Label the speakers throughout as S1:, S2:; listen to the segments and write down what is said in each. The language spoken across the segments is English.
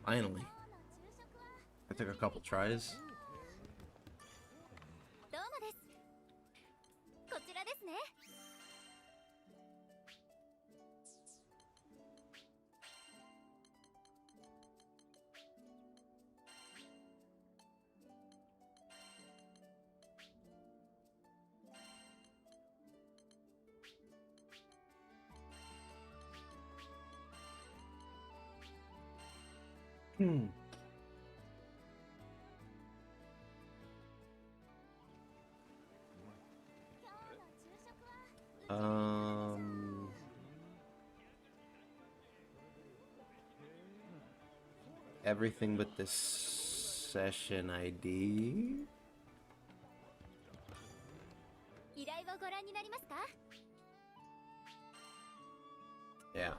S1: Finally. I took a couple tries.
S2: どうもです。こちらですね。
S1: Hmm. Um, Everything but this session ID.
S2: 依頼をご覧になりますか？
S1: Yeah.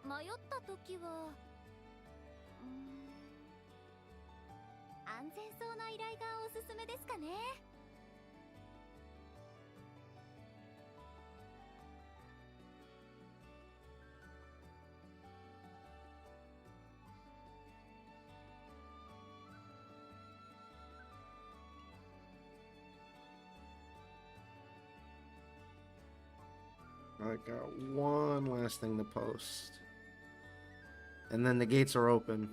S2: 迷った時は、安全そうな依頼がおすすめですかね。
S1: I got one last thing to post. And then the gates are open.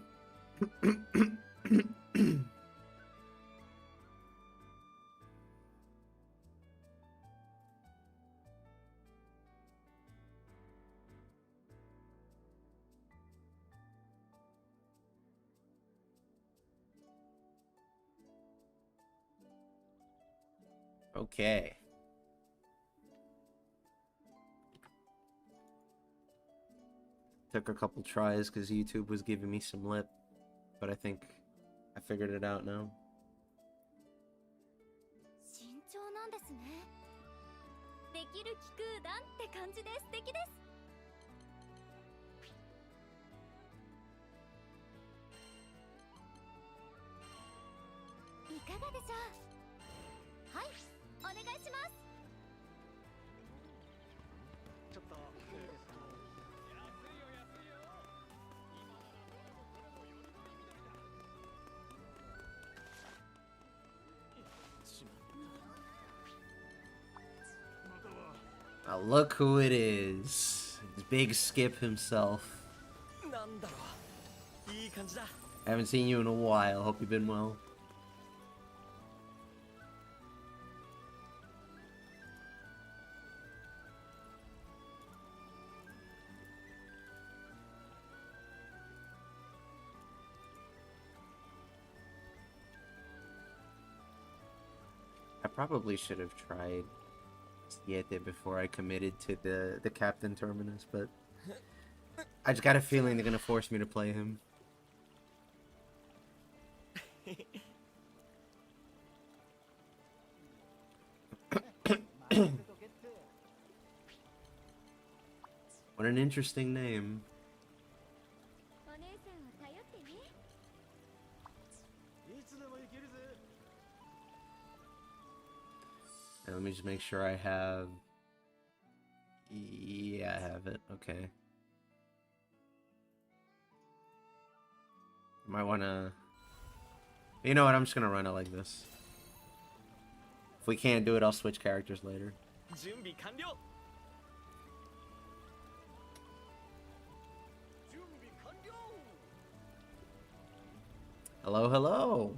S1: Okay. Took a couple tries because YouTube was giving me some lip, but I think I figured it out now.
S2: 慎重なんですね。できる気空団って感じで素敵です。いかがでしょう。はい、お願いします。
S3: ちょっといいですか。
S1: Now look who it is. It's Big Skip himself.
S3: なんだろう。いい感じだ。
S1: Haven't seen you in a while. Hope you've been well. I probably should have tried Siete before I committed to the Captain Terminus, but I just got a feeling they're gonna force me to play him. What an interesting name.
S2: お姉さんを頼ってね。
S3: いつでも行けるぜ。
S1: And let me just make sure I have... Yeah, I have it. Okay. Might wanna... You know what, I'm just gonna run it like this. If we can't do it, I'll switch characters later.
S3: 準備完了。準備完了。
S1: Hello, hello.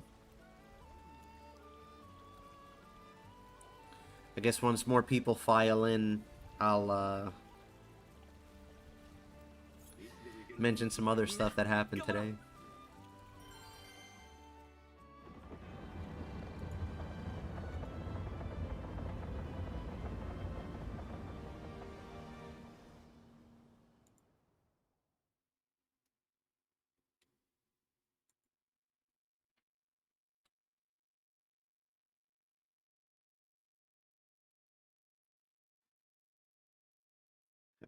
S1: I guess once more people file in, I'll mention some other stuff that happened today.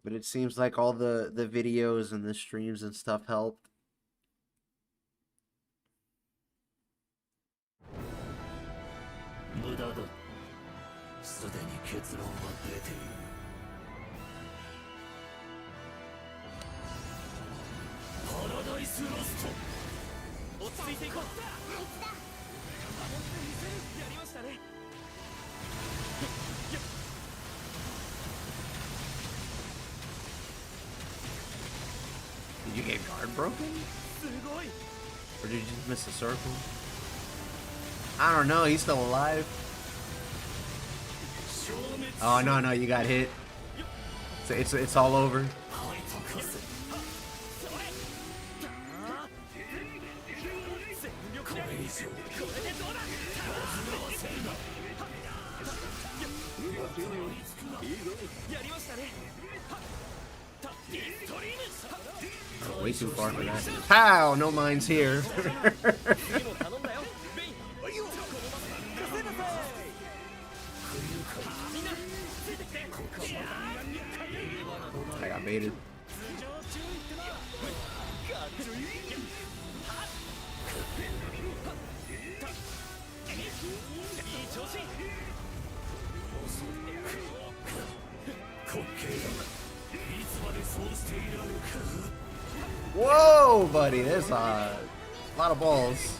S1: But it seems like all the videos and the streams and stuff helped.
S4: 無駄だ。すでに結論は出ている。パラダイスロスト。
S3: 落ち着いていこう。やりましたね。
S1: Did you get guard broken?
S3: すごい。
S1: Or did you just miss the circle? I don't know, he's still alive. Oh no, no, you got hit. So it's all over. Oh, way too far for that. Pow! No mines here. I got baited. Whoa, buddy, there's a lot of balls.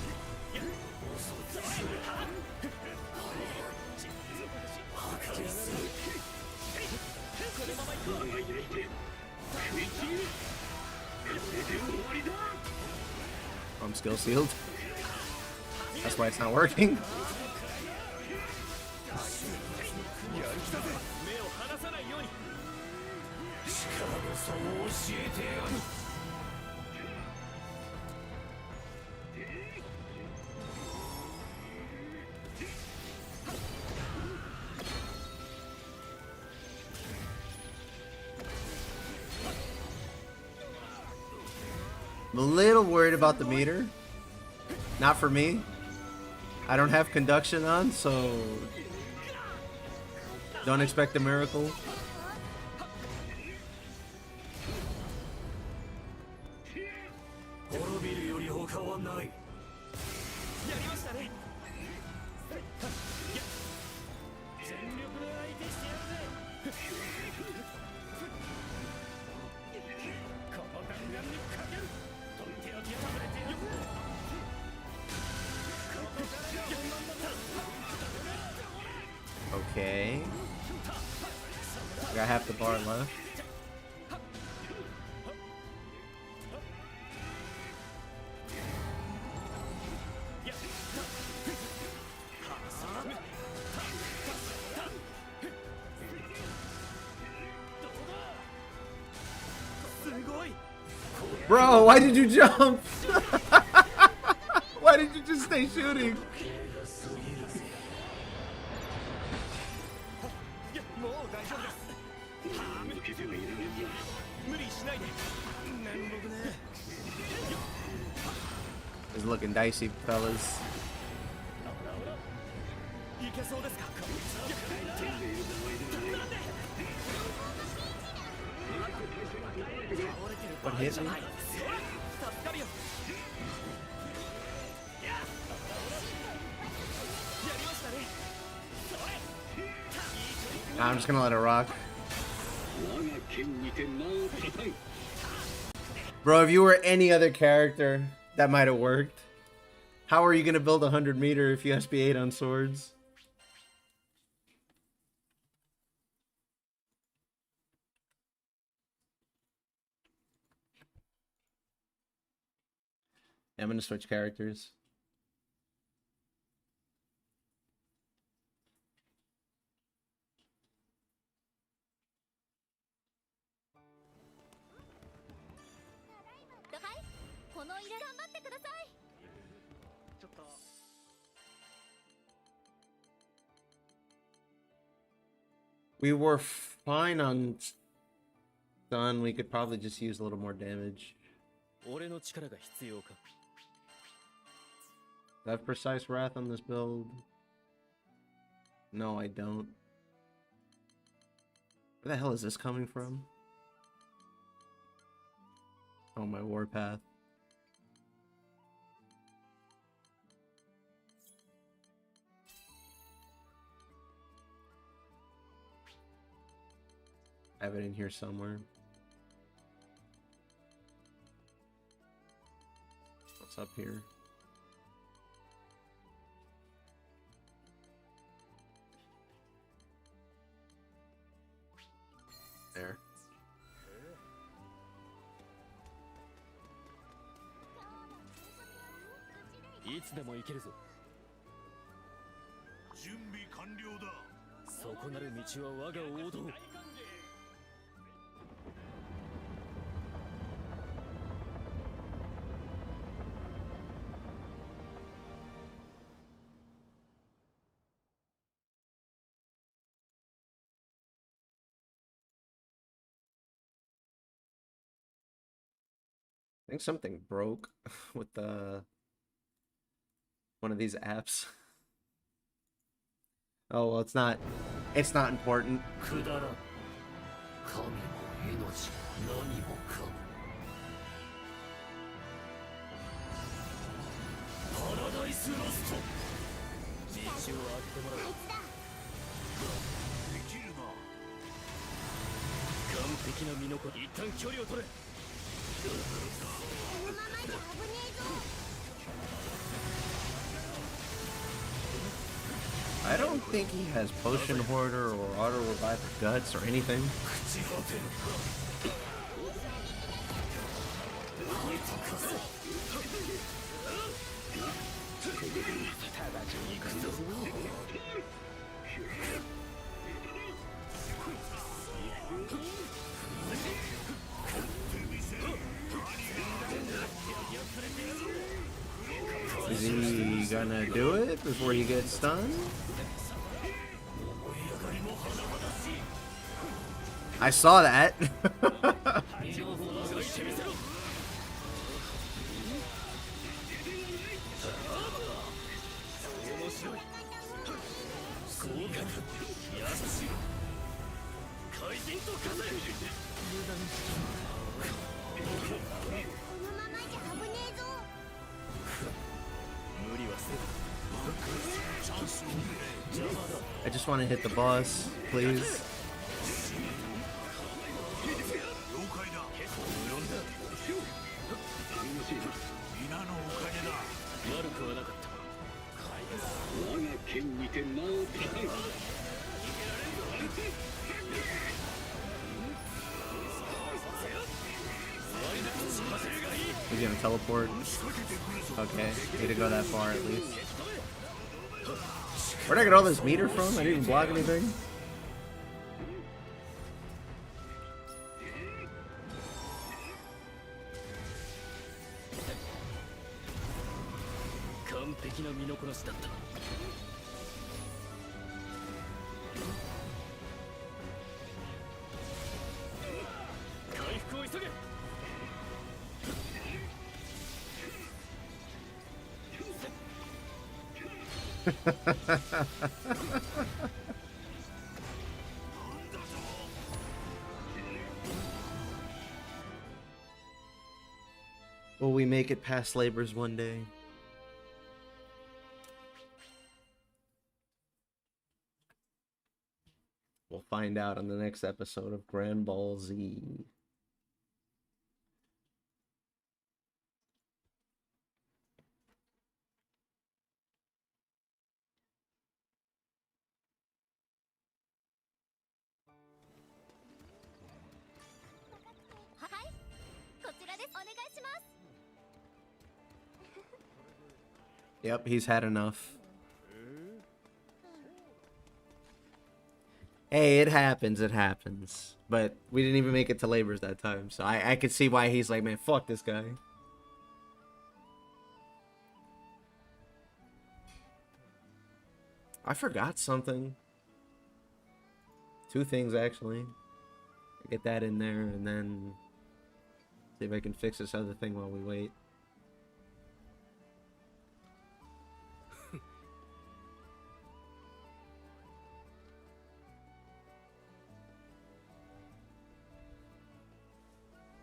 S1: I'm skill sealed. That's why it's not working. I'm a little worried about the meter. Not for me. I don't have conduction on, so don't expect a miracle. Okay. I got half the bar left. Bro, why did you jump? Why did you just stay shooting? It's looking dicey, fellas. What hit me? Nah, I'm just gonna let it rock. Bro, if you were any other character, that might have worked. How are you gonna build 100 meter if you SB8 on swords? I'm gonna switch characters.
S2: この依頼頑張ってください。
S3: ちょっと
S1: We were fine on stun. We could probably just use a little more damage.
S4: 俺の力が必要か。
S1: Do I have precise wrath on this build? No, I don't. Where the hell is this coming from? Oh, my warpath. I have it in here somewhere. What's up here? There.
S4: いつでも行けるぞ。
S5: 準備完了だ。
S4: そこなる道は我が王道。
S1: I think something broke with the one of these apps. Oh well, it's not important.
S4: くだらん。神も命も何もかも。パラダイスロスト。道を開けてもらう。
S5: できるな。
S4: 完璧な身のこ一旦距離を取れ。
S2: このままじゃ危ねえぞ。
S1: I don't think he has potion hoarder or auto revive guts or anything. Is he gonna do it before he gets stunned? I saw that. I just want to hit the boss, please.
S5: 了解だ。皆のおかげだ。
S4: 悪くはなかった。
S6: 我が剣にて名を高い。
S1: He's gonna teleport. Okay, need to go that far at least. Where'd I get all this meter from? I didn't even block anything. Will we make it past labors one day? We'll find out on the next episode of Granblue Z. Yep, he's had enough. Hey, it happens. But we didn't even make it to labors that time, so I could see why he's like, man, fuck this guy. I forgot something. 2 things actually. Get that in there and then see if I can fix this other thing while we wait.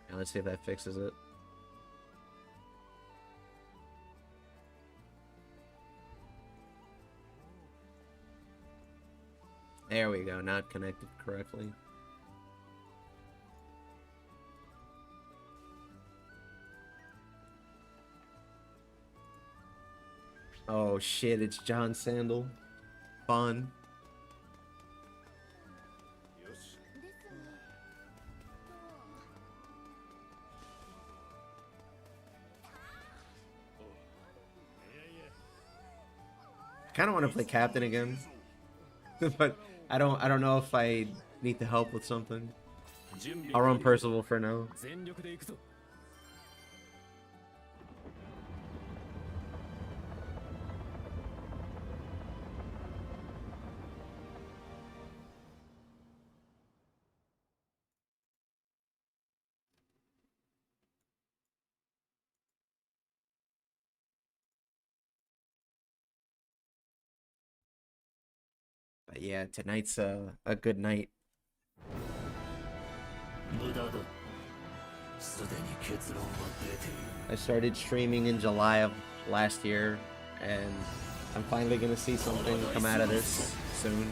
S1: Yeah, let's see if that fixes it. There we go, not connected correctly. Oh shit, it's John Sandal. Fun.
S2: です。
S1: Kinda wanna play Captain again. But I don't know if I need the help with something. I'll run Percival for now. But yeah, tonight's a good night. I started streaming in July of last year, and I'm finally gonna see something come out of this soon.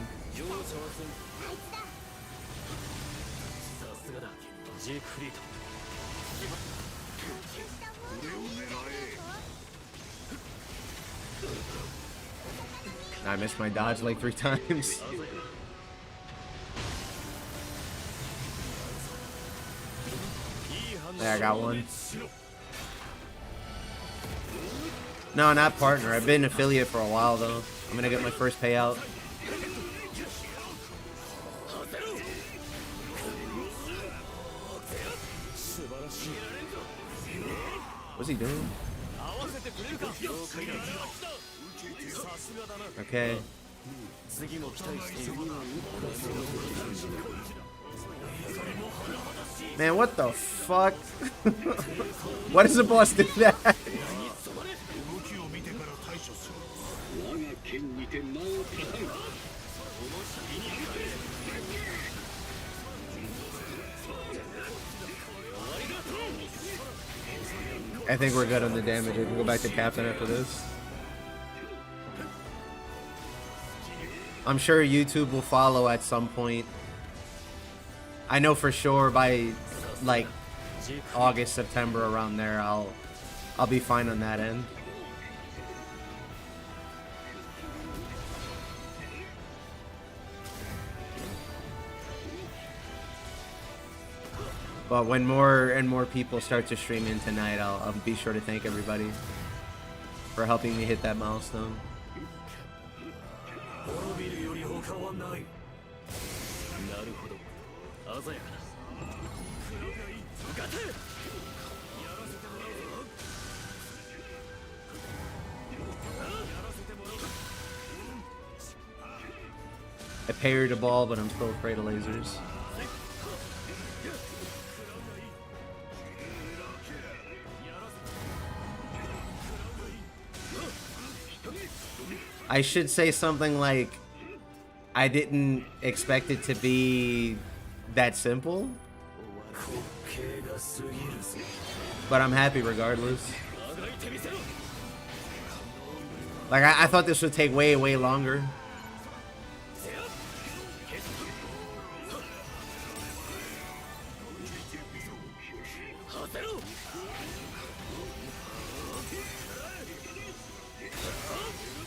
S1: I missed my dodge like 3 times. There, I got one. No, not partner. I've been affiliate for a while though. I'm gonna get my first payout. What's he doing? Okay. Man, what the fuck? Why does the boss do that? I think we're good on the damage. We can go back to Captain after this. I'm sure YouTube will follow at some point. I know for sure by like August, September, around there, I'll be fine on that end. But when more and more people start to stream in tonight, I'll be sure to thank everybody for helping me hit that milestone. I parried a ball, but I'm still afraid of lasers. I should say something like, I didn't expect it to be that simple, but I'm happy regardless. Like, I thought this would take way, way longer.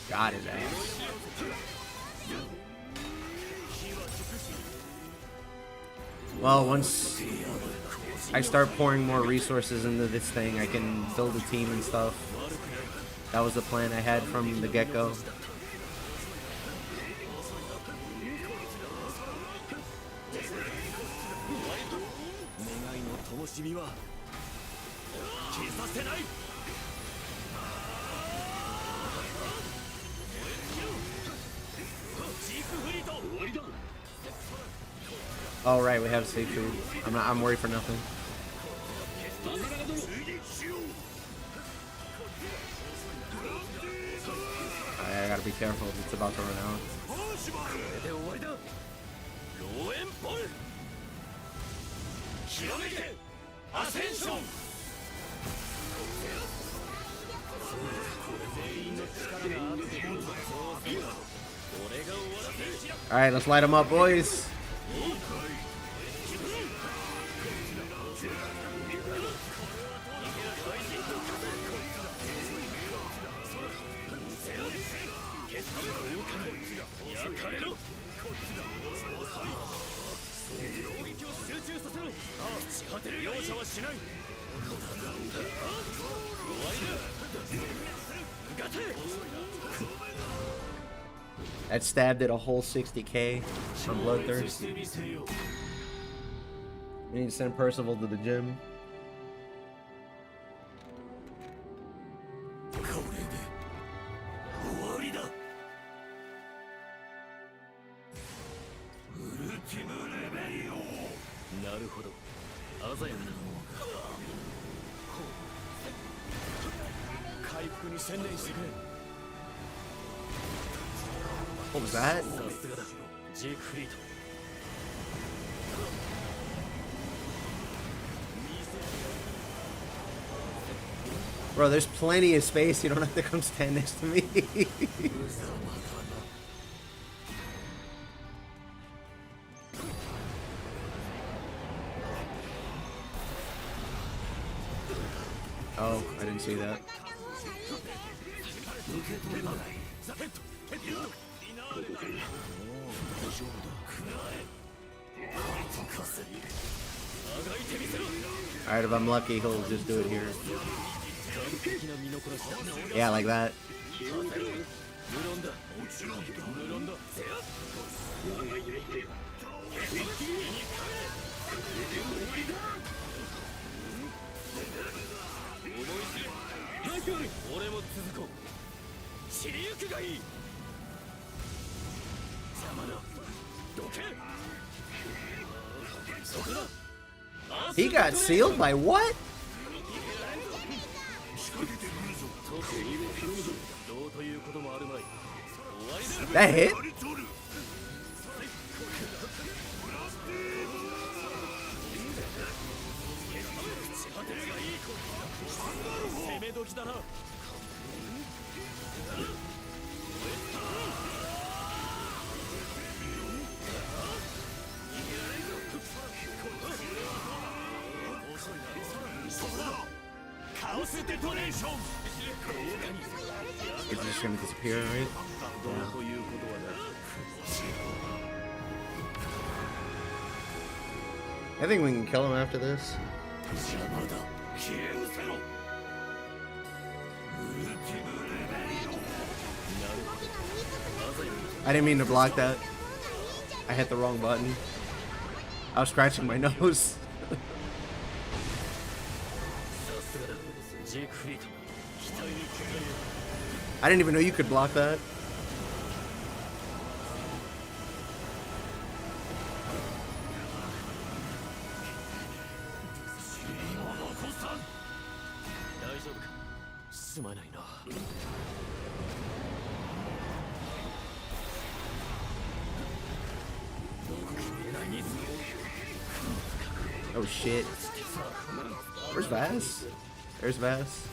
S1: Got his ass. Well, once I start pouring more resources into this thing, I can build a team and stuff. That was the plan I had from the get-go. Oh right, we have safe food. I'm worried for nothing. I gotta be careful. It's about to run out.
S4: これで終わりだローエンポル極めてアセンション全員の力があってそうそう俺が終わらせ
S1: All right, let's light them up, boys. That stab did a whole 60k on Bloodthirst. We need to send Percival to the gym.
S4: これで終わりだウルティムレベリオなるほど鮮やかだ回復に専念してくれ
S1: What was that?
S4: さすがだジークフリート
S1: Bro, there's plenty of space. You don't have to come stand next to me. Oh, I didn't see that. Alright, if I'm lucky, he'll just do it here. Yeah, like that. He got sealed by what? That hit? It's just gonna disappear, right? Yeah. I think we can kill him after this. I didn't mean to block that. I hit the wrong button. I was scratching my nose. I didn't even know you could block that. Oh shit. Where's Vass? There's Vass.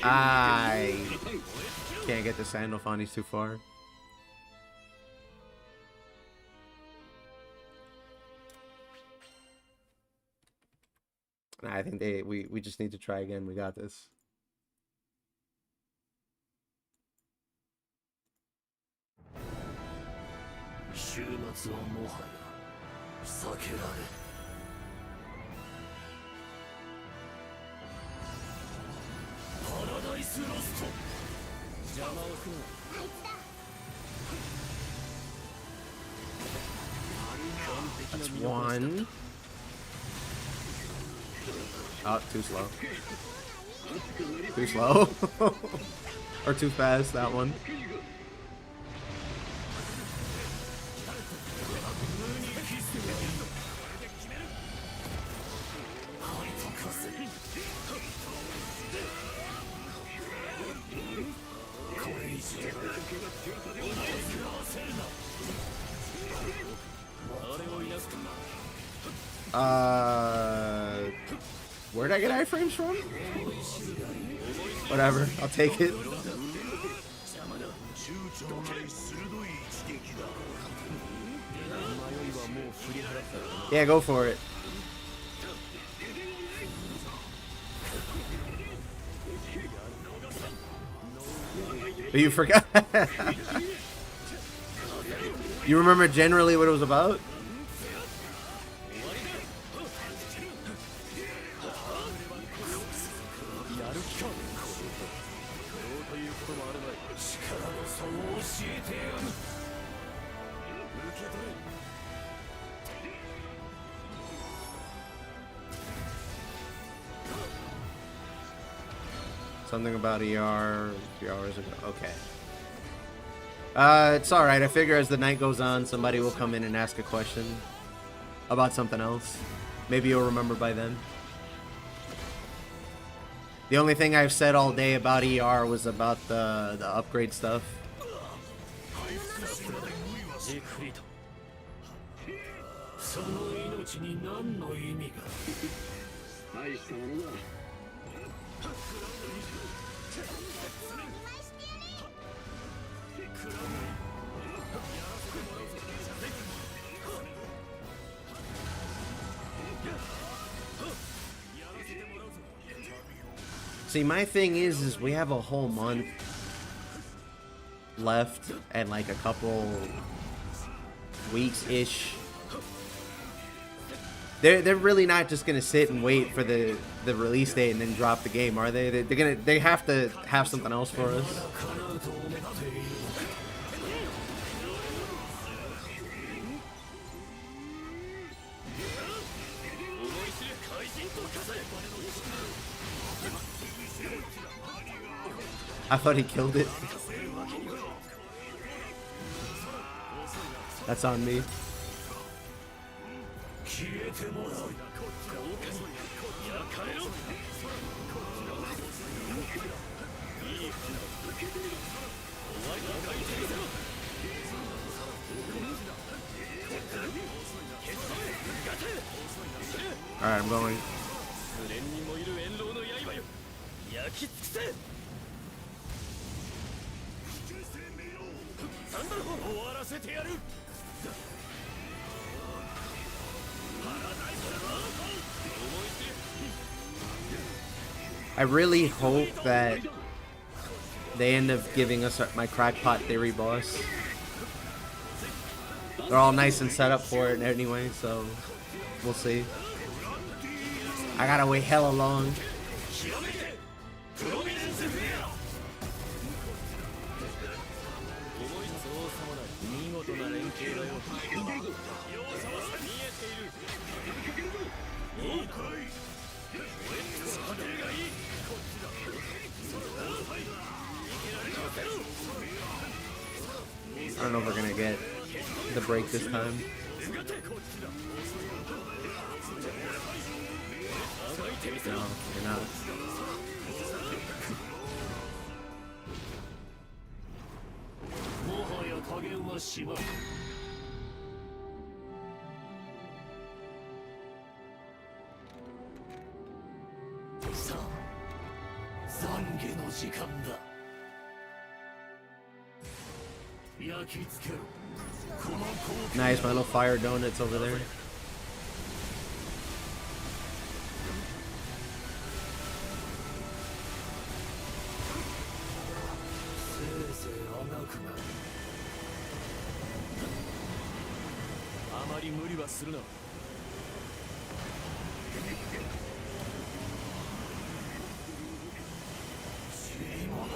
S1: I can't get the Sandalphon, he's too far. Nah, I think we just need to try again. We got this. That's one. Oh, too slow. Too slow. Or too fast, that one. Where'd I get iframes from? Whatever, I'll take it. Yeah, go for it. You forgot. You remember generally what it was about? Something about ER a few hours ago. Okay. It's alright. I figure as the night goes on, somebody will come in and ask a question about something else. Maybe you'll remember by then. The only thing I've said all day about ER was about the upgrade stuff.
S4: その命に何の意味が。
S6: 大したものだ。
S1: See, my thing is we have a whole month left and like a couple weeks-ish. They're really not just gonna sit and wait for the release date and then drop the game, are they? They have to have something else for us. I thought he killed it. That's on me. Alright, I'm going. I really hope that they end up giving us my crackpot theory boss. They're all nice and set up for it anyway, so we'll see. I gotta wait hella long. I don't know if we're gonna get the break this time. No, you're not. Nice, my little fire donuts over there.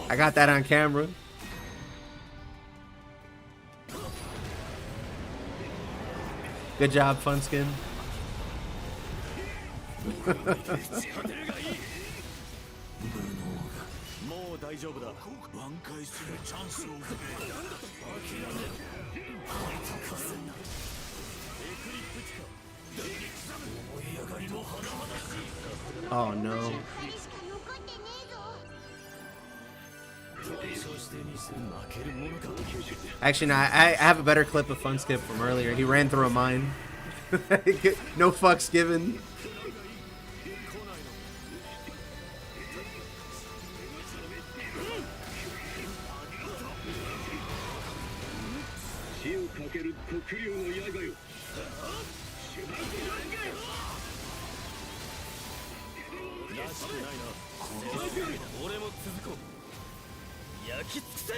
S1: I got that on camera. Good job, Funskin.
S4: もう大丈夫だ。
S5: 挽回するチャンスをくれ。
S1: Oh no.
S2: 二人しか残ってねえぞ。
S1: Actually, no, I have a better clip of Funskip from earlier. He ran through a mine. No fucks given.
S6: 死をかける黒竜の刃よ。
S4: らしくないな。俺も続こう。焼き尽くせ。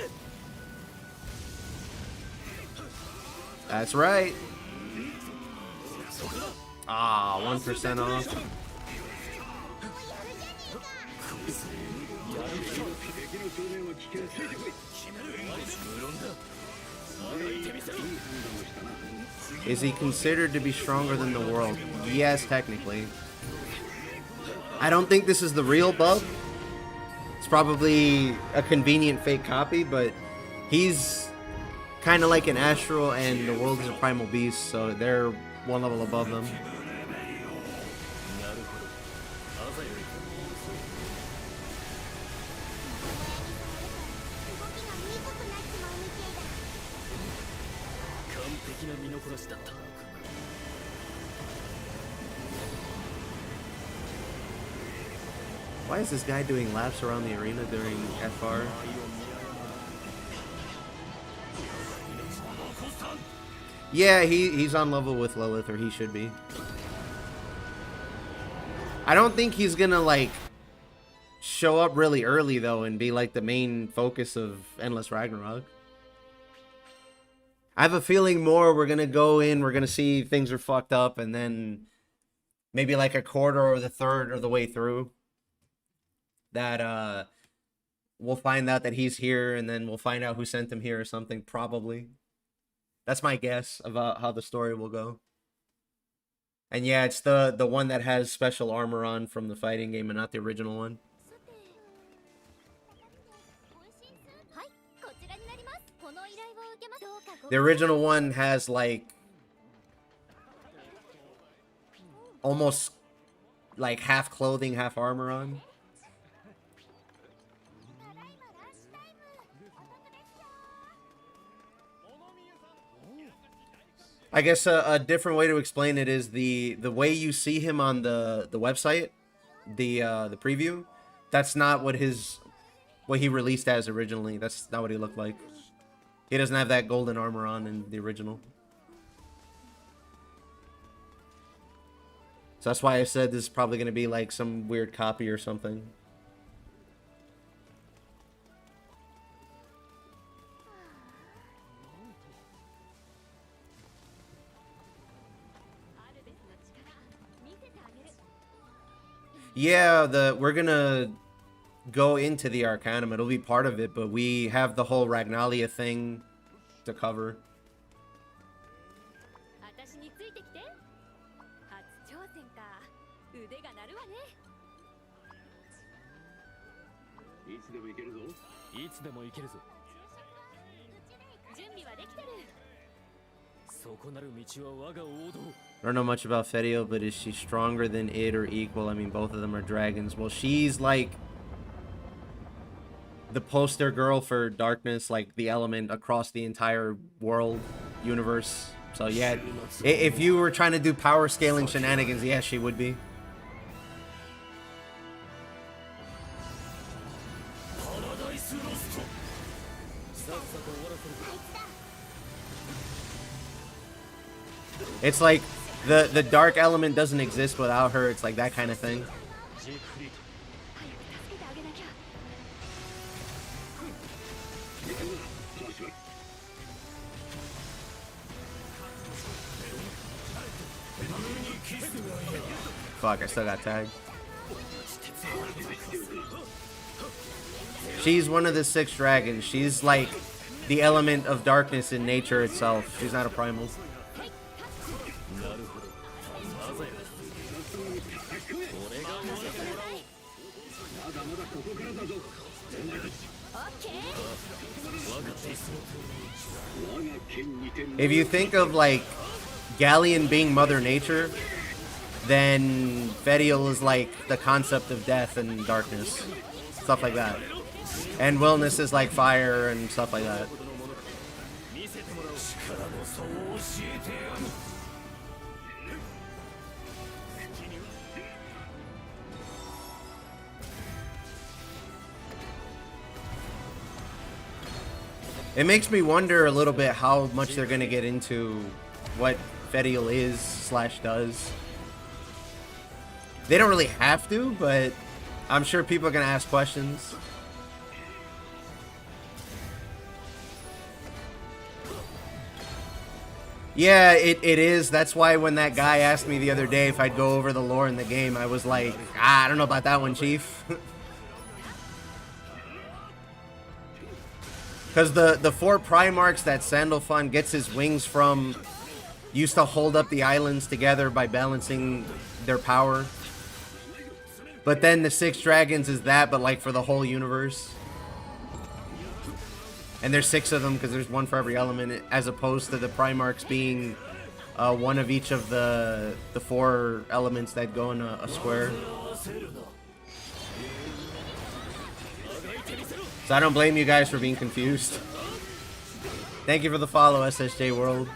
S1: That's right. Ah, 1% off.
S6: 敵の少年は危険ついてこい。
S1: Is he considered to be stronger than the world? Yes, technically. I don't think this is the real bug. It's probably a convenient fake copy, but he's kind of like an astral, and the world is a primal beast, so they're one level above them. Why is this guy doing laps around the arena during FR? Yeah, he's on level with Lilith, or he should be. I don't think he's gonna, like, show up really early, though, and be, like, the main focus of Endless Ragnarok. I have a feeling more we're gonna go in, we're gonna see things are fucked up, and then maybe, like, a quarter or the third of the way through, that, we'll find out that he's here, and then we'll find out who sent him here or something, probably. That's my guess about how the story will go. And yeah, it's the one that has special armor on from the fighting game and not the original one.
S2: はい、こちらになります。この依頼を受けます。どうかご
S1: The original one has like almost like half clothing, half armor on. I guess a different way to explain it is the way you see him on the website, the preview. That's not what he released as originally. That's not what he looked like. He doesn't have that golden armor on in the original. So that's why I said this is probably going to be like some weird copy or something. Yeah, we're gonna go into the Arcanum. It'll be part of it, but we have the whole Ragnalia thing to cover.
S2: 私についてきて。初挑戦か。腕が鳴るわね。
S6: いつでも行けるぞ。
S4: いつでも行けるぞ。
S2: 準備はできてる。
S4: そこなる道は我が王道。
S1: I don't know much about Fedio, but is she stronger than it or equal? I mean, both of them are dragons. Well, she's like the poster girl for darkness, like the element across the entire world, universe. So yeah, if you were trying to do power scaling shenanigans, yeah, she would be. It's like the dark element doesn't exist without her. It's like that kind of thing.
S2: 早く助けてあげなきゃ。
S1: Fuck, I still got tagged. She's one of the 6 dragons. She's like the element of darkness in nature itself. She's not a primal.
S6: まだまだここからだぞ。お前たち。
S2: オッケー。
S6: 我が剣にて
S1: If you think of like Galleon being Mother Nature, then Fediel is like the concept of death and darkness, stuff like that. And Willness is like fire and stuff like that. It makes me wonder a little bit how much they're gonna get into what Fediel is / does. They don't really have to, but I'm sure people are gonna ask questions. Yeah, it is. That's why when that guy asked me the other day if I'd go over the lore in the game, I was like, I don't know about that one, Chief. Because the 4 Primarchs that Sandalphon gets his wings from used to hold up the islands together by balancing their power. But then the 6 dragons is that, but like for the whole universe. And there's 6 of them because there's 1 for every element, as opposed to the Primarchs being 1 of each of the 4 elements that go in a square. So I don't blame you guys for being confused. Thank you for the follow, SSJ World.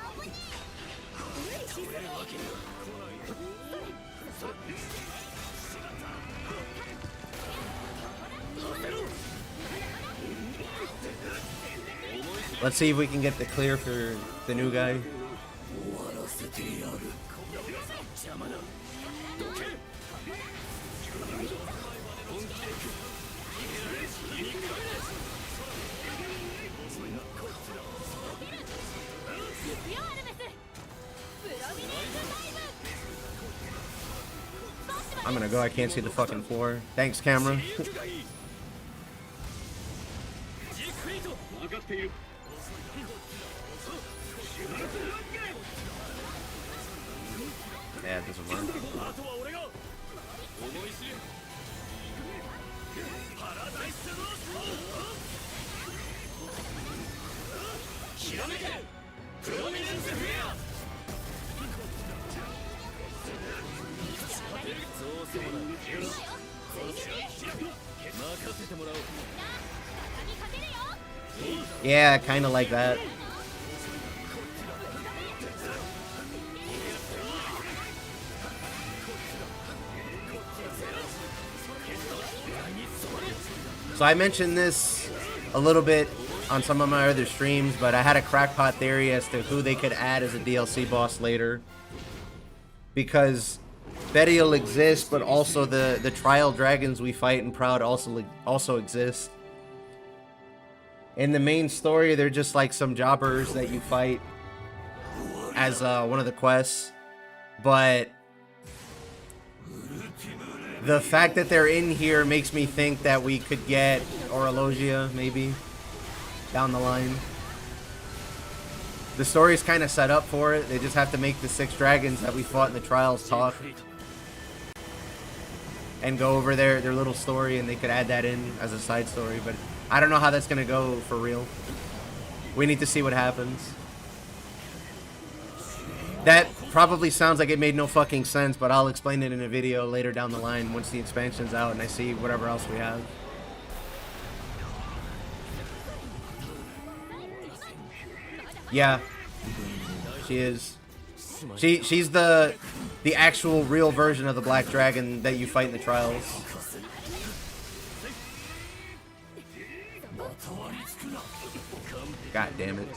S1: Let's see if we can get the clear for the new guy. I'm gonna go, I can't see the fucking floor. Thanks, camera. Yeah, it doesn't work. Yeah, kind of like that. So I mentioned this a little bit on some of my other streams, but I had a crackpot theory as to who they could add as a DLC boss later. Because Fediel exists, but also the trial dragons we fight in Proud also exist. In the main story, they're just like some jobbers that you fight as one of the quests. But the fact that they're in here makes me think that we could get Orologia, maybe, down the line. The story's kind of set up for it. They just have to make the 6 dragons that we fought in the trials talk. And go over their little story, and they could add that in as a side story. But I don't know how that's going to go for real. We need to see what happens. That probably sounds like it made no fucking sense, but I'll explain it in a video later down the line once the expansion's out and I see whatever else we have. Yeah, she is. She's the actual real version of the Black Dragon that you fight in the trials. God damn it.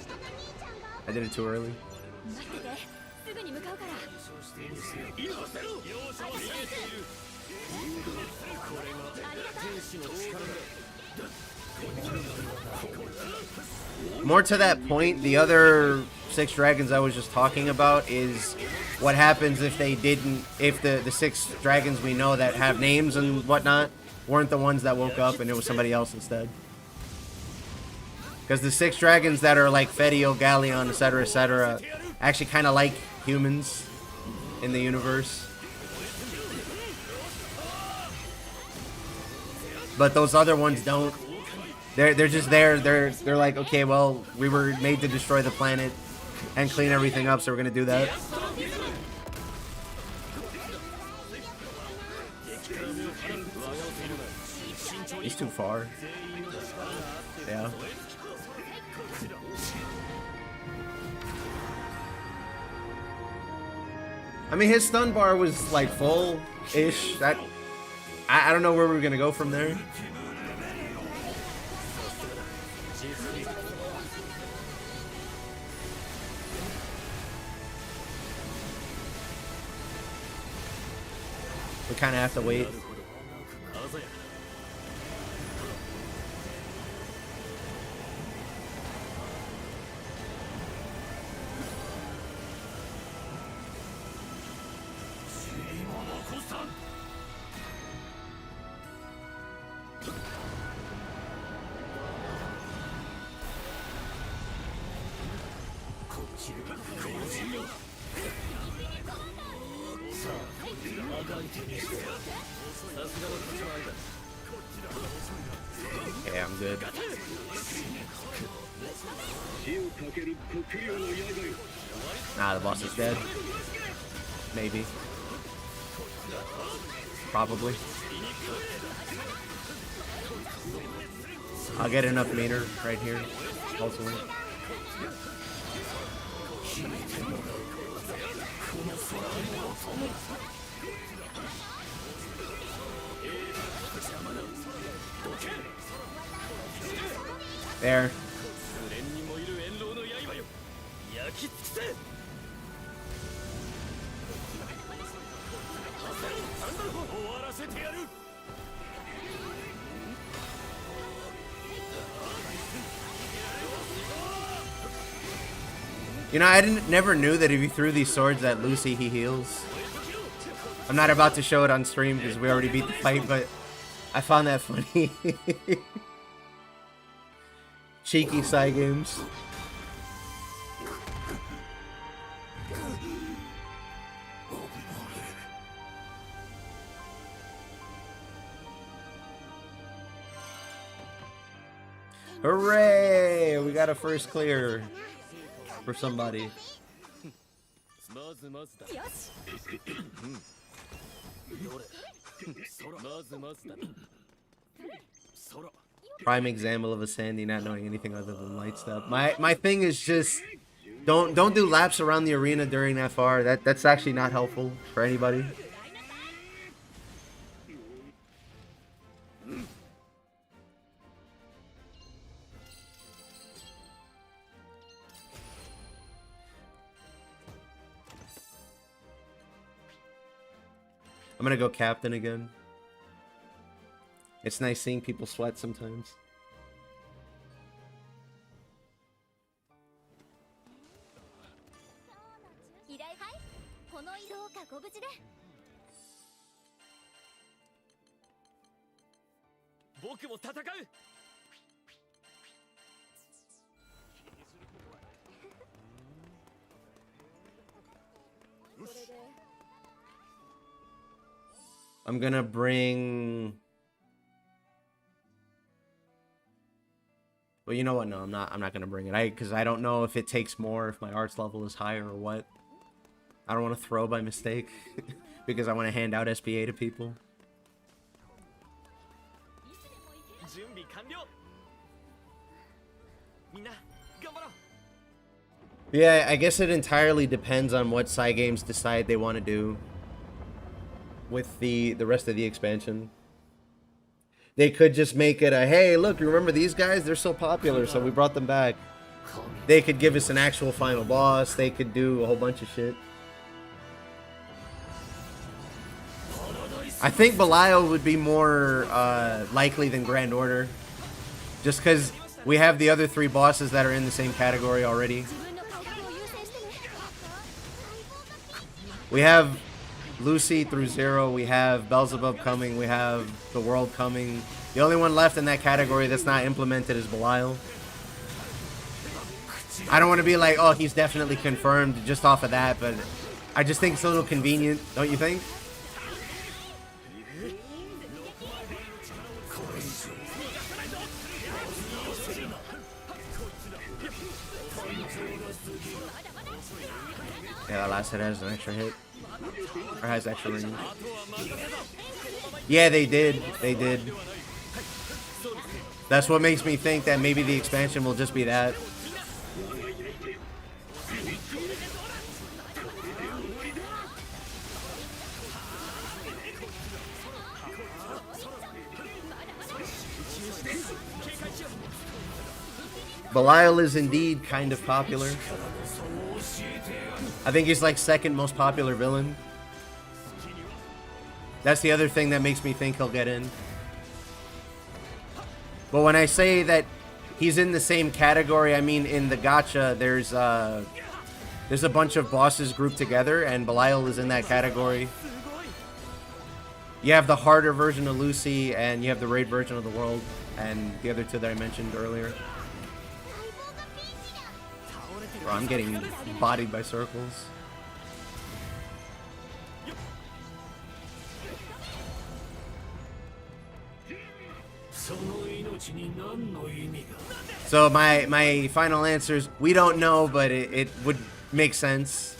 S1: I did it too early. More to that point, the other 6 dragons I was just talking about is what happens if the 6 dragons we know that have names and whatnot weren't the ones that woke up and it was somebody else instead. Because the 6 dragons that are like Fediel, Galleon, etc., actually kind of like humans in the universe. but those other ones don't. They're just there. They're like, okay, well, we were made to destroy the planet and clean everything up, so we're gonna do that. He's too far. Yeah. I mean, his stun bar was like full-ish. That I don't know where we're gonna go from there. We kind of have to wait. Yeah, I'm good. Nah, the boss is dead. Maybe. Probably. I'll get enough meter right here, hopefully. There. You know, I never knew that if you threw these swords at Lucy, he heals. I'm not about to show it on stream because we already beat the fight, but I found that funny. Cheeky side games. Hooray! We got a first clear for somebody. Prime example of a Sandy not knowing anything other than light stuff. My thing is just don't do laps around the arena during that far. That's actually not helpful for anybody. I'm gonna go captain again. It's nice seeing people sweat sometimes. I'm gonna bring... Well, you know what? No, I'm not gonna bring it. Because I don't know if it takes more, if my arts level is higher or what. I don't want to throw by mistake because I want to hand out SPA to people. Yeah, I guess it entirely depends on what side games decide they want to do with the rest of the expansion. They could just make it a, hey, look, you remember these guys? They're so popular, so we brought them back. They could give us an actual final boss. They could do a whole bunch of shit. I think Belial would be more likely than Grand Order. Just because we have the other three bosses that are in the same category already. We have Lucy through Zero, we have Beelzebub coming, we have the World coming. The only one left in that category that's not implemented is Belial. I don't want to be like, oh, he's definitely confirmed just off of that, but I just think it's a little convenient, don't you think? Yeah, that last hit has an extra hit. Or has extra range. Yeah, they did. They did. That's what makes me think that maybe the expansion will just be that. Belial is indeed kind of popular. I think he's like second most popular villain. That's the other thing that makes me think he'll get in. But when I say that he's in the same category, I mean in the gacha, there's a bunch of bosses grouped together, and Belial is in that category. You have the harder version of Lucy, and you have the raid version of the world, and the other two that I mentioned earlier. Bro, I'm getting bodied by circles. So my final answer is we don't know, but it would make sense.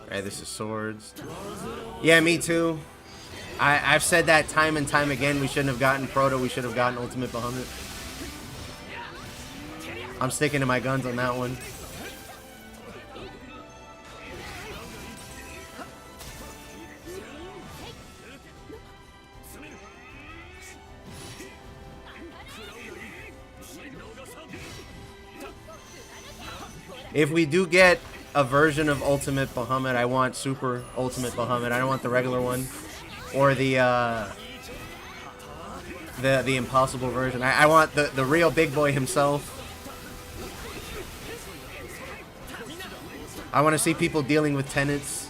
S1: Alright, this is swords. Yeah, me too. I've said that time and time again. We shouldn't have gotten Proto. We should have gotten Ultimate Bahamut. I'm sticking to my guns on that one. If we do get a version of Ultimate Bahamut, I want Super Ultimate Bahamut. I don't want the regular one or the impossible version. I want the real big boy himself. I want to see people dealing with tenants.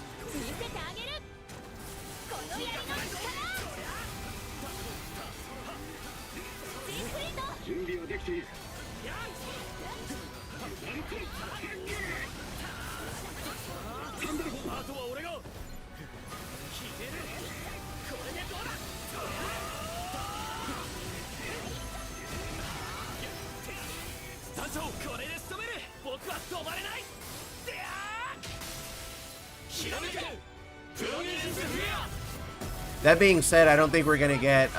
S1: That being said, I don't think we're gonna get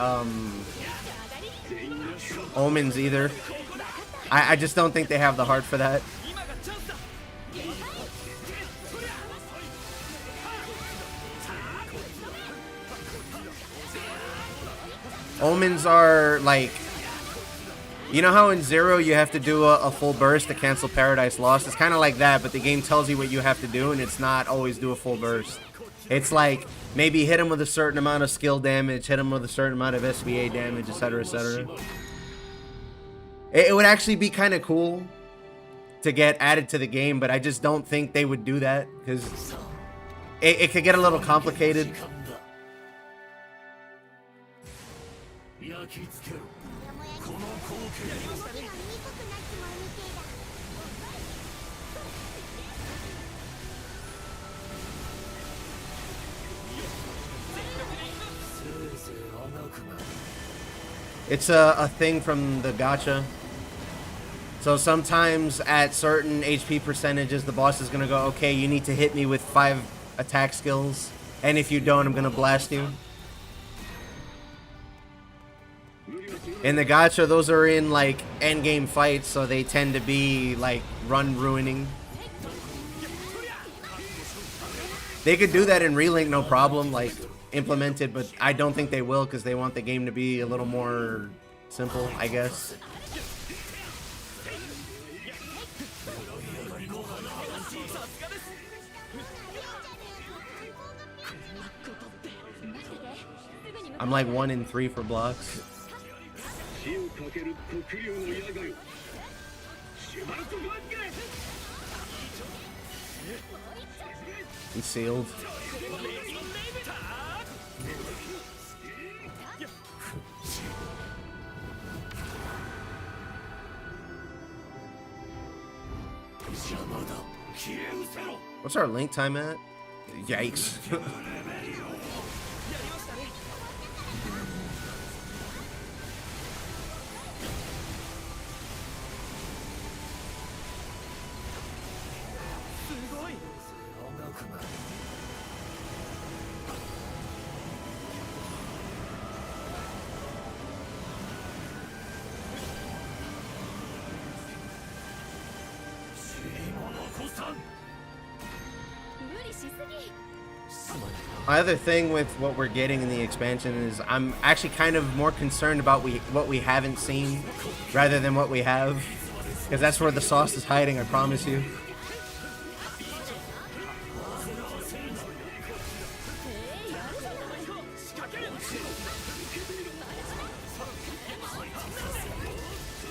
S1: Omens either. I just don't think they have the heart for that. Omens are like, you know how in Zero you have to do a full burst to cancel Paradise Lost? It's kind of like that, but the game tells you what you have to do, and it's not always do a full burst. It's like, maybe hit him with a certain amount of skill damage, hit him with a certain amount of SVA damage, etc., etc. It would actually be kind of cool to get added to the game, but I just don't think they would do that, because it could get a little complicated. It's a thing from the gacha. So sometimes at certain HP percentages, the boss is going to go, okay, you need to hit me with 5 attack skills. And if you don't, I'm going to blast you. In the gacha, those are in like endgame fights, so they tend to be like run ruining. They could do that in Relink, no problem, like implemented, but I don't think they will because they want the game to be a little more simple, I guess. I'm like 1 in 3 for blocks. He's sealed. What's our link time at? Yikes. My other thing with what we're getting in the expansion is I'm actually kind of more concerned about what we haven't seen rather than what we have, because that's where the sauce is hiding, I promise you.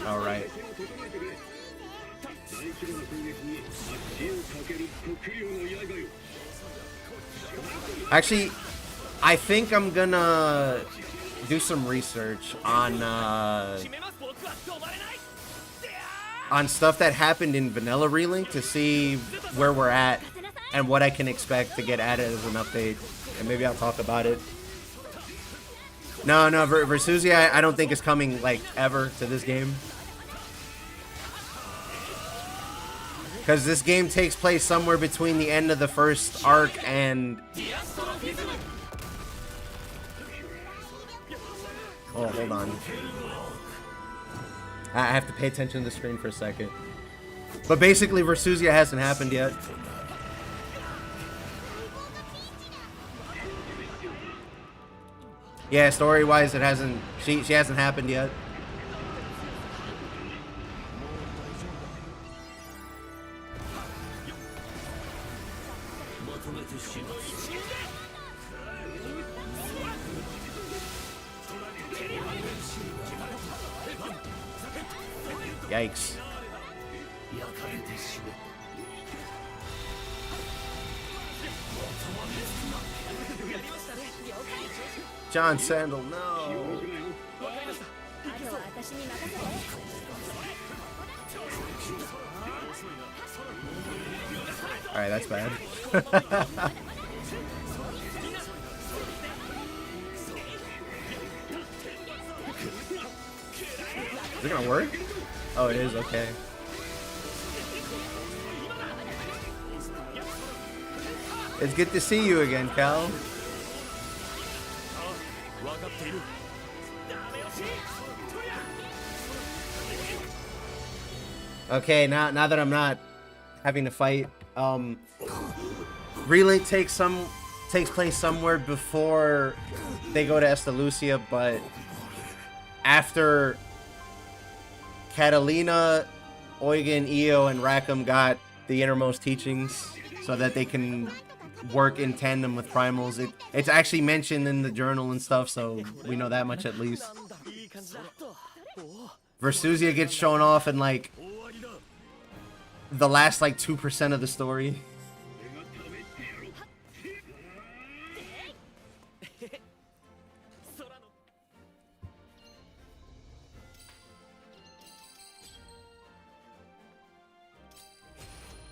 S1: All right. Actually, I think I'm gonna do some research on stuff that happened in Vanilla Relink to see where we're at and what I can expect to get added as an update, and maybe I'll talk about it. No, Versusia I don't think is coming like ever to this game, because this game takes place somewhere between the end of the first arc and... Oh, hold on. I have to pay attention to the screen for a second. But basically, Versusia hasn't happened yet. Yeah, story-wise, it hasn't... She hasn't happened yet. Yikes. John Sandal, no. Alright, that's bad. Is it gonna work? Oh, it is, okay. It's good to see you again, Cal. Okay, now that I'm not having to fight, Relink takes place somewhere before they go to Estalucia, but after Catalina, Eugen, Io, and Rackham got the innermost teachings so that they can work in tandem with primals. It's actually mentioned in the journal and stuff, so we know that much at least. Versusia gets shown off in like the last like 2% of the story.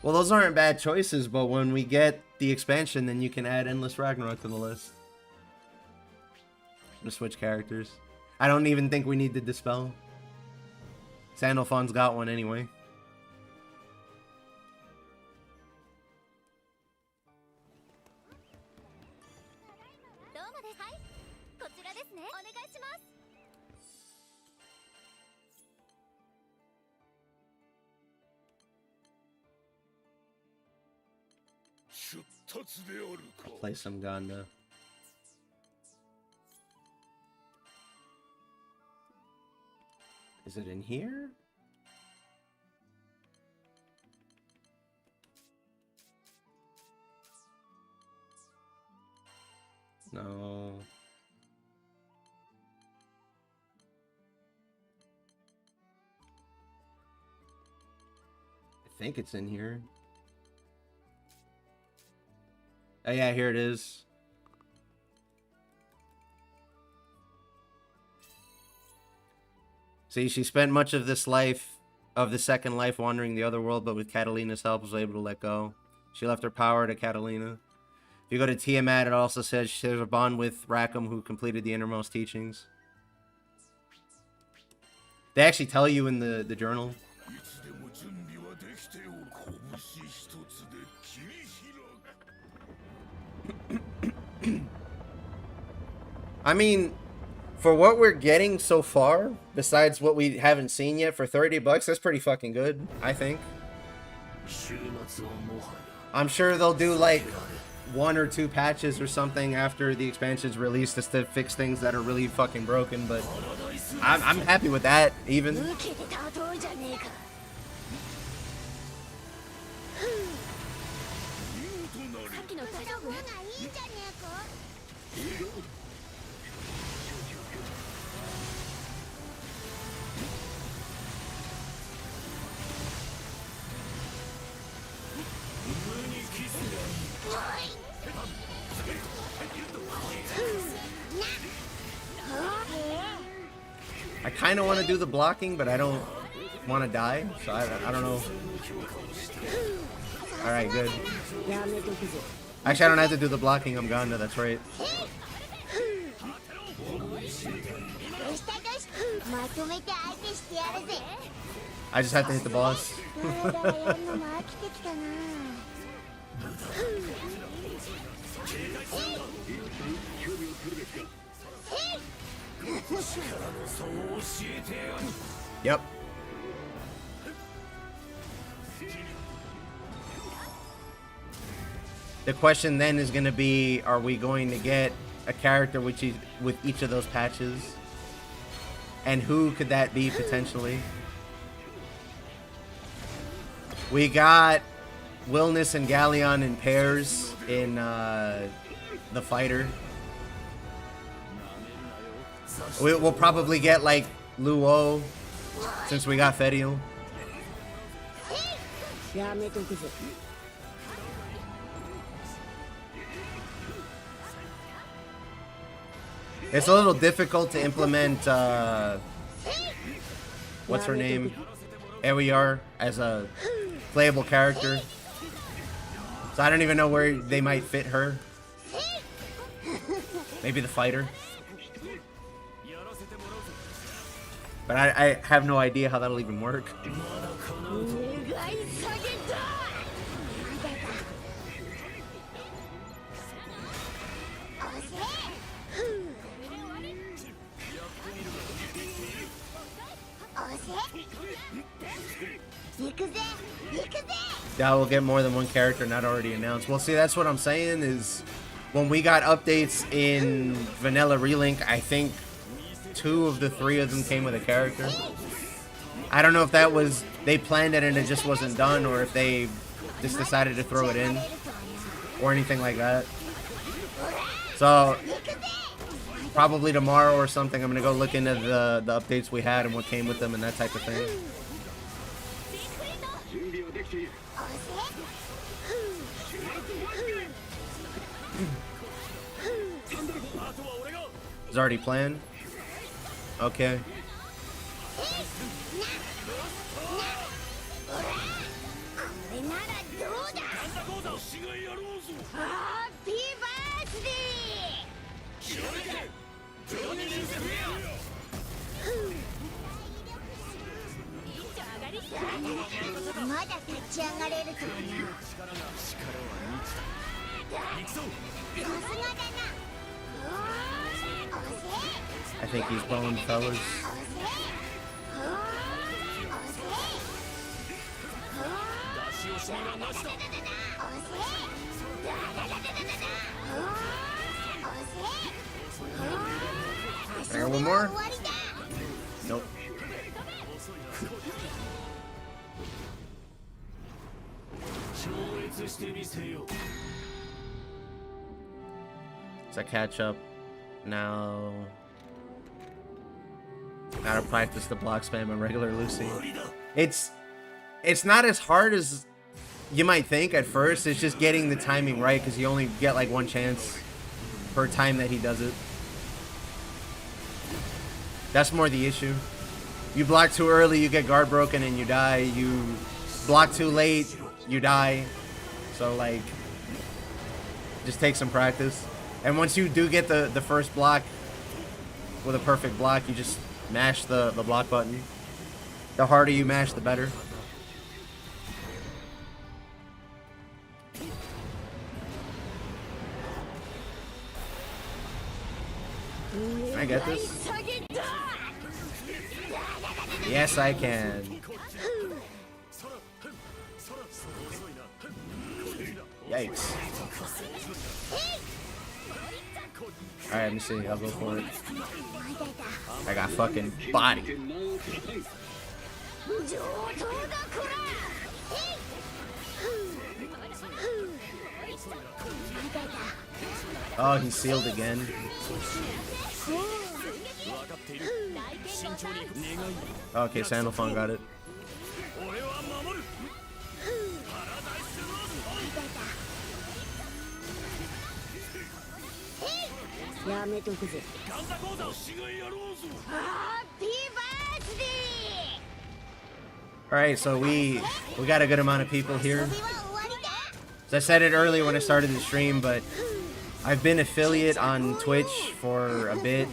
S1: Well, those aren't bad choices, but when we get the expansion, then you can add Endless Ragnarok to the list. To switch characters. I don't even think we need to dispel. Sandalphon's got one anyway. Play some Ganda. Is it in here? No. I think it's in here. Oh yeah, here it is. See, she spent much of this life of the second life wandering the other world, but with Catalina's help was able to let go. She left her power to Catalina. If you go to Tiamat, it also says she has a bond with Rackham, who completed the innermost teachings. They actually tell you in the journal.
S5: いつでも準備はできておる。拳一つで切り開く。
S1: I mean, for what we're getting so far, besides what we haven't seen yet, for $30, that's pretty fucking good, I think.
S4: 週末はもはや
S1: I'm sure they'll do like 1 or 2 patches or something after the expansion's released just to fix things that are really fucking broken, but I'm happy with that, even.
S2: 受けて立とうじゃねえか。さっきの大丈夫？いいんじゃねえか。
S1: I kind of want to do the blocking, but I don't want to die, so I don't know. Alright, good. Actually, I don't have to do the blocking, I'm gone, that's right.
S2: まとめて相手してやるぜ。
S1: I just have to hit the boss.
S2: だらだらやるのも飽きてきたな。
S1: Yep. The question then is going to be, are we going to get a character with each of those patches? And who could that be potentially? We got Wilness and Galleon in pairs in the fighter. We'll probably get like Luo since we got Fediel. It's a little difficult to implement what's her name? Ewiar as a playable character. So I don't even know where they might fit her. Maybe the fighter. But I have no idea how that'll even work. Yeah, we'll get more than one character not already announced. Well, see, that's what I'm saying is when we got updates in Vanilla Relink, I think 2 of the 3 of them came with a character. I don't know if that was they planned it and it just wasn't done, or if they just decided to throw it in or anything like that. So probably tomorrow or something I'm gonna go look into the updates we had and what came with them and that type of thing. It's already planned? Okay. I think he's boned, fellas. I got one more? Nope. So I catch up now. Gotta practice the block spam on regular Lucy. It's not as hard as you might think at first. It's just getting the timing right, because you only get like 1 chance per time that he does it. That's more the issue. You block too early, you get guard broken and you die. You block too late, you die. So like, just take some practice. And once you do get the first block with a perfect block, you just mash the block button. The harder you mash, the better. Can I get this? Yes, I can. Yikes. Alright, let me see. I'll go for it. I got fucking body. Oh, he sealed again. Okay, Sandalphon got it. Alright, so we got a good amount of people here. So I said it earlier when I started the stream, but I've been affiliate on Twitch for a bit,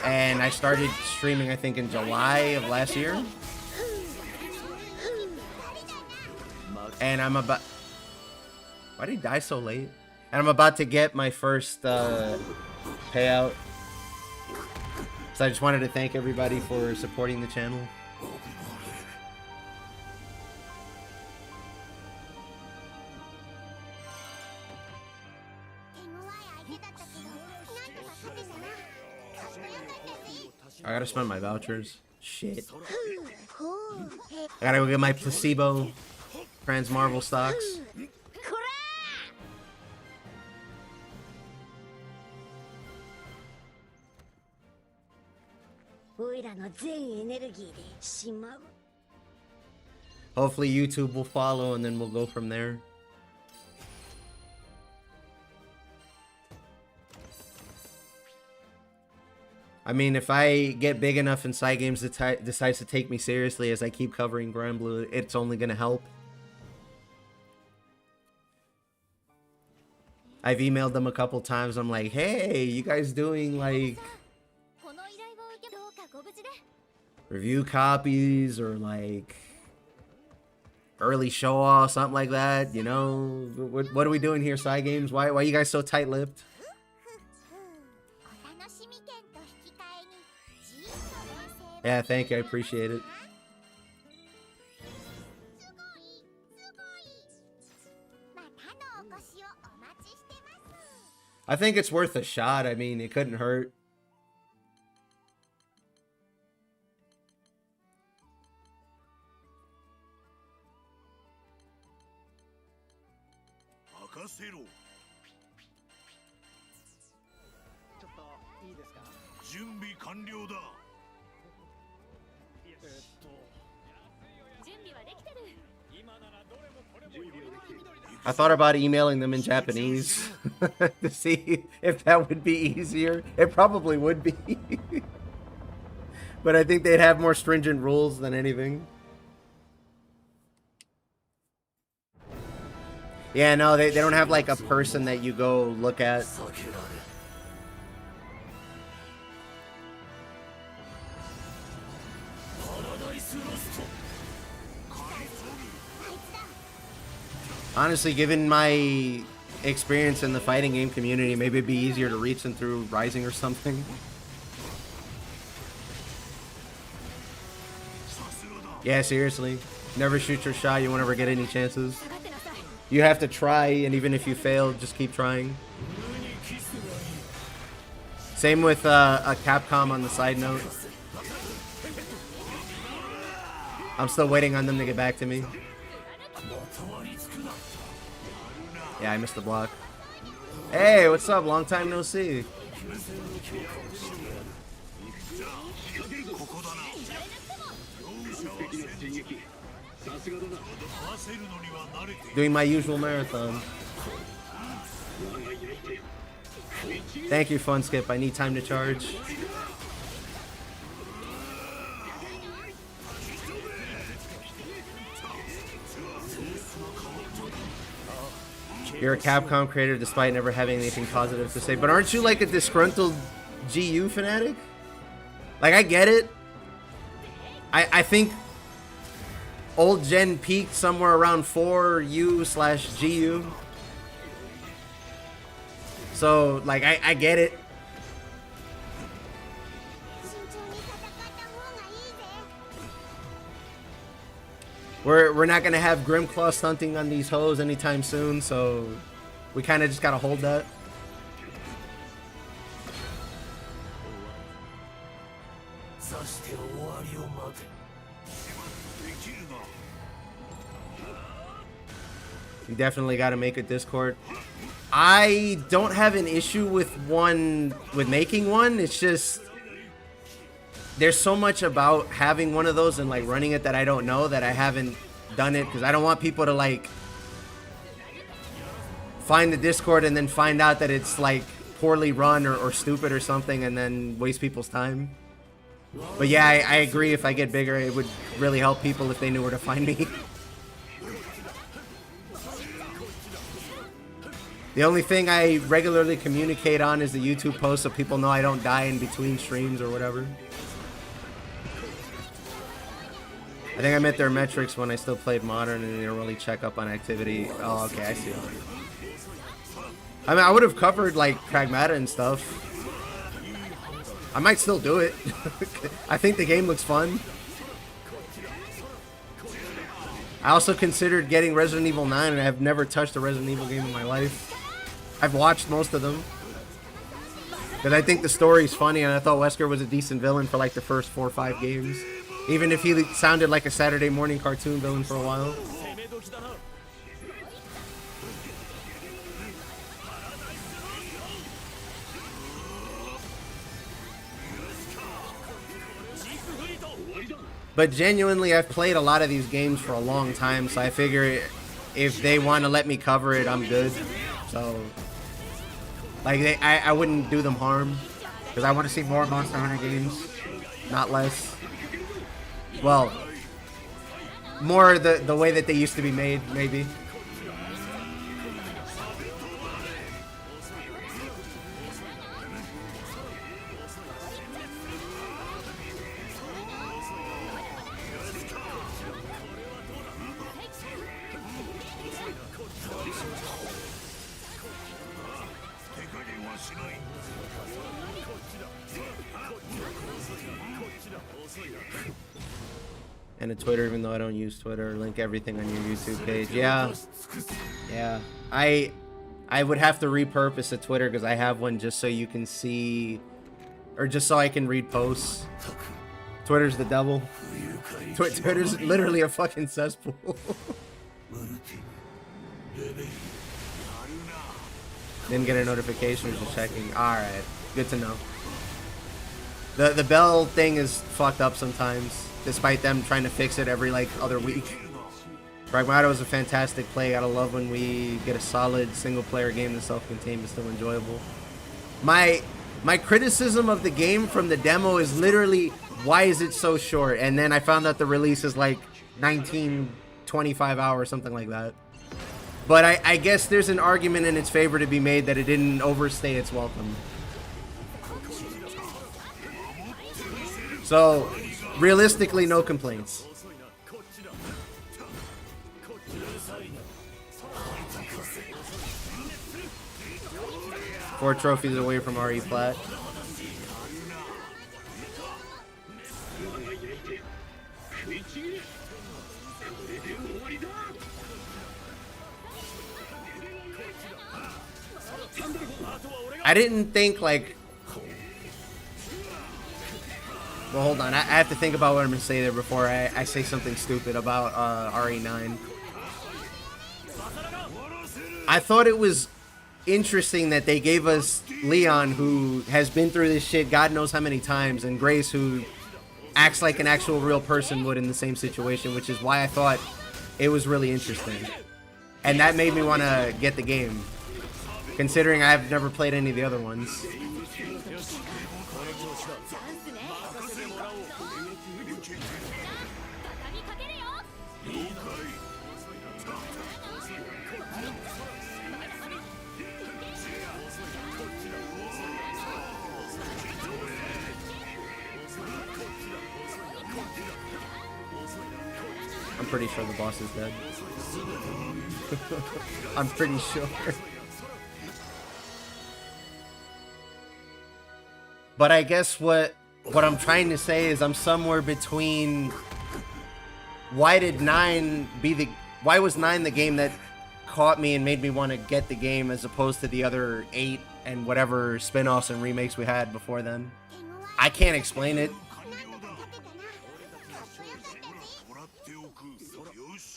S1: and I started streaming I think in July of last year. And I'm about... Why did he die so late? And I'm about to get my first payout. So I just wanted to thank everybody for supporting the channel. I gotta spend my vouchers. Shit. I gotta go get my placebo Trans Marvel stocks. Hopefully YouTube will follow and then we'll go from there. I mean, if I get big enough and Cygames decides to take me seriously as I keep covering Granblue, it's only gonna help. I've emailed them a couple times. I'm like, hey, you guys doing like review copies or like early show off, something like that? You know, what are we doing here, Cygames? Why are you guys so tight-lipped? Yeah, thank you. I appreciate it. I think it's worth a shot. I mean, it couldn't hurt. I thought about emailing them in Japanese to see if that would be easier. It probably would be. But I think they'd have more stringent rules than anything. Yeah, no, they don't have like a person that you go look at. Honestly, given my experience in the fighting game community, maybe it'd be easier to reach them through Rising or something. Yeah, seriously. Never shoot your shot. You won't ever get any chances. You have to try, and even if you fail, just keep trying. Same with a Capcom on the side note. I'm still waiting on them to get back to me. Yeah, I missed the block. Hey, what's up? Long time no see. Doing my usual marathon. Thank you, Fun Skip. I need time to charge. You're a Capcom creator despite never having anything positive to say. But aren't you like a disgruntled GU fanatic? Like, I get it. I think old gen peaked somewhere around 4U/GU. So, like, I get it.
S2: 慎重に戦った方がいいぜ。
S1: We're not gonna have Grimclaw stunting on these hoes anytime soon, so we kind of just gotta hold that.
S5: さして終わりを待て。できるな。
S1: You definitely gotta make a Discord. I don't have an issue with making one. It's just there's so much about having one of those and like running it that I don't know, that I haven't done it because I don't want people to like find the Discord and then find out that it's like poorly run or stupid or something and then waste people's time. But yeah, I agree. If I get bigger, it would really help people if they knew where to find me. The only thing I regularly communicate on is the YouTube post so people know I don't die in between streams or whatever. I think I met their metrics when I still played Modern and they don't really check up on activity. Oh, okay, I see. I mean, I would have covered like Pragmata and stuff. I might still do it. I think the game looks fun. I also considered getting Resident Evil 9 and I've never touched a Resident Evil game in my life. I've watched most of them. Because I think the story's funny and I thought Wesker was a decent villain for like the first 4 or 5 games. Even if he sounded like a Saturday morning cartoon villain for a while. But genuinely, I've played a lot of these games for a long time, so I figure if they want to let me cover it, I'm good. So, like, I wouldn't do them harm. Because I want to see more Monster Hunter games, not less. Well, more the way that they used to be made, maybe. And a Twitter, even though I don't use Twitter. Link everything on your YouTube page. Yeah. I would have to repurpose a Twitter because I have one just so you can see, or just so I can read posts. Twitter's the devil. Twitter's literally a fucking cesspool. Didn't get a notification, just checking. Alright, good to know. The bell thing is fucked up sometimes, despite them trying to fix it every like other week. Pragmata was a fantastic play. Gotta love when we get a solid single player game that's self-contained but still enjoyable. My criticism of the game from the demo is literally, why is it so short? And then I found out the release is like 25 hours, something like that. But I guess there's an argument in its favor to be made that it didn't overstay its welcome. So, realistically, no complaints. 4 trophies away from RE Plat. I didn't think like... Well, hold on. I have to think about what I'm going to say there before I say something stupid about RE9. I thought it was interesting that they gave us Leon, who has been through this shit God knows how many times, and Grace, who acts like an actual real person would in the same situation, which is why I thought it was really interesting. And that made me want to get the game, considering I've never played any of the other ones. I'm pretty sure the boss is dead. I'm pretty sure. But I guess what I'm trying to say is I'm somewhere between why was 9 the game that caught me and made me want to get the game as opposed to the other 8 and whatever spin-offs and remakes we had before then? I can't explain it.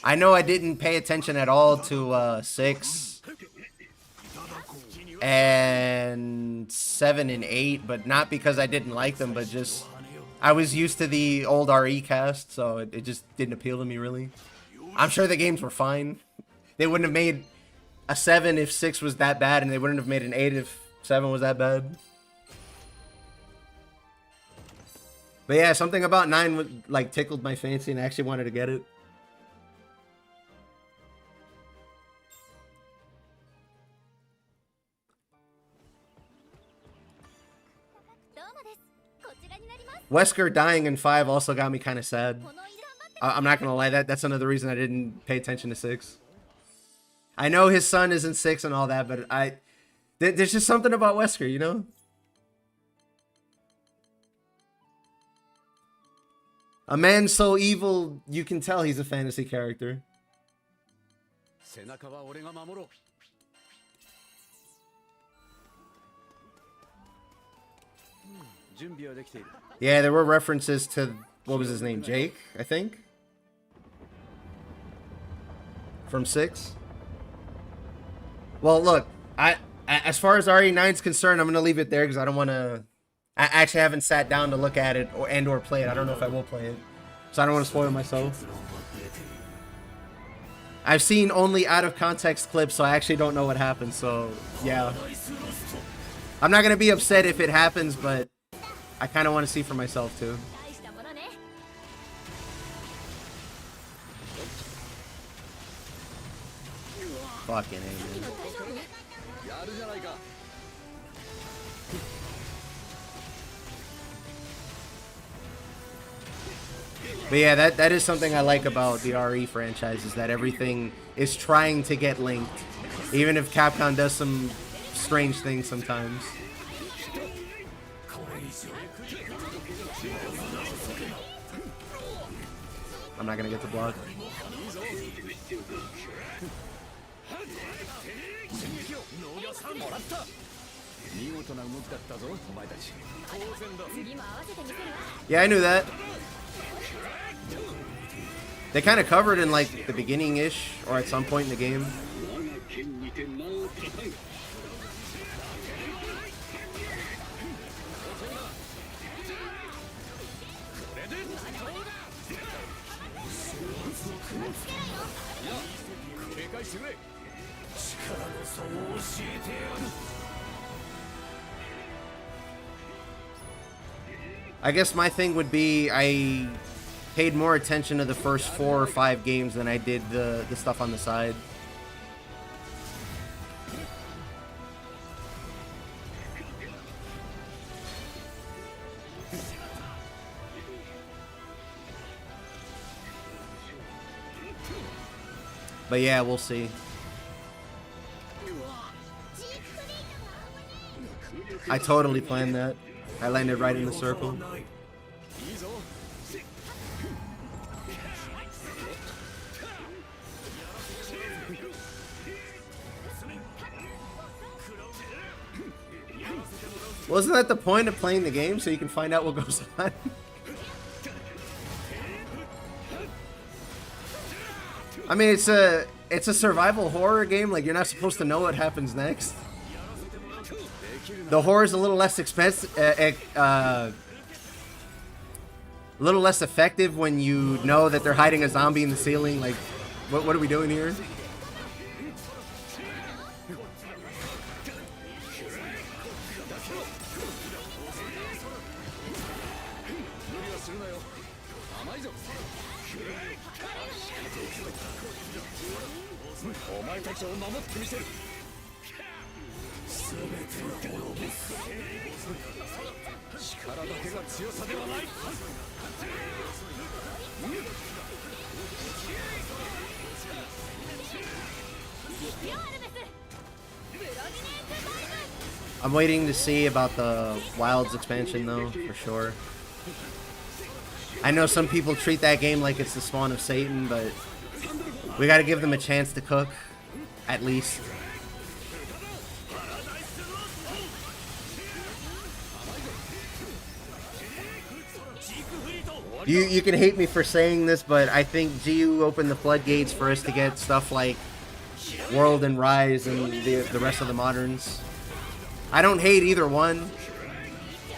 S1: I know I didn't pay attention at all to 6 and 7 and 8, but not because I didn't like them, but just I was used to the old RE cast, so it just didn't appeal to me really. I'm sure the games were fine. They wouldn't have made a 7 if 6 was that bad, and they wouldn't have made an 8 if 7 was that bad. But yeah, something about 9 like tickled my fancy, and I actually wanted to get it. Wesker dying in 5 also got me kind of sad. I'm not gonna lie, that's another reason I didn't pay attention to 6. I know his son is in 6 and all that, but there's just something about Wesker, you know? A man so evil, you can tell he's a fantasy character. Yeah, there were references to, what was his name, Jake, I think? From 6? Well, look, as far as RE9's concerned, I'm going to leave it there because I don't want to... I actually haven't sat down to look at it or play it. I don't know if I will play it. So I don't want to spoil myself. I've seen only out-of-context clips, so I actually don't know what happens, so yeah. I'm not going to be upset if it happens, but I kind of want to see for myself, too. Fucking A, man. But yeah, that is something I like about the RE franchise, is that everything is trying to get linked. Even if Capcom does some strange things sometimes. I'm not gonna get the block. Yeah, I knew that. They kind of covered in like the beginning-ish or at some point in the game. I guess my thing would be I paid more attention to the first 4 or 5 games than I did the stuff on the side. But yeah, we'll see. I totally planned that. I landed right in the circle. Wasn't that the point of playing the game, so you can find out what goes on? I mean, it's a survival horror game. Like, you're not supposed to know what happens next. The horror is a little less expensive, a little less effective when you know that they're hiding a zombie in the ceiling. Like, what are we doing here? I'm waiting to see about the Wilds expansion though, for sure. I know some people treat that game like it's the spawn of Satan, but we gotta give them a chance to cook, at least. You can hate me for saying this, but I think GU opened the floodgates for us to get stuff like World and Rise and the rest of the moderns. I don't hate either one.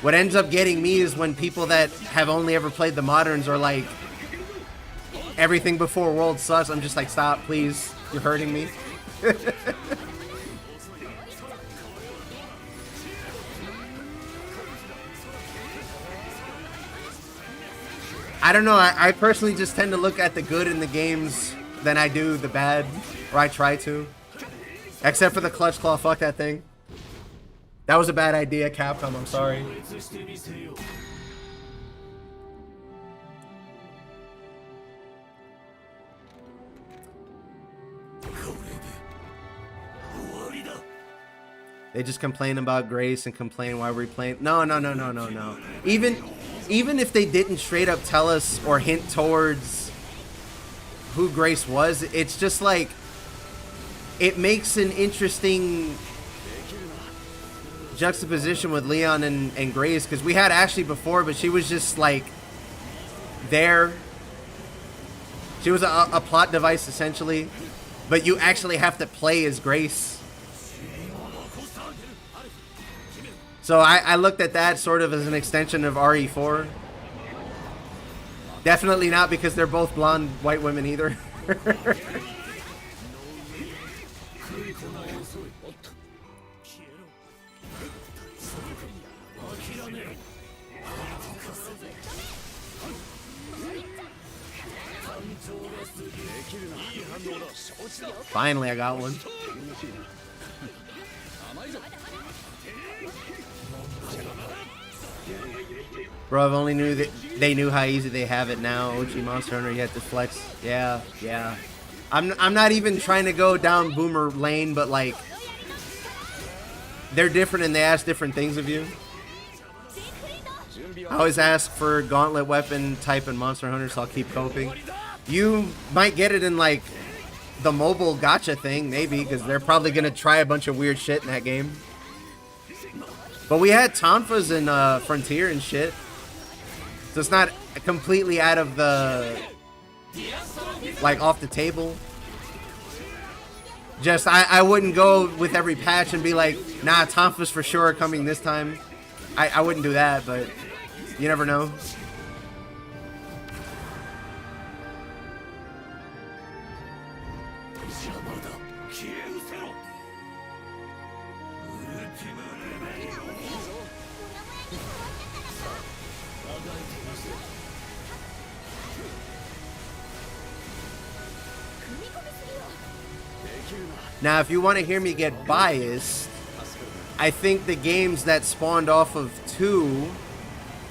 S1: What ends up getting me is when people that have only ever played the moderns are like, everything before World sucks. I'm just like, stop, please. You're hurting me. I don't know. I personally just tend to look at the good in the games than I do the bad, or I try to. Except for the Clutch Claw. Fuck that thing. That was a bad idea, Capcom. I'm sorry. They just complain about Grace and complain why we're playing. No. Even if they didn't straight up tell us or hint towards who Grace was, it's just like, it makes an interesting juxtaposition with Leon and Grace, because we had Ashley before, but she was just like there. She was a plot device essentially, but you actually have to play as Grace. So I looked at that sort of as an extension of RE4. Definitely not because they're both blonde white women either. Finally, I got one. Bro, if only knew that they knew how easy they have it now. OG Monster Hunter, you have to flex. Yeah. I'm not even trying to go down boomer lane, but like, they're different and they ask different things of you. I always ask for gauntlet weapon type in Monster Hunter, so I'll keep coping. You might get it in like the mobile gacha thing, maybe, because they're probably gonna try a bunch of weird shit in that game. But we had Tonfas in Frontier and shit. So it's not completely out of the, like, off the table. Just, I wouldn't go with every patch and be like, nah, Tonfas for sure are coming this time. I wouldn't do that, but you never know. Now, if you want to hear me get biased, I think the games that spawned off of 2,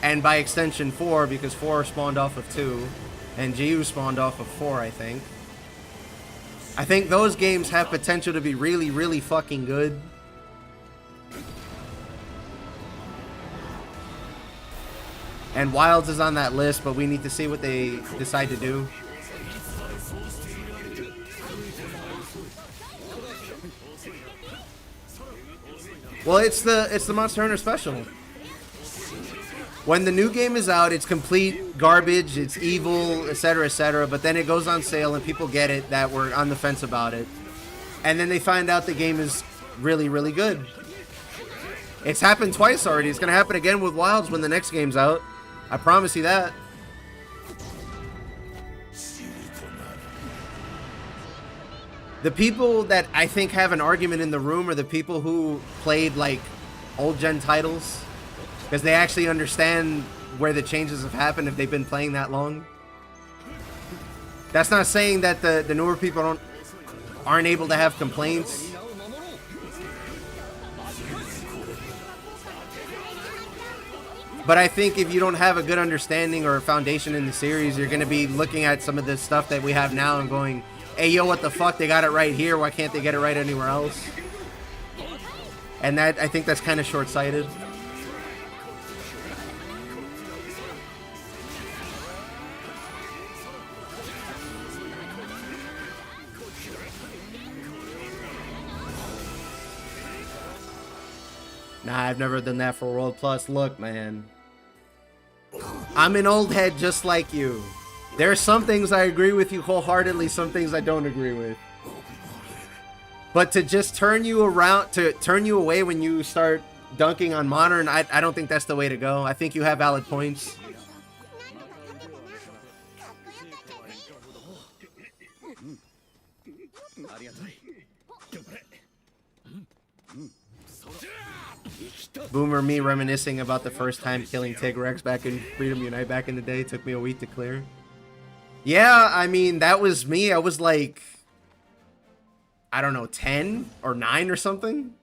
S1: and by extension 4, because 4 spawned off of 2, and GU spawned off of 4, I think those games have potential to be really, really fucking good. And Wilds is on that list, but we need to see what they decide to do. Well, it's the Monster Hunter special. When the new game is out, it's complete garbage, it's evil, etc., but then it goes on sale and people get it that were on the fence about it. And then they find out the game is really, really good. It's happened twice already. It's going to happen again with Wilds when the next game's out. I promise you that. The people that I think have an argument in the room are the people who played like old gen titles, because they actually understand where the changes have happened if they've been playing that long. That's not saying that the newer people aren't able to have complaints. But I think if you don't have a good understanding or foundation in the series, you're going to be looking at some of the stuff that we have now and going, hey, yo, what the fuck? They got it right here. Why can't they get it right anywhere else? And that, I think that's kind of short-sighted. Nah, I've never done that for World Plus. Look, man. I'm an old head just like you. There are some things I agree with you wholeheartedly, some things I don't agree with. But to just turn you around, to turn you away when you start dunking on Modern, I don't think that's the way to go. I think you have valid points. Boomer me reminiscing about the first time killing Tigrex back in Freedom Unite back in the day. Took me a week to clear. Yeah, I mean, that was me. I was like, I don't know, 10 or 9 or something.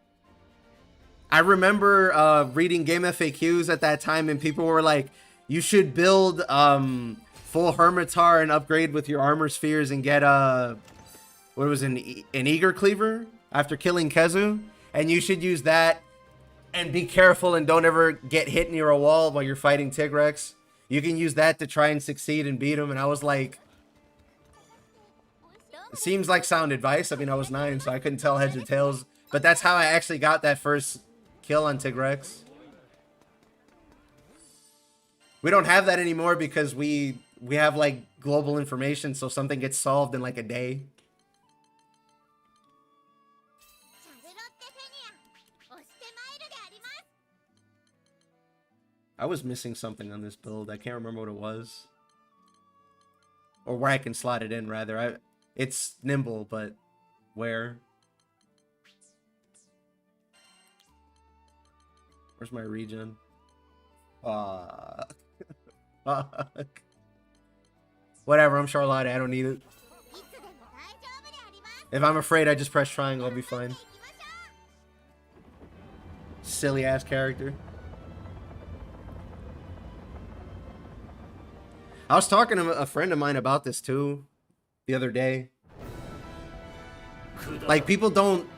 S1: I remember reading game FAQs at that time, and people were like, you should build full Hermitar and upgrade with your armor spheres and get what was an Eager Cleaver after killing Kezu. And you should use that and be careful and don't ever get hit near a wall while you're fighting Tigrex. You can use that to try and succeed and beat him. And I was like, it seems like sound advice. I mean, I was 9, so I couldn't tell heads or tails. But that's how I actually got that first kill on Tigrex. We don't have that anymore because we have like global information, so something gets solved in like a day. I was missing something on this build. I can't remember what it was. Or where I can slot it in, rather. It's nimble, but where? Where's my regen? Fuck. Whatever, I'm Charlotte. I don't need it. If I'm afraid, I just press triangle. I'll be fine. Silly ass character. I was talking to a friend of mine about this too the other day. Like, people don't...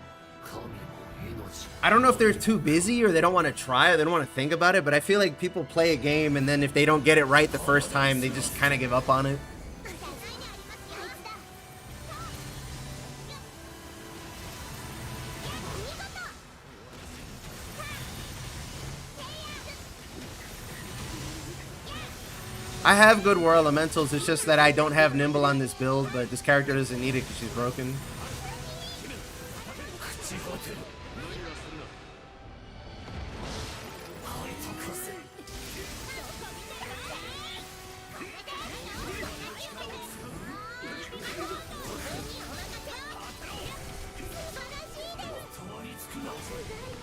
S1: I don't know if they're too busy or they don't want to try or they don't want to think about it, but I feel like people play a game and then if they don't get it right the first time, they just kind of give up on it. I have good War Elementals, it's just that I don't have Nimble on this build, but this character doesn't need it because she's broken.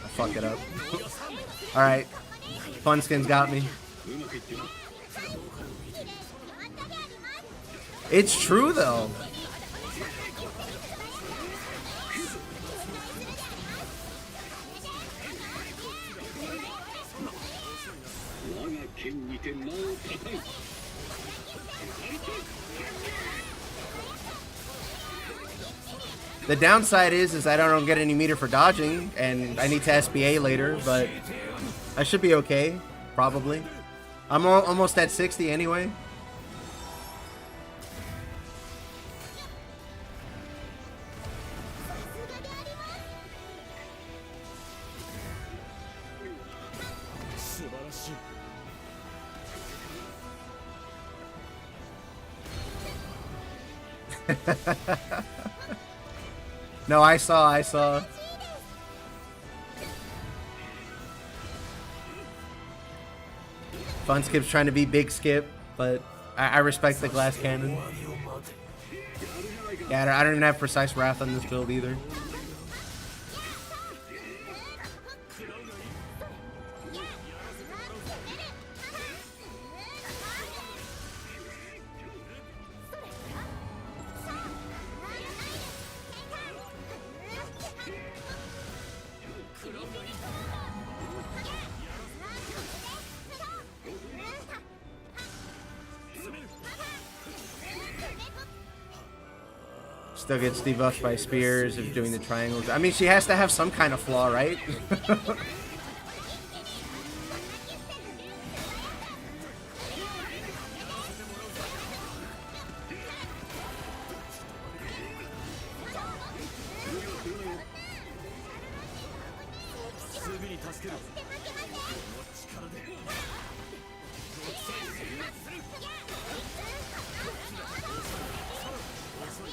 S1: I fuck it up. Alright. Funskin's got me. It's true though. The downside is I don't get any meter for dodging, and I need to SBA later, but I should be okay, probably. I'm almost at 60 anyway. No, I saw. Fun Skip's trying to be Big Skip, but I respect the glass cannon. Yeah, I don't even have Precise Wrath on this build either. Still gets debuffed by spears if doing the triangles. I mean, she has to have some kind of flaw, right?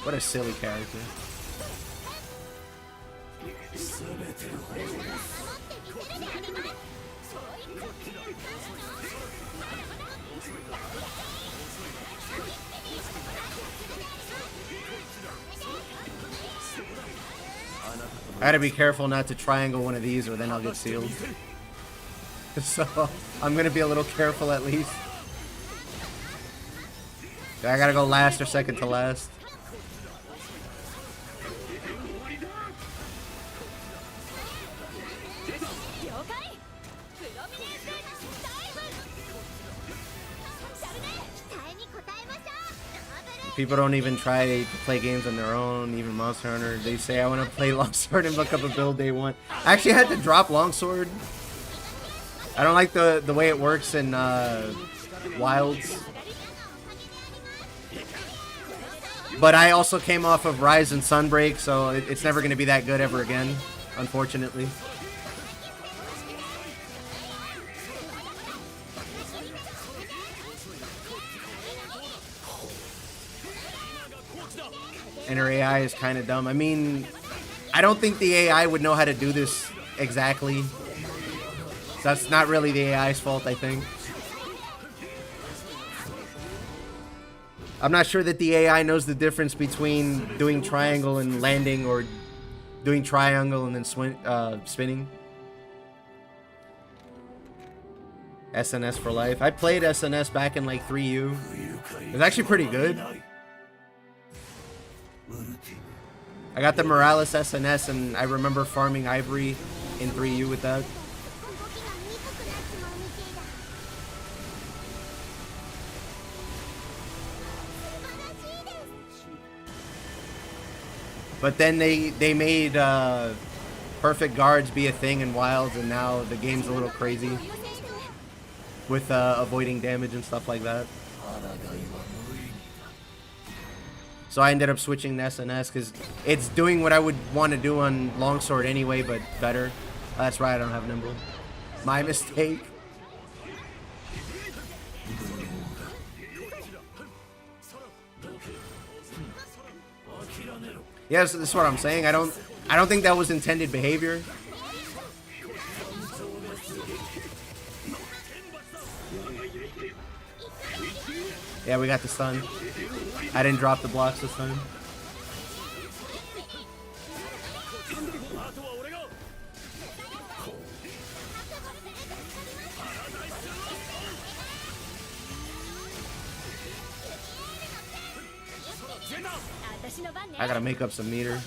S1: What a silly character. I gotta be careful not to triangle one of these or then I'll get sealed. So, I'm gonna be a little careful at least. I gotta go last or second to last. People don't even try to play games on their own, even Monster Hunter. They say, I want to play Longsword and look up a build day one. I actually had to drop Longsword. I don't like the way it works in Wilds. But I also came off of Rise and Sunbreak, so it's never going to be that good ever again, unfortunately. And her AI is kind of dumb. I mean, I don't think the AI would know how to do this exactly. So that's not really the AI's fault, I think. I'm not sure that the AI knows the difference between doing triangle and landing or doing triangle and then spinning. SNS for life. I played SNS back in like 3U. It was actually pretty good. I got the Morales SNS and I remember farming Ivory in 3U with that. But then they made perfect guards be a thing in Wilds, and now the game's a little crazy with avoiding damage and stuff like that. So I ended up switching to SNS because it's doing what I would want to do on Longsword anyway, but better. That's right, I don't have Nimble. My mistake. Yeah, so this is what I'm saying. I don't think that was intended behavior. Yeah, we got the stun. I didn't drop the blocks this time. I gotta make up some meter.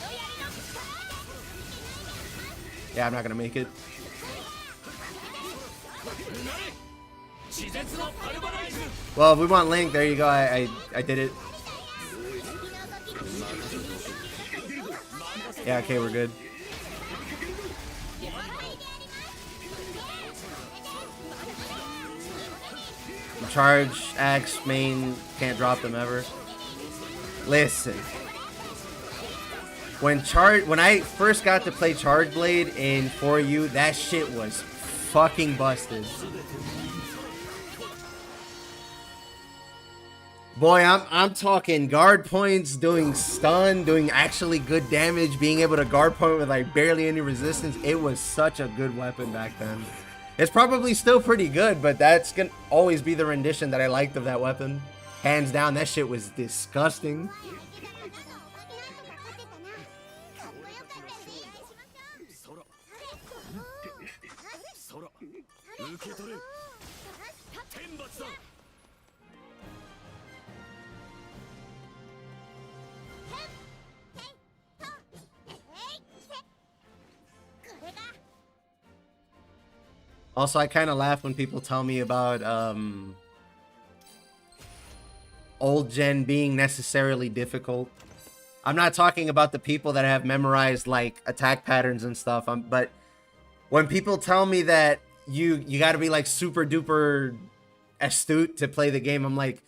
S1: Yeah, I'm not gonna make it. Well, if we want Link, there you go. I did it. Yeah, okay, we're good. Charge, axe, main, can't drop them ever. Listen. When I first got to play Charge Blade in 4U, that shit was fucking busted. Boy, I'm talking guard points, doing stun, doing actually good damage, being able to guard point with like barely any resistance. It was such a good weapon back then. It's probably still pretty good, but that's gonna always be the rendition that I liked of that weapon. Hands down, that shit was disgusting. Also, I kind of laugh when people tell me about old gen being necessarily difficult. I'm not talking about the people that have memorized like attack patterns and stuff. But when people tell me that you got to be like super duper astute to play the game, I'm like,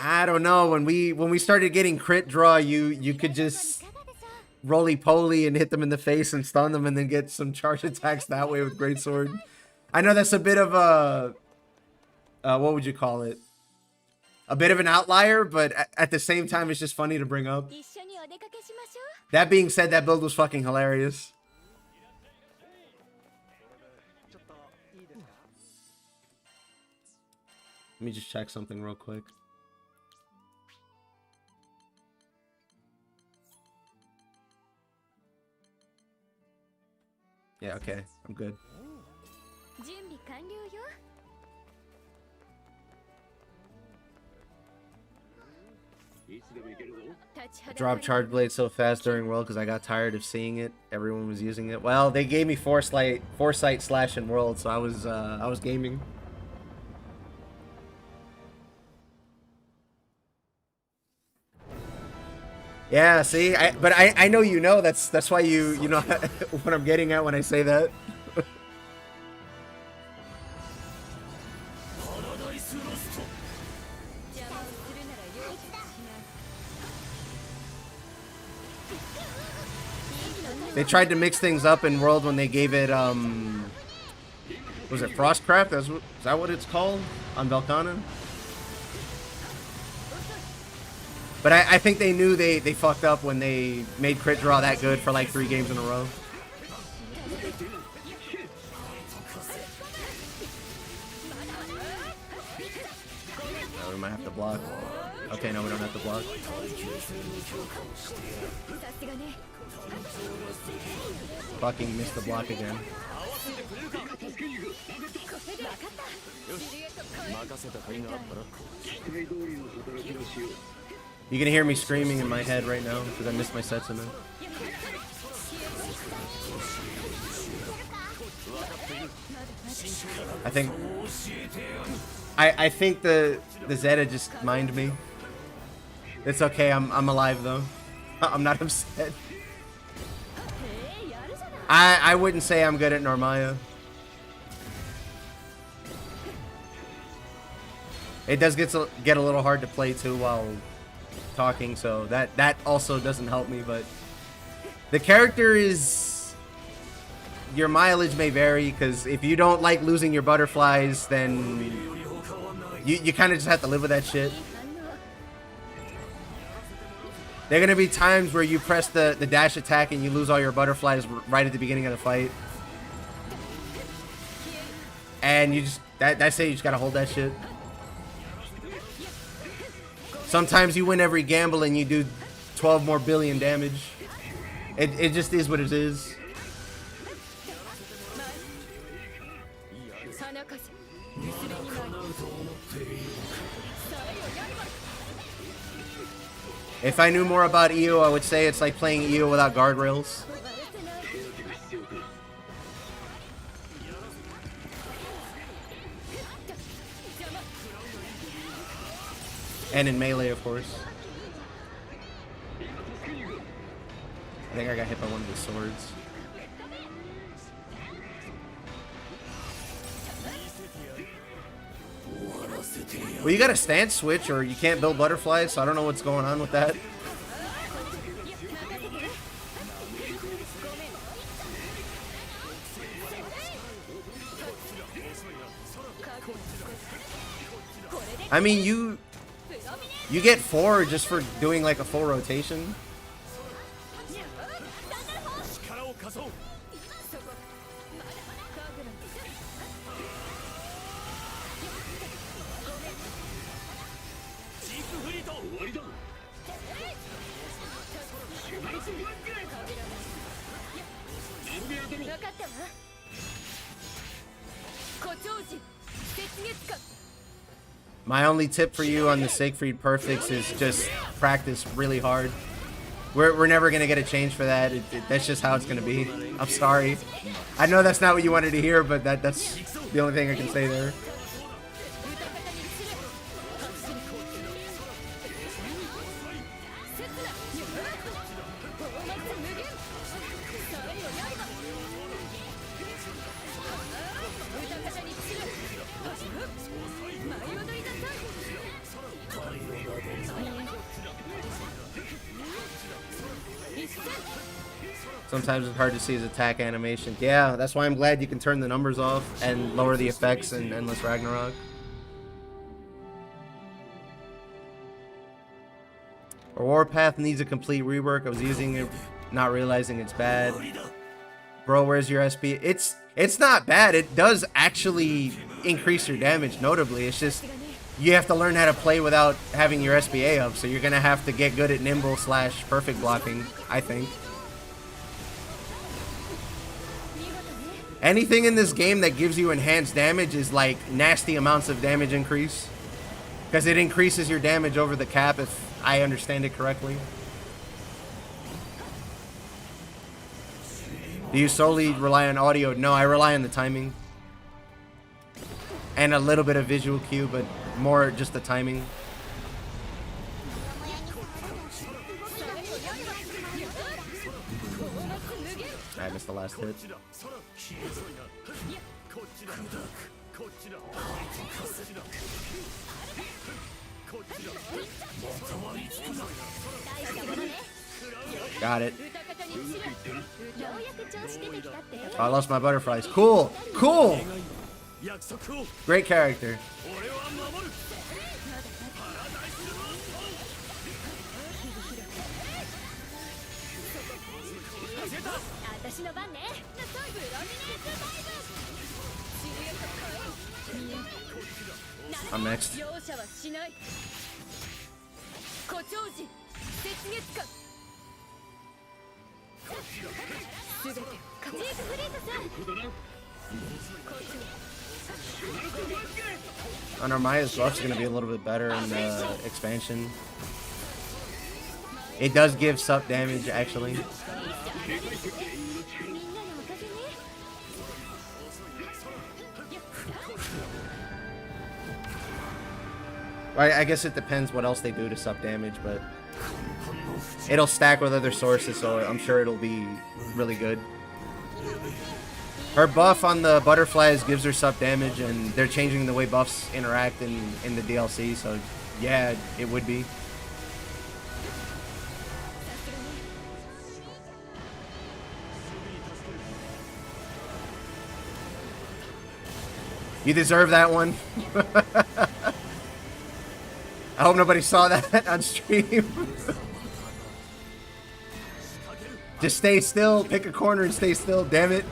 S1: I don't know. When we started getting crit draw, you could just roly poly and hit them in the face and stun them and then get some charge attacks that way with greatsword. I know that's a bit of a what would you call it? A bit of an outlier, but at the same time, it's just funny to bring up.
S2: 一緒にお出かけしましょう。
S1: That being said, that build was fucking hilarious.
S3: ちょっといいですか？
S1: Let me just check something real quick. Yeah, okay. I'm good.
S2: 準備完了よ。
S6: いつでも行けるぞ。
S2: 立ちは
S1: I
S2: だかる
S1: dropped Charge Blade so fast during World because I got tired of seeing it. Everyone was using it. Well, they gave me Foresight slash in World, so I was gaming. Yeah, see, but I know you know that's why you know what I'm getting at when I say that.
S2: 邪魔をするなら容赦しない。
S1: They tried to mix things up in World when they gave it was it Frostcraft? Is that what it's called on Velkhana? But I think they knew they fucked up when they made crit draw that good for like 3 games in a row. Oh, we might have to block. Okay, no, we don't have to block.
S2: さすがね。
S1: Fucking missed the block again.
S2: これで分かった。シルエット変える。
S4: 任せた甲斐があったら
S6: 期待通りの働きをしよう。
S1: You can hear me screaming in my head right now because I missed my Setsuna. I think the Zeta just mined me. It's okay, I'm alive though. I'm not upset.
S2: へえ、やるじゃない。
S1: I wouldn't say I'm good at Normaya. It does get a little hard to play too while talking, so that also doesn't help me, but the character is, your mileage may vary, because if you don't like losing your butterflies, then you kind of just have to live with that shit.
S2: いい反応。
S1: There are gonna be times where you press the dash attack and you lose all your butterflies right at the beginning of the fight. And you just, that's it, you just gotta hold that shit. Sometimes you win every gamble and you do 12 more billion damage. It just is what it is.
S2: 花風。娘になる。さえよ刃。
S1: If I knew more about EO, I would say it's like playing EO without guardrails.
S2: 割れてない。
S6: 手当てが必要だ。
S2: 邪魔。
S1: And in melee, of course. I think I got hit by one of the swords. Well, you got a stance switch, or you can't build butterflies, so I don't know what's going on with that. I mean, you get 4 just for doing like a full rotation.
S4: 力を貸そう チークフリート
S6: 終わりだ。
S2: 分かったわ。誇張時、雪月花。
S1: My only tip for you on the Siegfried Perfects is just practice really hard. We're never gonna get a change for that. That's just how it's gonna be. I'm sorry. I know that's not what you wanted to hear, but that's the only thing I can say there. Sometimes it's hard to see his attack animation. Yeah, that's why I'm glad you can turn the numbers off and lower the effects in Endless Ragnarok. Warpath needs a complete rework. I was using it, not realizing it's bad. Bro, where's your SP? It's not bad. It does actually increase your damage notably. It's just you have to learn how to play without having your SPA up. So you're gonna have to get good at nimble / perfect blocking, I think. Anything in this game that gives you enhanced damage is like nasty amounts of damage increase. Because it increases your damage over the cap, if I understand it correctly. Do you solely rely on audio? No, I rely on the timing. And a little bit of visual cue, but more just the timing. I missed the last hit. Got it. Oh, I lost my butterflies. Cool. Cool. Great character. I'm next. On Armaya's buff's gonna be a little bit better in the expansion. It does give sup damage actually. I guess it depends what else they do to sup damage, but it'll stack with other sources, so I'm sure it'll be really good. Her buff on the butterflies gives her sup damage, and they're changing the way buffs interact in the DLC, so yeah, it would be. You deserve that one. I hope nobody saw that on stream. Just stay still, pick a corner and stay still, damn it.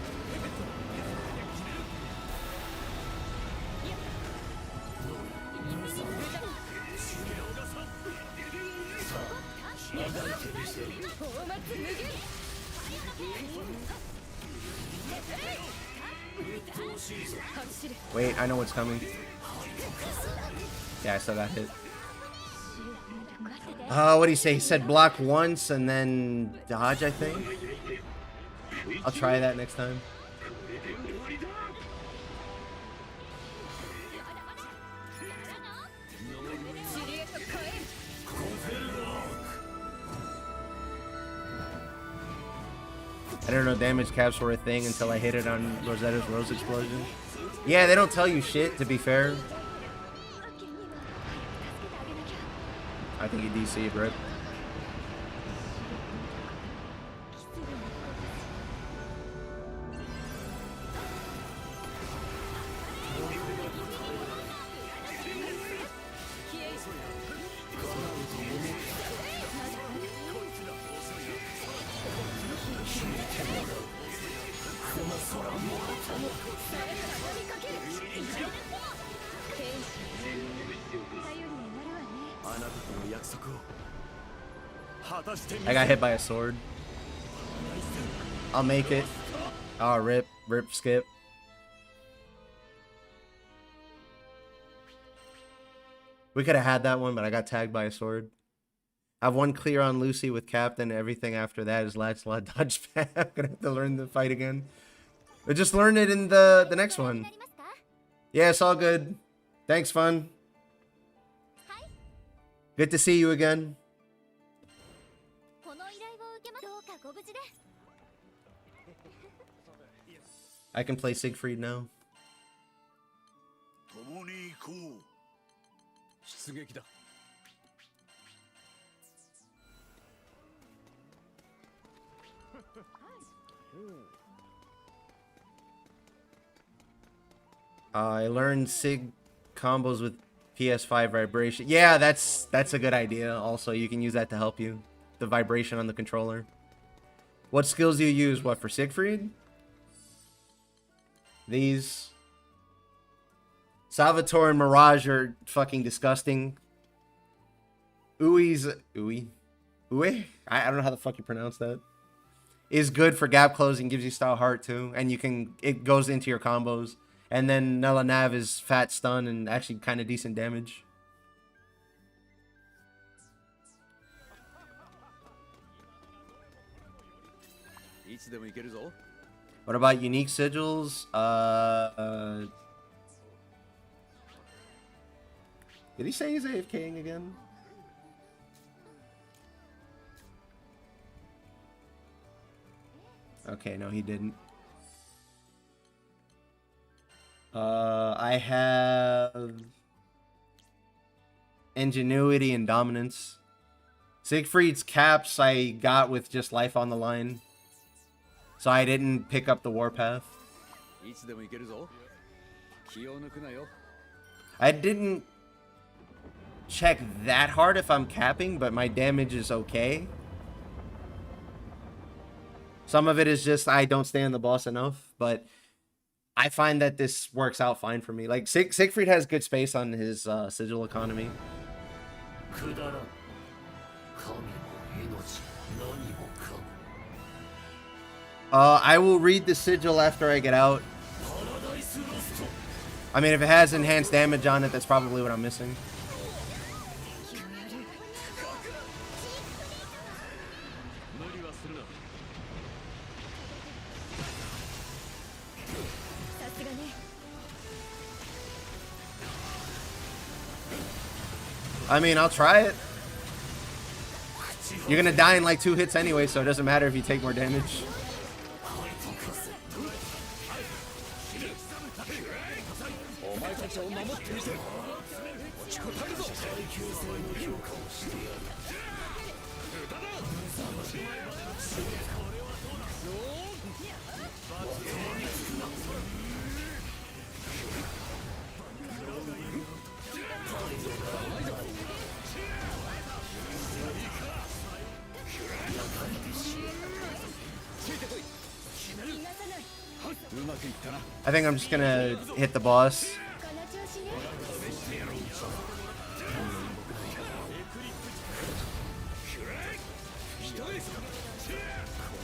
S1: Wait, I know what's coming. Yeah, I still got hit. What do you say? He said block once and then dodge, I think. I'll try that next time. I didn't know damage caps were a thing until I hit it on Rosetta's Rose Explosion. Yeah, they don't tell you shit, to be fair. I think you DC'd, Rip. I got hit by a sword. I'll make it. Oh, rip, skip. We could have had that one, but I got tagged by a sword. I have one clear on Lucy with Captain. Everything after that is Latchslot dodge spam. I'm gonna have to learn the fight again. But just learn it in the next one. Yeah, it's all good. Thanks, Fun. Good to see you again. I can play Siegfried now.
S5: 共に行こう。
S4: 出撃だ。
S1: I learned SIG combos with PS5 vibration. Yeah, that's a good idea. Also, you can use that to help you. The vibration on the controller. What skills do you use? What, for Siegfried? These. Salvatore and Mirage are fucking disgusting. Ui's... Ui? Ui? I don't know how the fuck you pronounce that. Is good for gap closing, gives you style heart too. And you can... It goes into your combos. And then Nella Nav is fat stun and actually kind of decent damage. What about unique sigils? Did he say he's AFKing again? Okay, no, he didn't. I have ingenuity and dominance. Siegfried's caps I got with just life on the line, so I didn't pick up the warpath. I didn't check that hard if I'm capping, but my damage is okay. Some of it is just I don't stay on the boss enough, but I find that this works out fine for me. Like, Siegfried has good space on his sigil economy. I will read the sigil after I get out. I mean, if it has enhanced damage on it, that's probably what I'm missing. I mean, I'll try it. You're gonna die in like 2 hits anyway, so it doesn't matter if you take more damage. I think I'm just gonna hit the boss.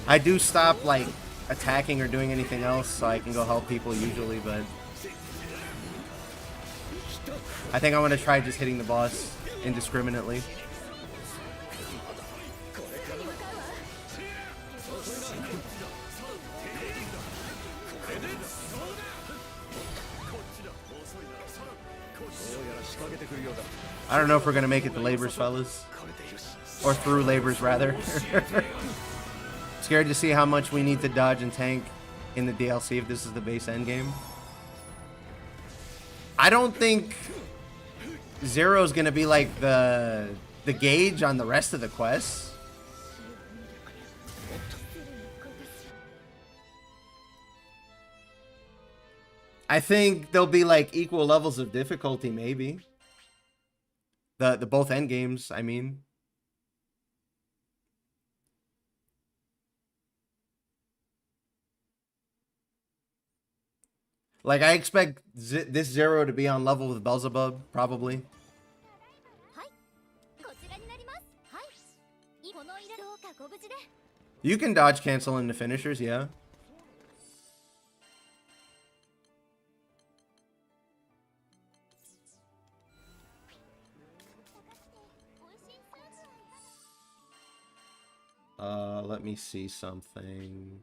S1: I do stop like attacking or doing anything else so I can go help people usually, but I think I want to try just hitting the boss indiscriminately. I don't know if we're gonna make it to Labors, fellas. Or through Labors, rather. Scared to see how much we need to dodge and tank in the DLC if this is the base endgame. I don't think Zero's gonna be like the gauge on the rest of the quests. I think there'll be like equal levels of difficulty, maybe. The both end games, I mean. Like, I expect this Zero to be on level with Beelzebub, probably. You can dodge cancel into finishers, yeah. Let me see something.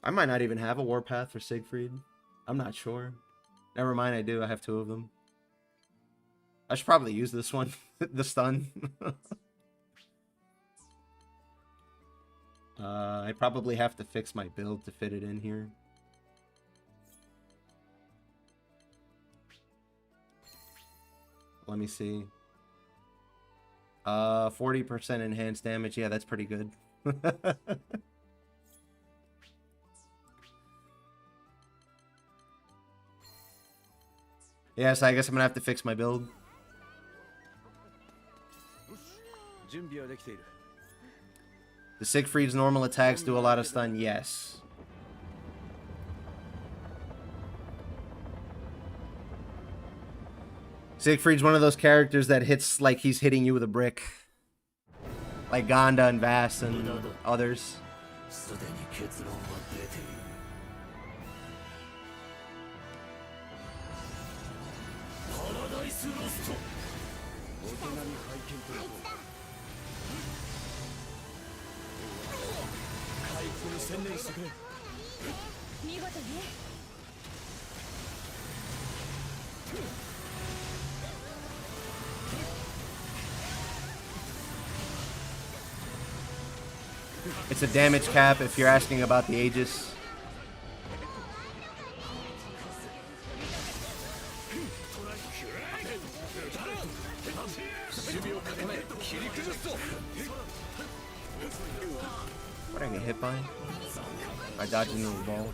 S1: I might not even have a warpath for Siegfried. I'm not sure. Never mind, I do. I have 2 of them. I should probably use this one. The stun. I probably have to fix my build to fit it in here. Let me see. 40% enhanced damage. Yeah, that's pretty good. Yeah, so I guess I'm gonna have to fix my build. The Siegfried's normal attacks do a lot of stun, yes. Siegfried's one of those characters that hits like he's hitting you with a brick. Like Ganda and Vass and others. It's a damage cap if you're asking about the Aegis. What did I get hit by? I dodged into the ball.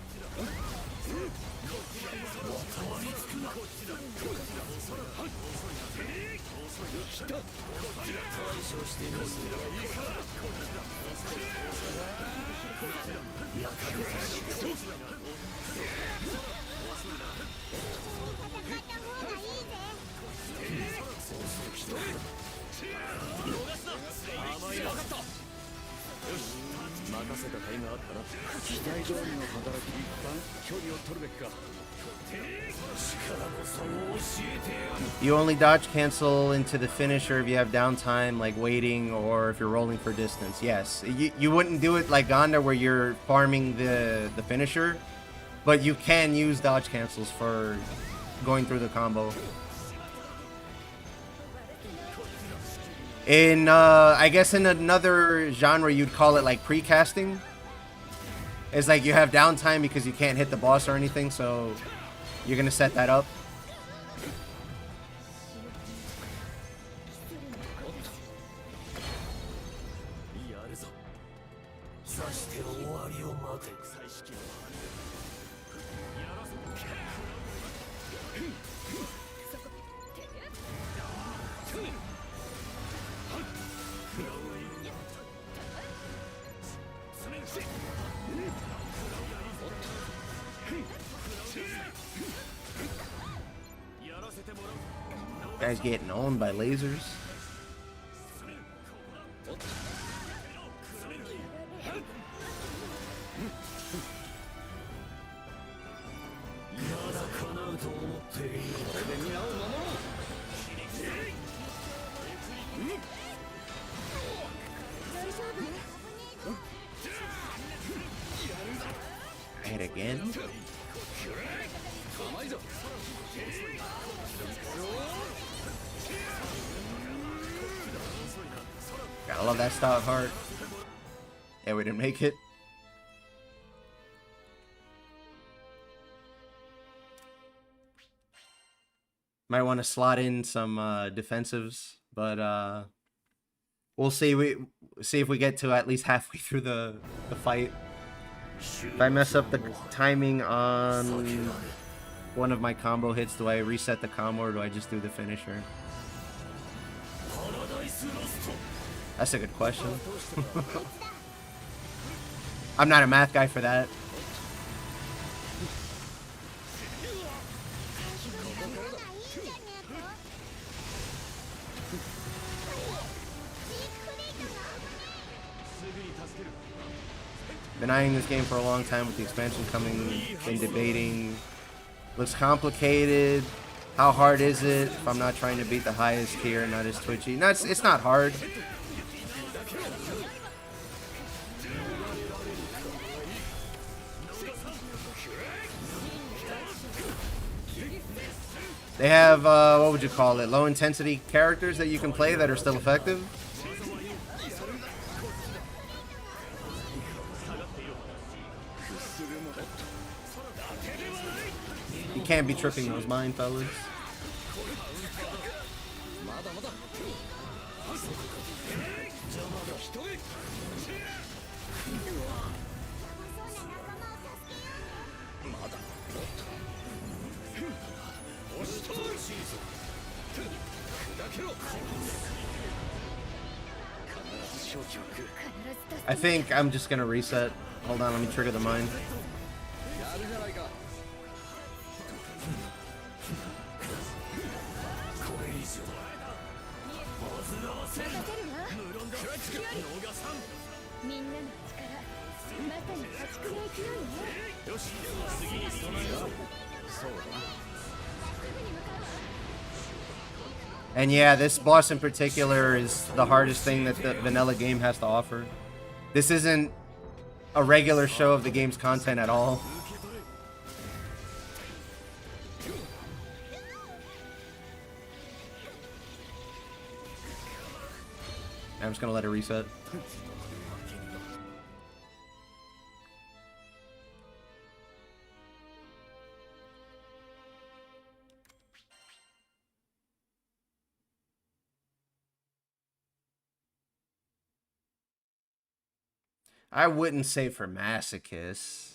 S1: You only dodge cancel into the finisher if you have downtime, like waiting, or if you're rolling for distance. Yes, you wouldn't do it like Ganda where you're farming the finisher, but you can use dodge cancels for going through the combo. In I guess in another genre you'd call it like pre-casting. It's like you have downtime because you can't hit the boss or anything, so you're gonna set that up. Guys getting owned by lasers. I hit again. I love that style of heart. Yeah, we didn't make it. Might want to slot in some defensives, but we'll see. We see if we get to at least halfway through the fight. If I mess up the timing on one of my combo hits, do I reset the combo or do I just do the finisher? That's a good question. I'm not a math guy for that. Been eyeing this game for a long time with the expansion coming, been debating. Looks complicated. How hard is it if I'm not trying to beat the highest tier, not as twitchy? No, it's not hard. They have, what would you call it, low intensity characters that you can play that are still effective. You can't be tripping those mind, fellas. I think I'm just gonna reset. Hold on, let me trigger the mine.
S6: やるじゃないか。
S5: これ以上煩わせるな。
S4: 無論だ食らいつく逃がさん
S2: みんなの力まさに破竹の勢いね。
S4: よし次に備えよう
S1: And yeah, this boss in particular is the hardest thing that the vanilla game has to offer. This isn't a regular show of the game's content at all. I'm just gonna let it reset. I wouldn't say for masochists.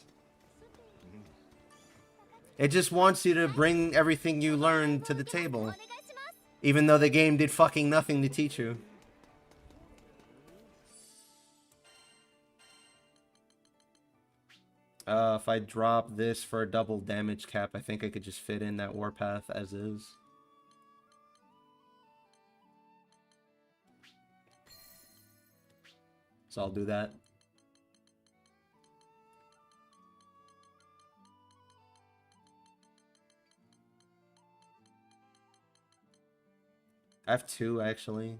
S1: It just wants you to bring everything you learned to the table. Even though the game did fucking nothing to teach you. If I drop this for a double damage cap, I think I could just fit in that warpath as is. So I'll do that. I have 2 actually.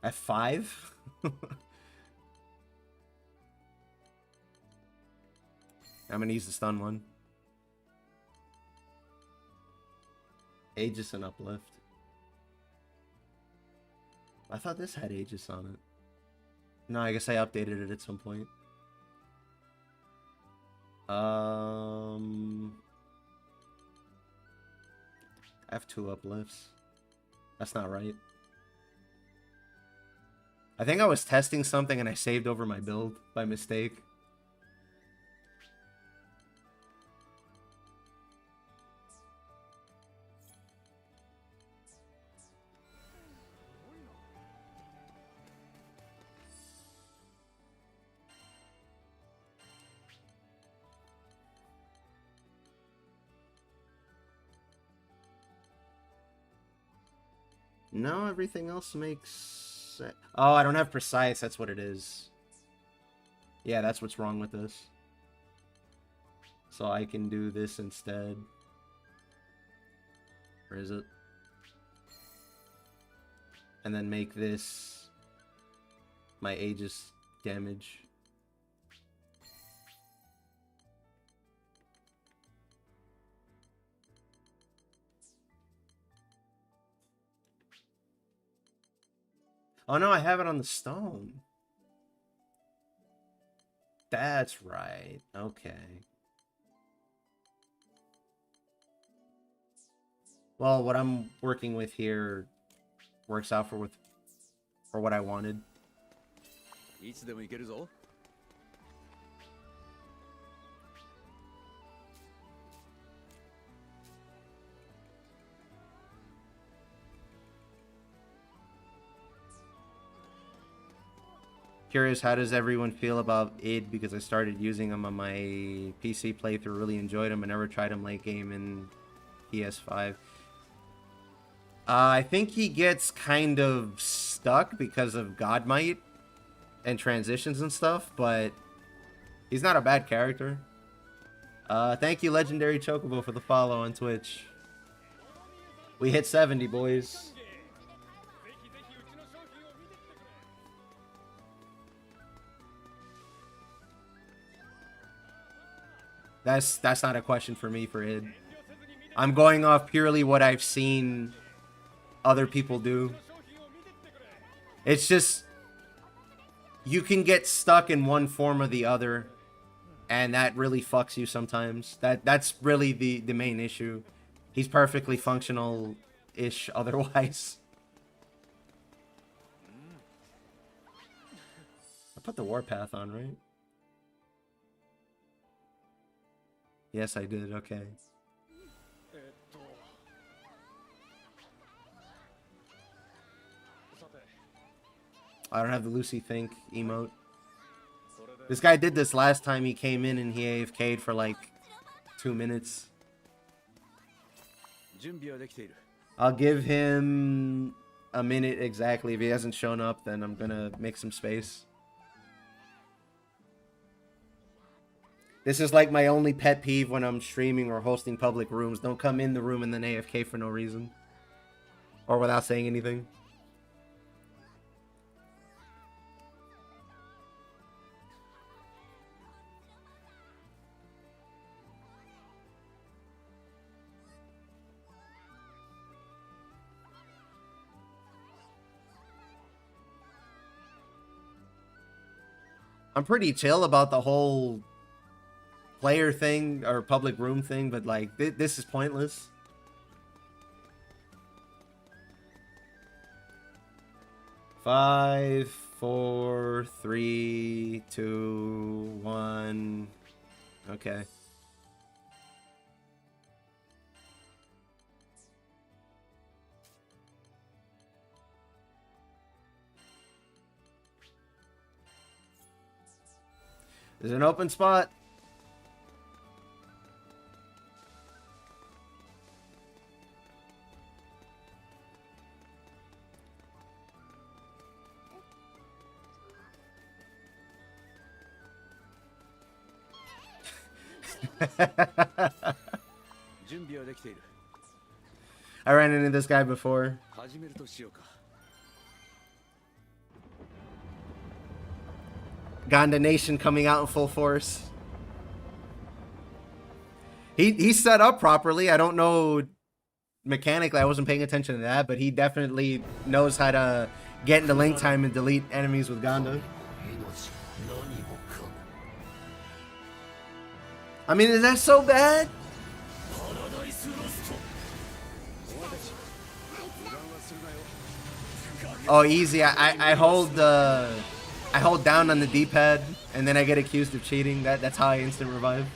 S1: I have 5? I'm gonna use the stun one. Aegis and Uplift. I thought this had Aegis on it. No, I guess I updated it at some point. I have 2 uplifts. That's not right. I think I was testing something and I saved over my build by mistake. No, everything else makes sense. Oh, I don't have precise. That's what it is. Yeah, that's what's wrong with this. So I can do this instead. Where is it? And then make this my Aegis damage. Oh no, I have it on the stone. That's right. Okay. Well, what I'm working with here works out for what I wanted.
S6: いつでも行けるぞ。
S1: Curious, how does everyone feel about id? Because I started using them on my PC playthrough, really enjoyed them. I never tried them late game in PS5. I think he gets kind of stuck because of Godmight and transitions and stuff, but he's not a bad character. Thank you, Legendary Chocobo, for the follow on Twitch. We hit 70, boys. That's not a question for me for id. I'm going off purely what I've seen other people do. It's just you can get stuck in one form or the other, and that really fucks you sometimes. That's really the main issue. He's perfectly functional-ish otherwise. I put the warpath on, right? Yes, I did. Okay. I don't have the Lucy Think emote. This guy did this last time he came in and he AFK'd for like 2 minutes.
S4: 準備はできている
S1: I'll give him a minute exactly. If he hasn't shown up, then I'm gonna make some space. This is like my only pet peeve when I'm streaming or hosting public rooms. Don't come in the room and then AFK for no reason. Or without saying anything. I'm pretty chill about the whole player thing or public room thing, but like this is pointless. Five, 4, 3, 2, 1. Okay. There's an open spot. I ran into this guy before.
S4: 始めるとしようか
S1: Ganda Nation coming out in full force. He's set up properly. I don't know mechanically. I wasn't paying attention to that, but he definitely knows how to get into link time and delete enemies with Ganda. I mean, is that so bad? Oh, easy. I hold down on the D-pad and then I get accused of cheating. That's how I instant revive.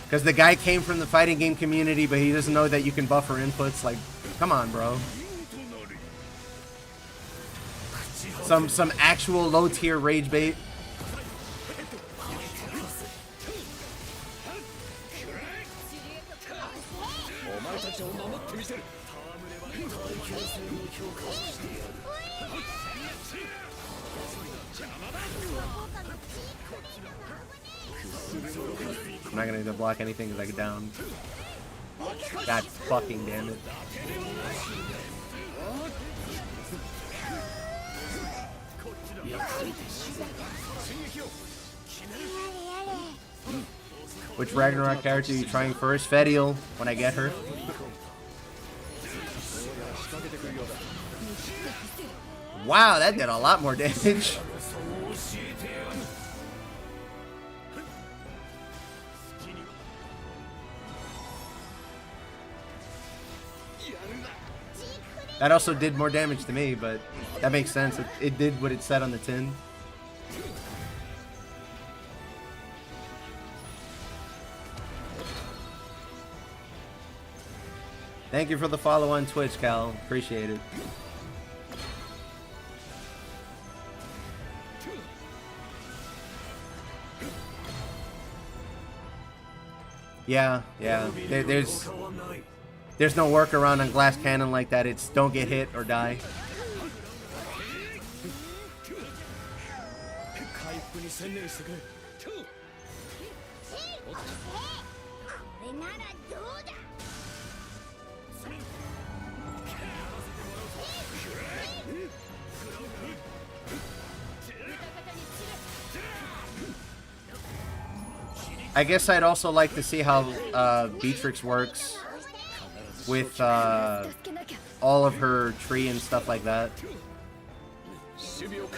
S1: Because the guy came from the fighting game community, but he doesn't know that you can buffer inputs. Like, come on, bro. Some actual low tier rage bait. I'm not gonna need to block anything because I get down. God fucking damn it. Which Ragnarok character are you trying first? Fediel, when I get her. Wow, that did a lot more damage. That also did more damage to me, but that makes sense. It did what it said on the tin. Thank you for the follow on Twitch, Cal. Appreciate it. Yeah. There's no workaround on glass cannon like that. It's don't get hit or die. I guess I'd also like to see how Beatrix works with all of her tree and stuff like that.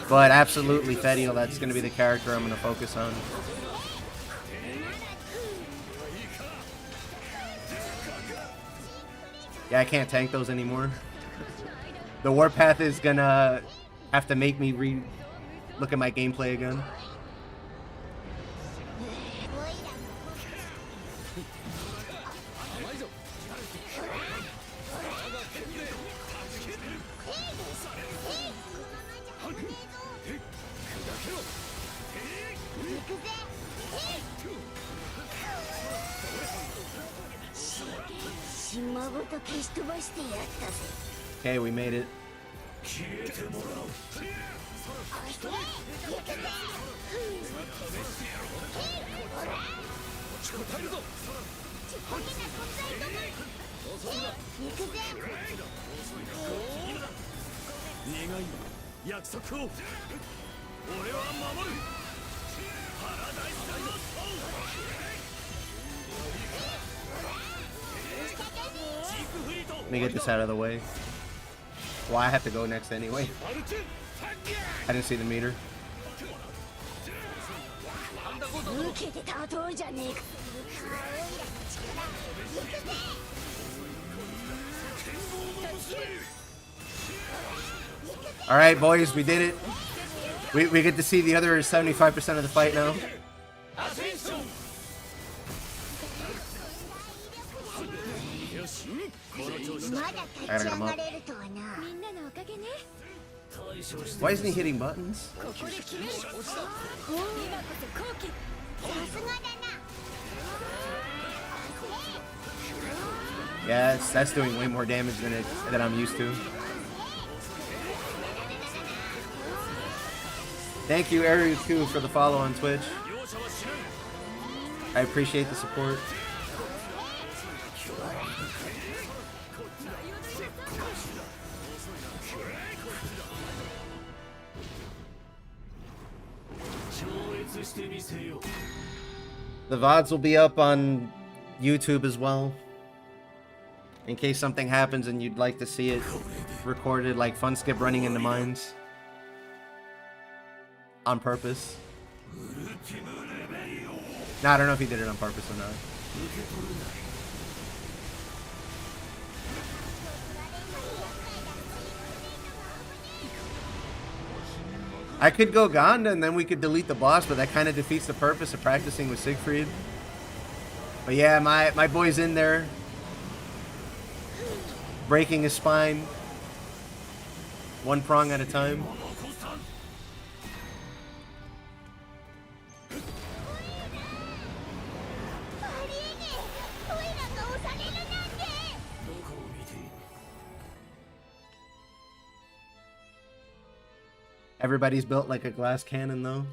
S1: But absolutely Fediel, that's going to be the character I'm going to focus on. Yeah, I can't tank those anymore. The Warpath is going to have to make me look at my gameplay again.
S2: ごと消し飛ばしてやったぜ。
S1: Okay, we made it.
S5: 消えてもらおう。
S2: そして行くぜ。
S4: ちこたえるぞ。
S2: ちっぽけな存在ども。行くぜ。
S4: 願い約束を俺は守る。パラダイスライド。
S1: Let me get this out of the way. Well, I have to go next anyway. I didn't see the meter.
S2: 受けて立とうじゃねえか。
S1: All right, boys, we did it. We get to see the other 75% of the fight now. I gotta come up. Why isn't he hitting buttons? Yeah, that's doing way more damage than I'm used to. Thank you, Ariu2, for the follow on Twitch. I appreciate the support. The VODs will be up on YouTube as well. In case something happens and you'd like to see it recorded, like Fun Skip running into mines. On purpose. No, I don't know if he did it on purpose or not. I could go Ganda and then we could delete the boss, but that kind of defeats the purpose of practicing with Siegfried. But yeah, my boy's in there. Breaking his spine. One prong at a time. Everybody's built like a glass cannon, though.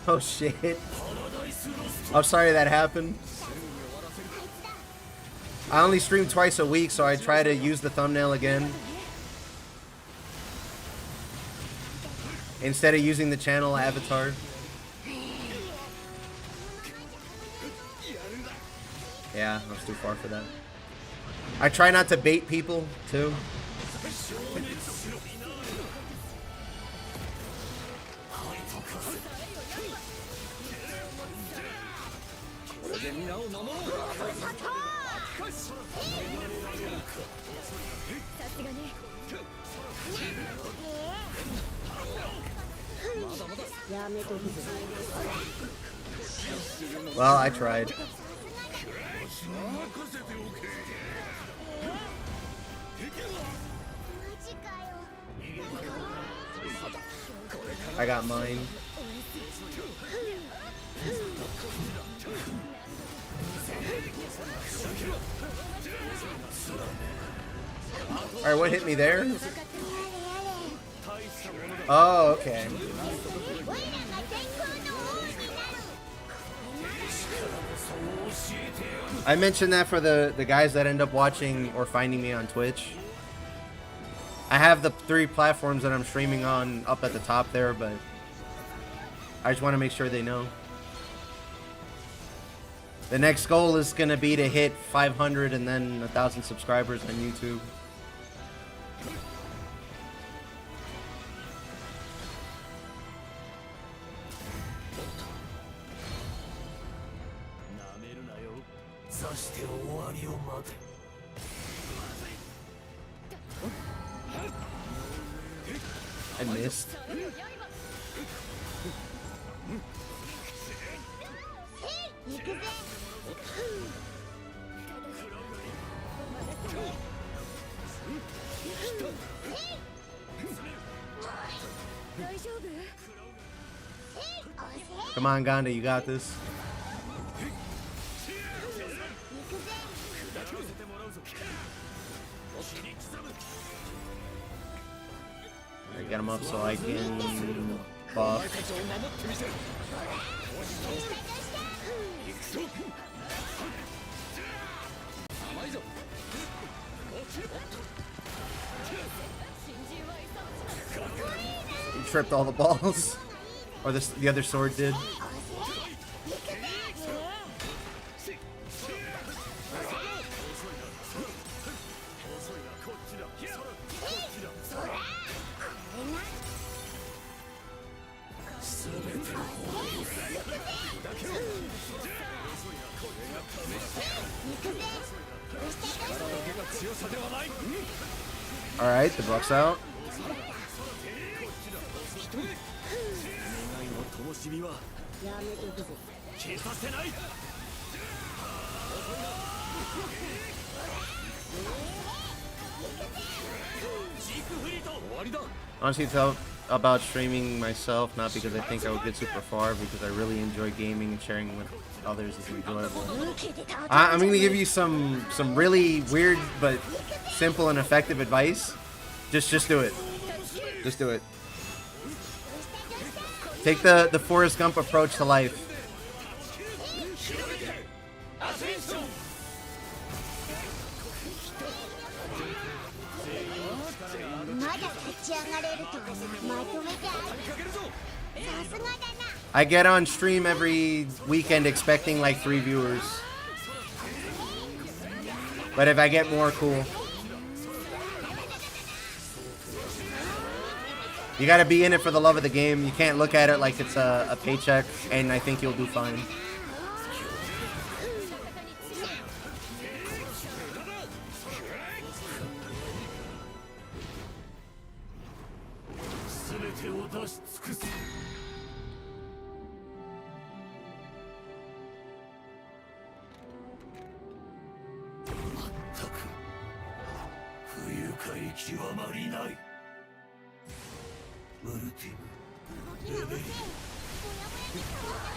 S1: Oh shit. I'm sorry that happened. I only stream twice a week, so I try to use the thumbnail again. Instead of using the channel avatar. Yeah, I was too far for that. I try not to bait people, too. Well, I tried. I got mine. Alright, what hit me there? Oh, okay. I mentioned that for the guys that end up watching or finding me on Twitch. I have the 3 platforms that I'm streaming on up at the top there, but I just want to make sure they know. The next goal is going to be to hit 500 and then 1,000 subscribers on YouTube. I missed. Come on, Ganda, you got this. Alright, get him up so I can buff. He tripped all the balls. Or the other sword did. Alright, the buff's out. Honestly, it's about streaming myself, not because I think I would get super far, because I really enjoy gaming and sharing with others is enjoyable. I'm gonna give you some really weird but simple and effective advice. Just do it. Just do it. Take the Forrest Gump approach to life. I get on stream every weekend expecting like 3 viewers. But if I get more, cool. You gotta be in it for the love of the game. You can't look at it like it's a paycheck, and I think you'll do fine.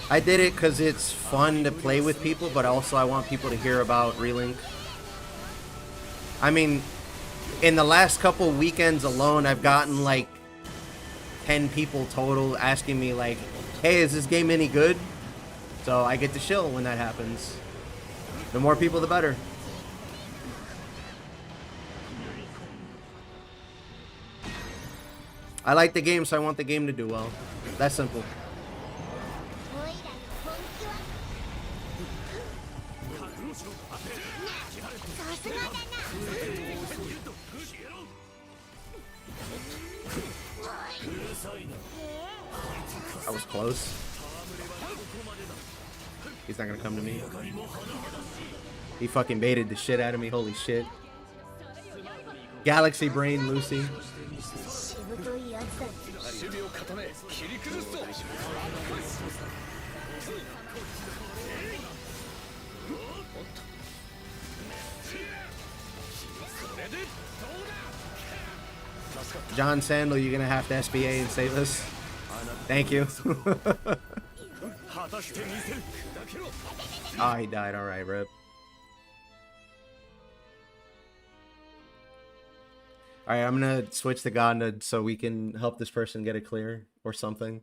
S1: I did it because it's fun to play with people, but also I want people to hear about Relink. I mean, in the last couple weekends alone, I've gotten like 10 people total asking me like, hey, is this game any good? So I get to chill when that happens. The more people, the better. I like the game, so I want the game to do well. That's simple. I was close. He's not gonna come to me. He fucking baited the shit out of me. Holy shit. Galaxy Brain Lucy. John Sandel, you're gonna have to SBA and save us. Thank you. Oh, he died. Alright, rip. Alright, I'm gonna switch to Ganda so we can help this person get it clear or something.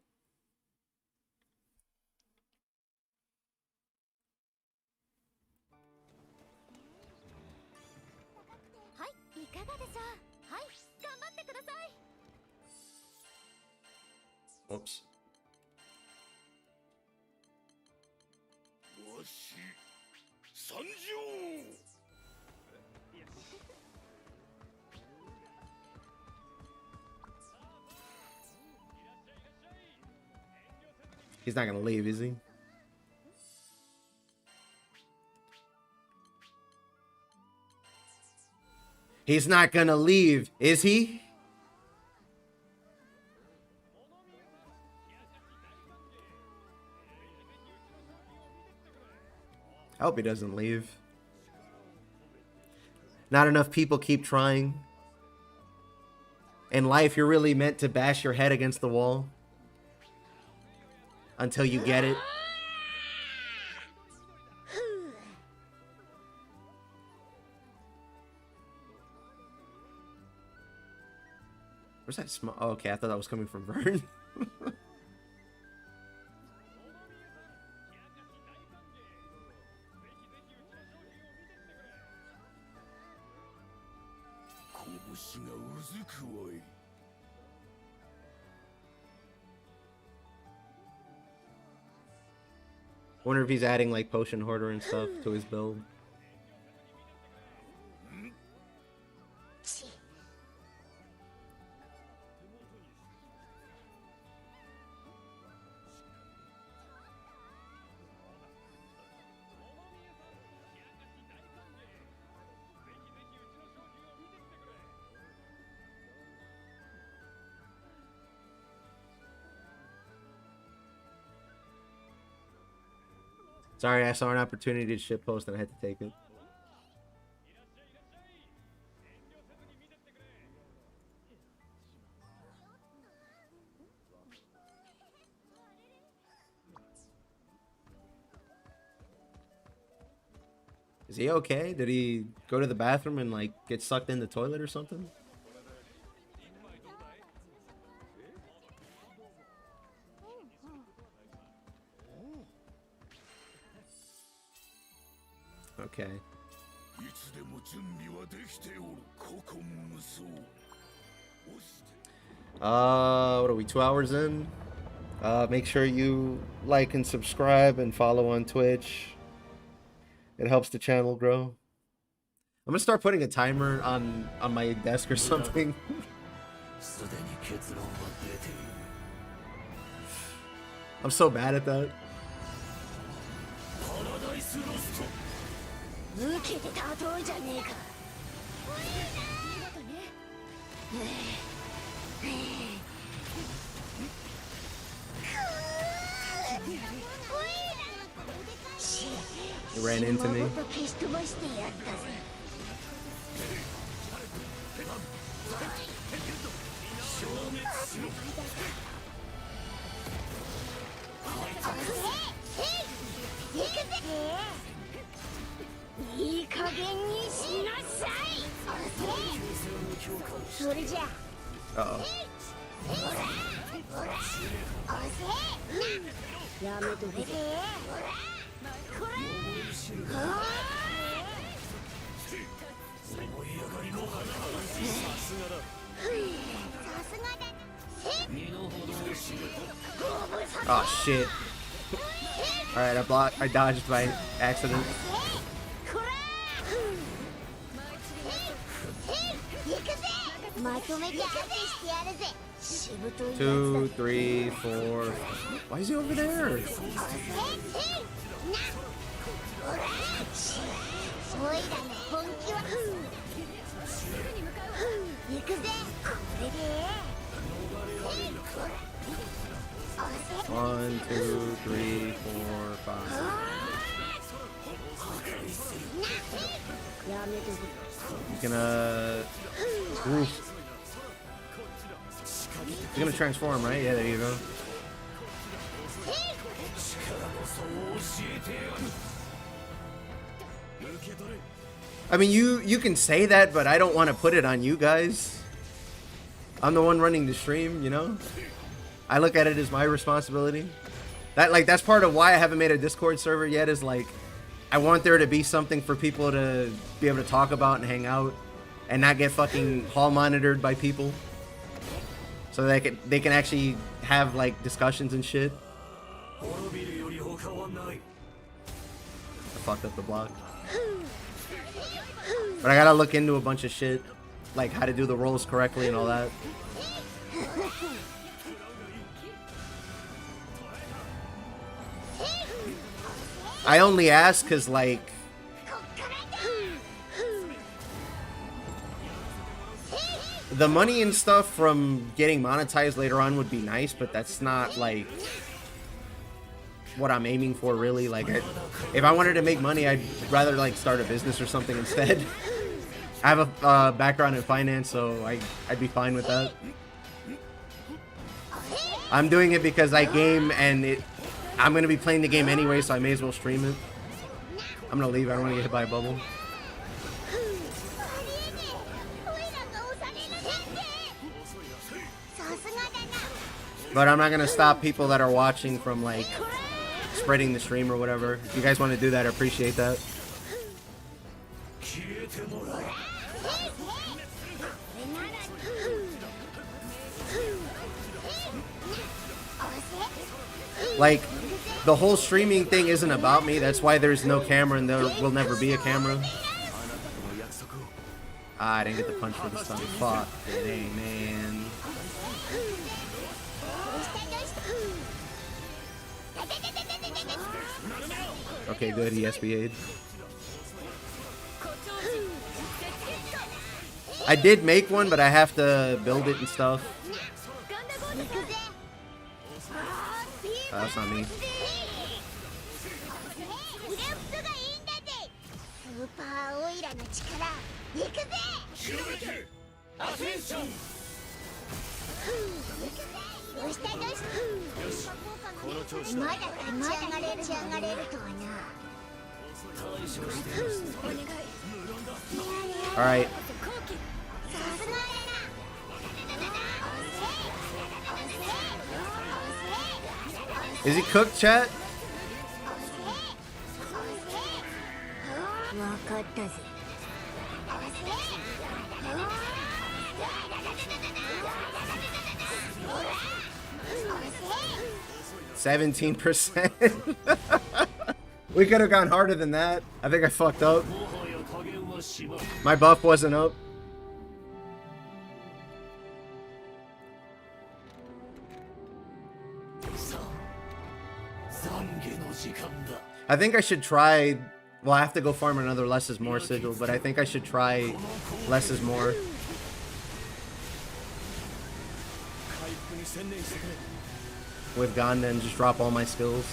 S1: Oops. He's not gonna leave, is he? He's not gonna leave, is he? I hope he doesn't leave. Not enough people keep trying. In life, you're really meant to bash your head against the wall until you get it. Where's that smoke? Oh, okay, I thought that was coming from Vern. Wonder if he's adding like potion hoarder and stuff to his build. Sorry, I saw an opportunity to shitpost and I had to take it. Is he okay? Did he go to the bathroom and like get sucked in the toilet or something? Okay. What are we, 2 hours in? Make sure you like and subscribe and follow on Twitch. It helps the channel grow. I'm gonna start putting a timer on my desk or something. I'm so bad at that. He ran into me. Uh-oh. Oh shit. Alright, I dodged by accident. Two, three, four. Why is he over there? One, two, three, four, five. He's gonna. Oof. He's gonna transform, right? Yeah, there you go. I mean, you can say that, but I don't want to put it on you guys. I'm the one running the stream, you know? I look at it as my responsibility. That's part of why I haven't made a Discord server yet, is like I want there to be something for people to be able to talk about and hang out and not get fucking hall monitored by people. So they can actually have like discussions and shit. I fucked up the block. But I gotta look into a bunch of shit, like how to do the rolls correctly and all that. I only ask because, like, the money and stuff from getting monetized later on would be nice, but that's not, like, what I'm aiming for, really. Like, if I wanted to make money, I'd rather like start a business or something instead. I have a background in finance, so I'd be fine with that. I'm doing it because I game and I'm gonna be playing the game anyway, so I may as well stream it. I'm gonna leave. I don't want to get hit by a bubble. But I'm not gonna stop people that are watching from like spreading the stream or whatever. If you guys want to do that, I appreciate that. Like, the whole streaming thing isn't about me. That's why there's no camera and there will never be a camera. Ah, I didn't get the punch for this time. Fuck it, hey man. Okay, good. He SBA'd. I did make one, but I have to build it and stuff. That's not me. All right. Is he cooked, chat? %. We could have gone harder than that. I think I fucked up. My buff wasn't up. I think I should try. Well, I have to go farm another less is more sigil, but I think I should try less is more. With Ganda and just drop all my skills.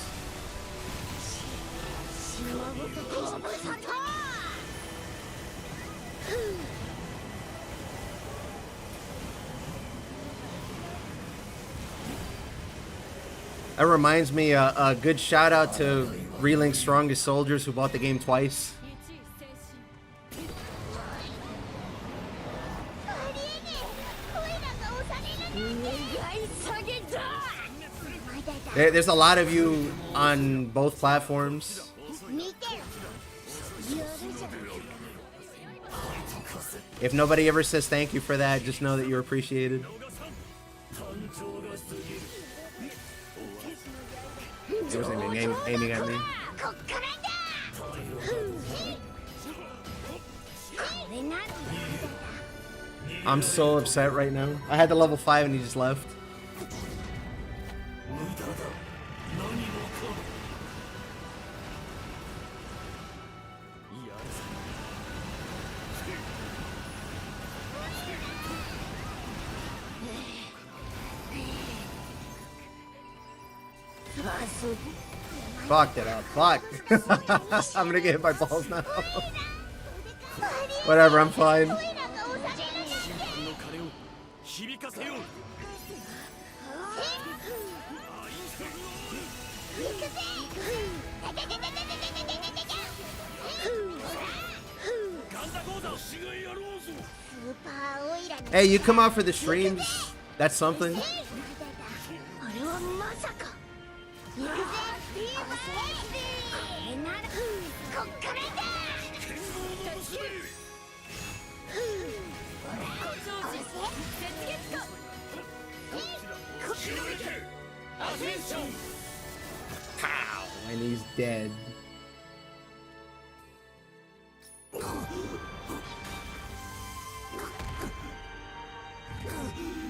S1: That reminds me, a good shout out to Relink's Strongest Soldiers who bought the game twice. There's a lot of you on both platforms. If nobody ever says thank you for that, just know that you're appreciated. He wasn't even aiming at me. I'm so upset right now. I had the level 5 and he just left. Fucked it up. Fuck. I'm gonna get hit by balls now. Whatever, I'm fine. Hey, you come out for the streams. That's something. Pow! And he's dead.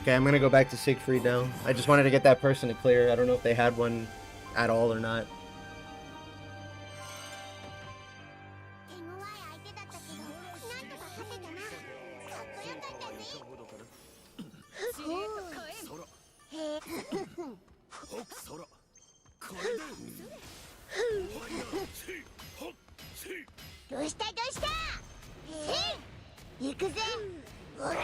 S1: Okay, I'm gonna go back to Siegfried now. I just wanted to get that person to clear. I don't know if they had one at all or not.
S2: どうしたどうしたせい行くぜほらな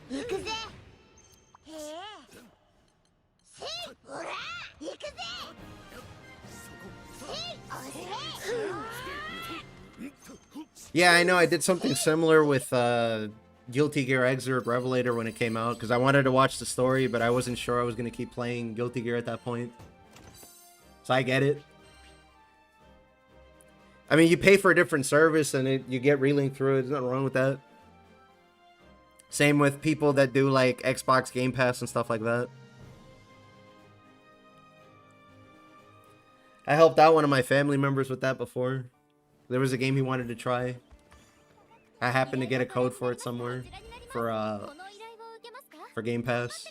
S2: 行くぜせいほら行くぜせいおせい
S1: Yeah, I know. I did something similar with Guilty Gear Xrd Revelator when it came out because I wanted to watch the story, but I wasn't sure I was going to keep playing Guilty Gear at that point. So I get it. I mean, you pay for a different service and you get Relink through it. There's nothing wrong with that. Same with people that do like Xbox Game Pass and stuff like that. I helped out one of my family members with that before. There was a game he wanted to try. I happened to get a code for it somewhere for Game Pass.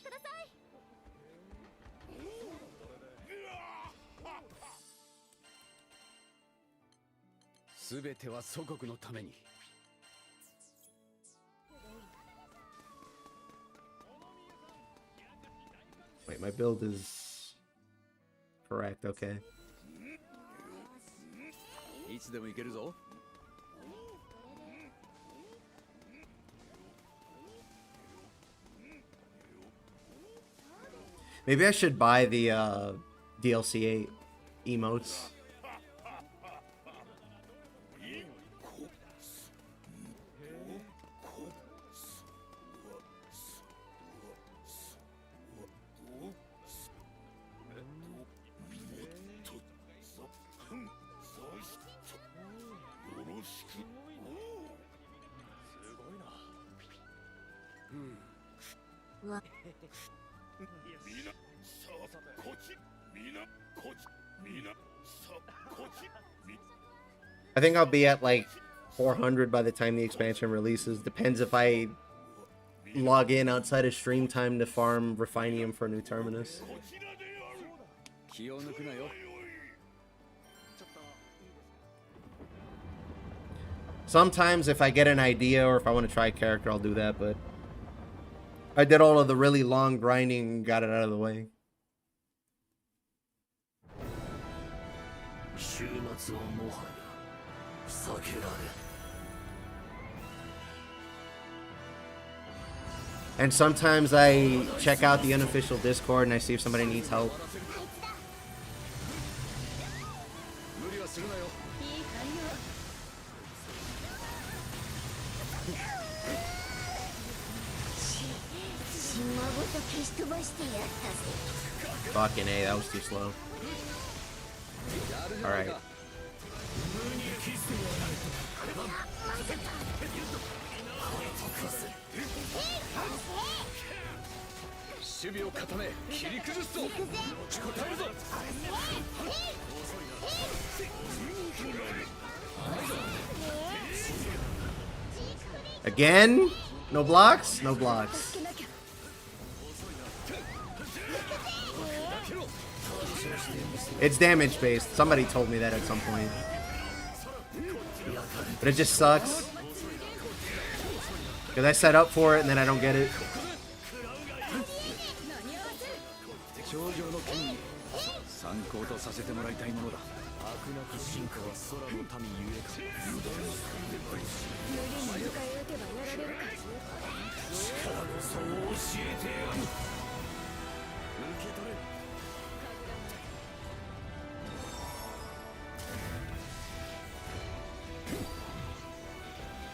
S1: Wait, my build is correct, okay. Maybe I should buy the DLC 8 emotes. I think I'll be at like 400 by the time the expansion releases. Depends if I log in outside of stream time to farm Refinium for a new Terminus. Sometimes if I get an idea or if I want to try a character, I'll do that, but I did all of the really long grinding and got it out of the way. And sometimes I check out the unofficial Discord and I see if somebody needs help. Fucking A, that was too slow. Alright. Again? No blocks? No blocks. It's damage based. Somebody told me that at some point. But it just sucks. Because I set up for it and then I don't get it.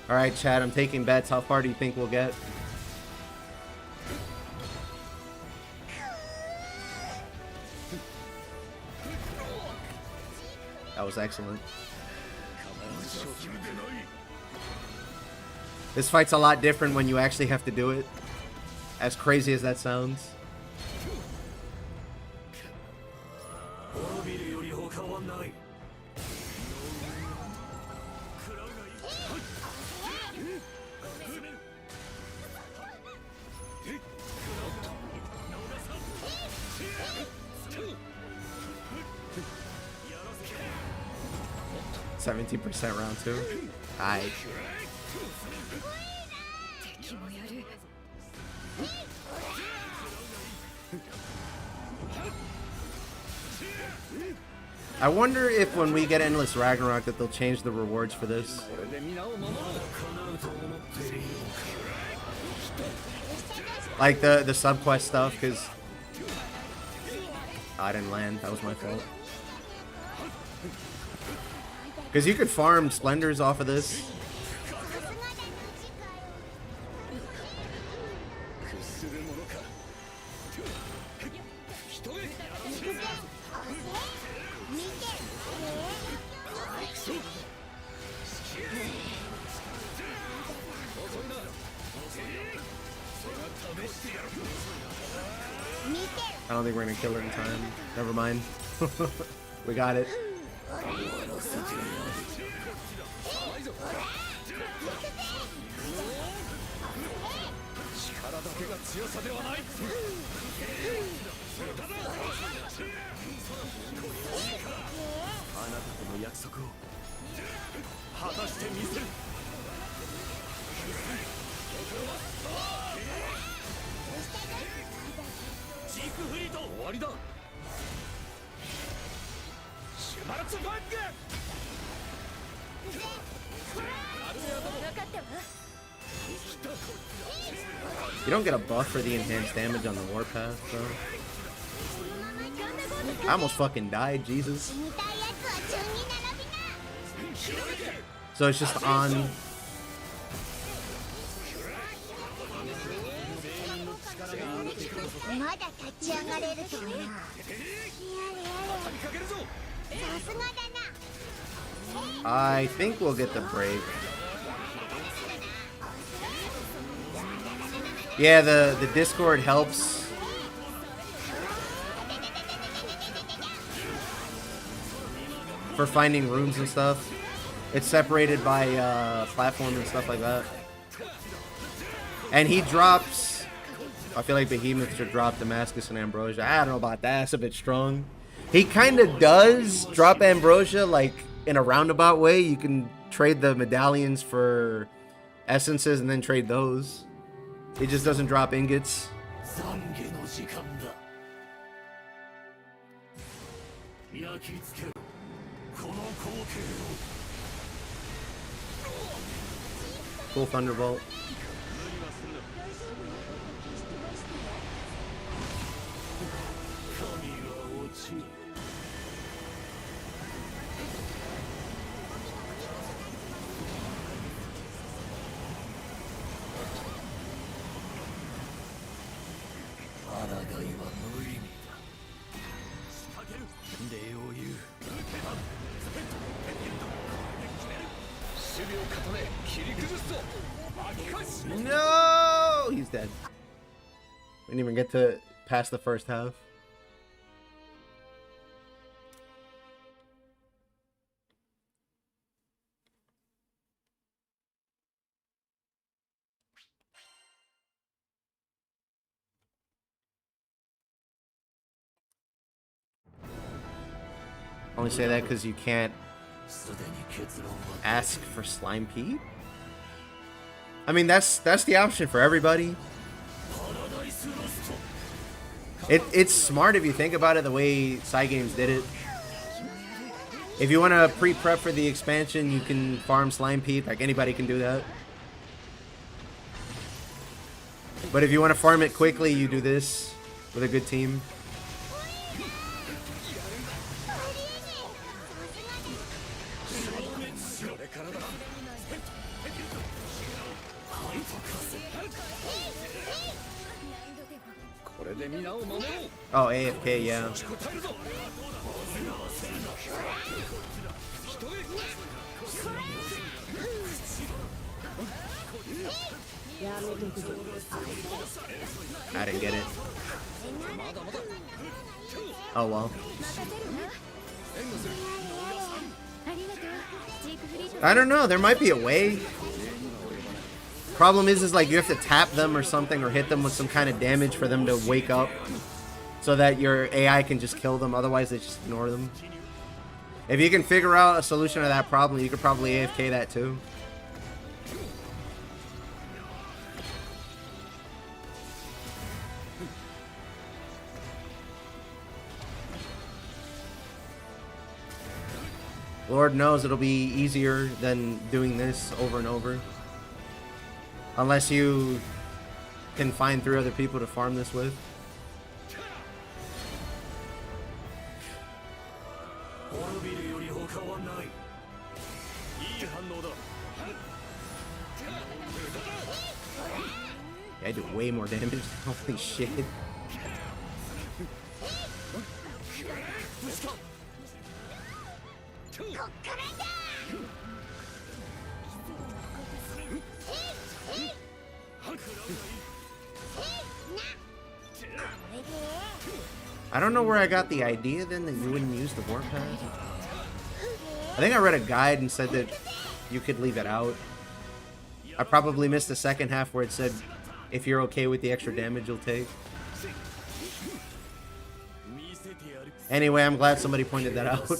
S1: Alright, Chad, I'm taking bets. How far do you think we'll get? That was excellent. This fight's a lot different when you actually have to do it. As crazy as that sounds. %, round 2. Aight. I wonder if when we get Endless Ragnarok that they'll change the rewards for this.
S4: これで皆を守ろう。
S5: 叶うと思っているのか。
S1: Like the subquest stuff, because I didn't land. That was my fault. Because you could farm splendors off of this.
S4: 屈するものか。人へ。
S1: I don't think we're gonna kill her in time. Never mind. We got it.
S4: 力だけが強さではない。あなたとの約束を果たしてみせる。ジークフリート終わりだ。シュバルツバッグ。
S1: You don't get a buff for the enhanced damage on the warpath, though. I almost fucking died, Jesus. So it's just on. I think we'll get the break. Yeah, the Discord helps. For finding rooms and stuff. It's separated by platform and stuff like that. And he drops... I feel like Behemoth should drop Damascus and Ambrosia. I don't know about that. That's a bit strong. He kind of does drop Ambrosia, like, in a roundabout way. You can trade the medallions for essences and then trade those. It just doesn't drop ingots.
S5: 懺悔の時間だ。焼き付けろ。この光景を。
S1: Full Thunderbolt.
S5: 神は落ちる。 抗いは無意味だ。仕掛ける。礼を言う。守備を固め、切り崩すぞ。巻き返す。
S1: No! He's dead. We didn't even get to pass the first half. Only say that because you can't
S5: すでに結論は
S1: ask for Slime Pete? I mean, that's the option for everybody.
S5: パラダイスロスト。
S1: It's smart if you think about it the way Cygames did it. If you want to pre-prep for the expansion, you can farm Slime Pete. Like, anybody can do that. But if you want to farm it quickly, you do this with a good team. Oh, AFK, yeah. I didn't get it. Oh well. I don't know, there might be a way. Problem is like you have to tap them or something or hit them with some kind of damage for them to wake up so that your AI can just kill them, otherwise they just ignore them. If you can figure out a solution to that problem, you could probably AFK that too. Lord knows it'll be easier than doing this over and over. Unless you can find 3 other people to farm this with.
S5: 滅びるより他はない。
S4: いい反応だ。
S1: Yeah, I do way more damage. Holy shit. I don't know where I got the idea then that you wouldn't use the warpath. I think I read a guide and said that you could leave it out. I probably missed the second half where it said if you're okay with the extra damage you'll take. Anyway, I'm glad somebody pointed that out.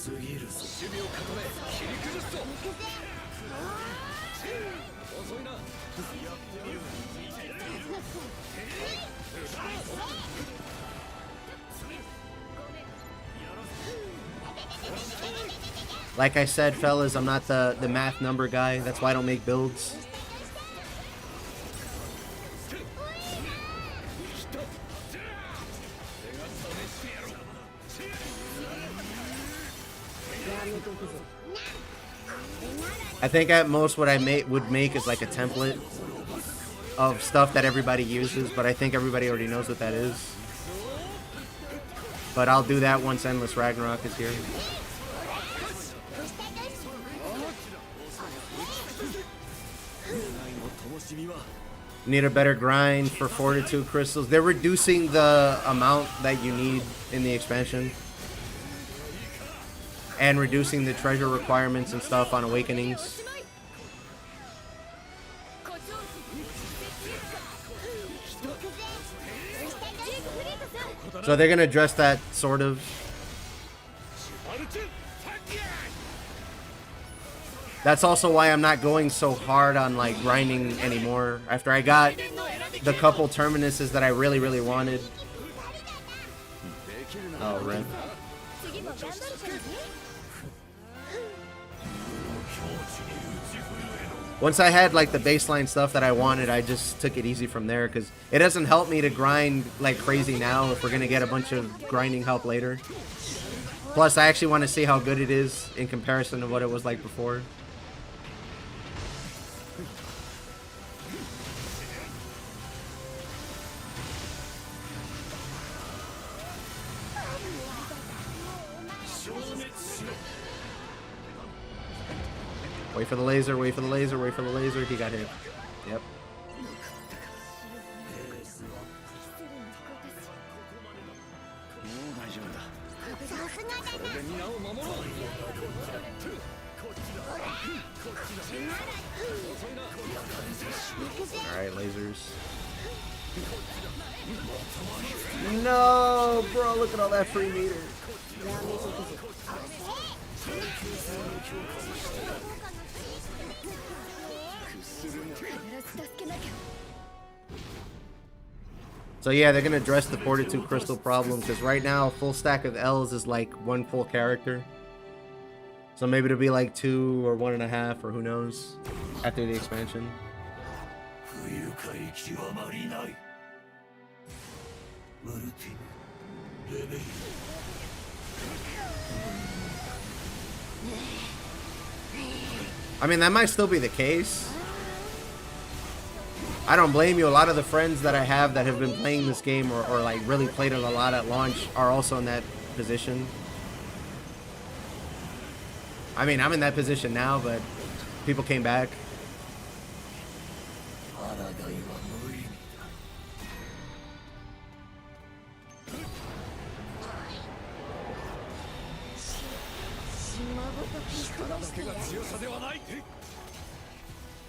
S1: Like I said, fellas, I'm not the math number guy. That's why I don't make builds. I think at most what I would make is like a template of stuff that everybody uses, but I think everybody already knows what that is. But I'll do that once Endless Ragnarok is here. Need a better grind for Fortitude Crystals. They're reducing the amount that you need in the expansion. And reducing the treasure requirements and stuff on Awakenings. So they're gonna address that, sort of. That's also why I'm not going so hard on like grinding anymore. After I got the couple terminuses that I really, really wanted. Oh, rip. Once I had like the baseline stuff that I wanted, I just took it easy from there because it doesn't help me to grind like crazy now if we're gonna get a bunch of grinding help later. Plus, I actually want to see how good it is in comparison to what it was like before. Wait for the laser, wait for the laser, wait for the laser. He got hit. Yep. Alright, lasers. No, bro, look at all that free meter. So yeah, they're gonna address the Fortitude Crystal problem because right now, full stack of L's is like 1 full character. So maybe it'll be like 2 or 1.5 or who knows after the expansion. I mean, that might still be the case. I don't blame you. A lot of the friends that I have that have been playing this game or like really played it a lot at launch are also in that position. I mean, I'm in that position now, but people came back.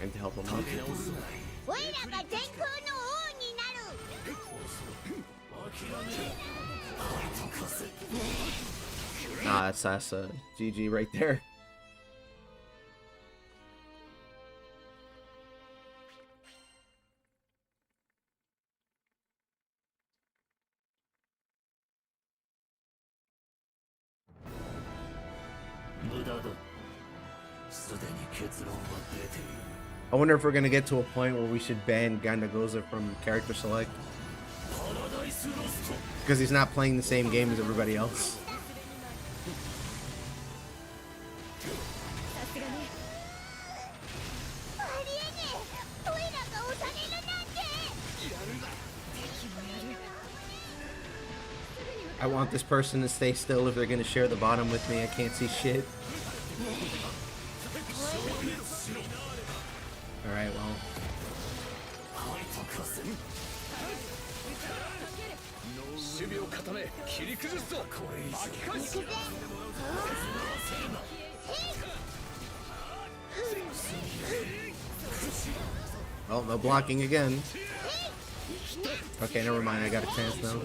S1: And to help them out. Nah, that's GG right there. I wonder if we're gonna get to a point where we should ban Gandagoza from character select. Because he's not playing the same game as everybody else.
S2: さすがね。ありえねえ。オイラが押されるなんて。
S1: I want this person to stay still if they're gonna share the bottom with me. I can't see shit. Alright, well. Oh, no blocking again. Okay, never mind. I got a chance now.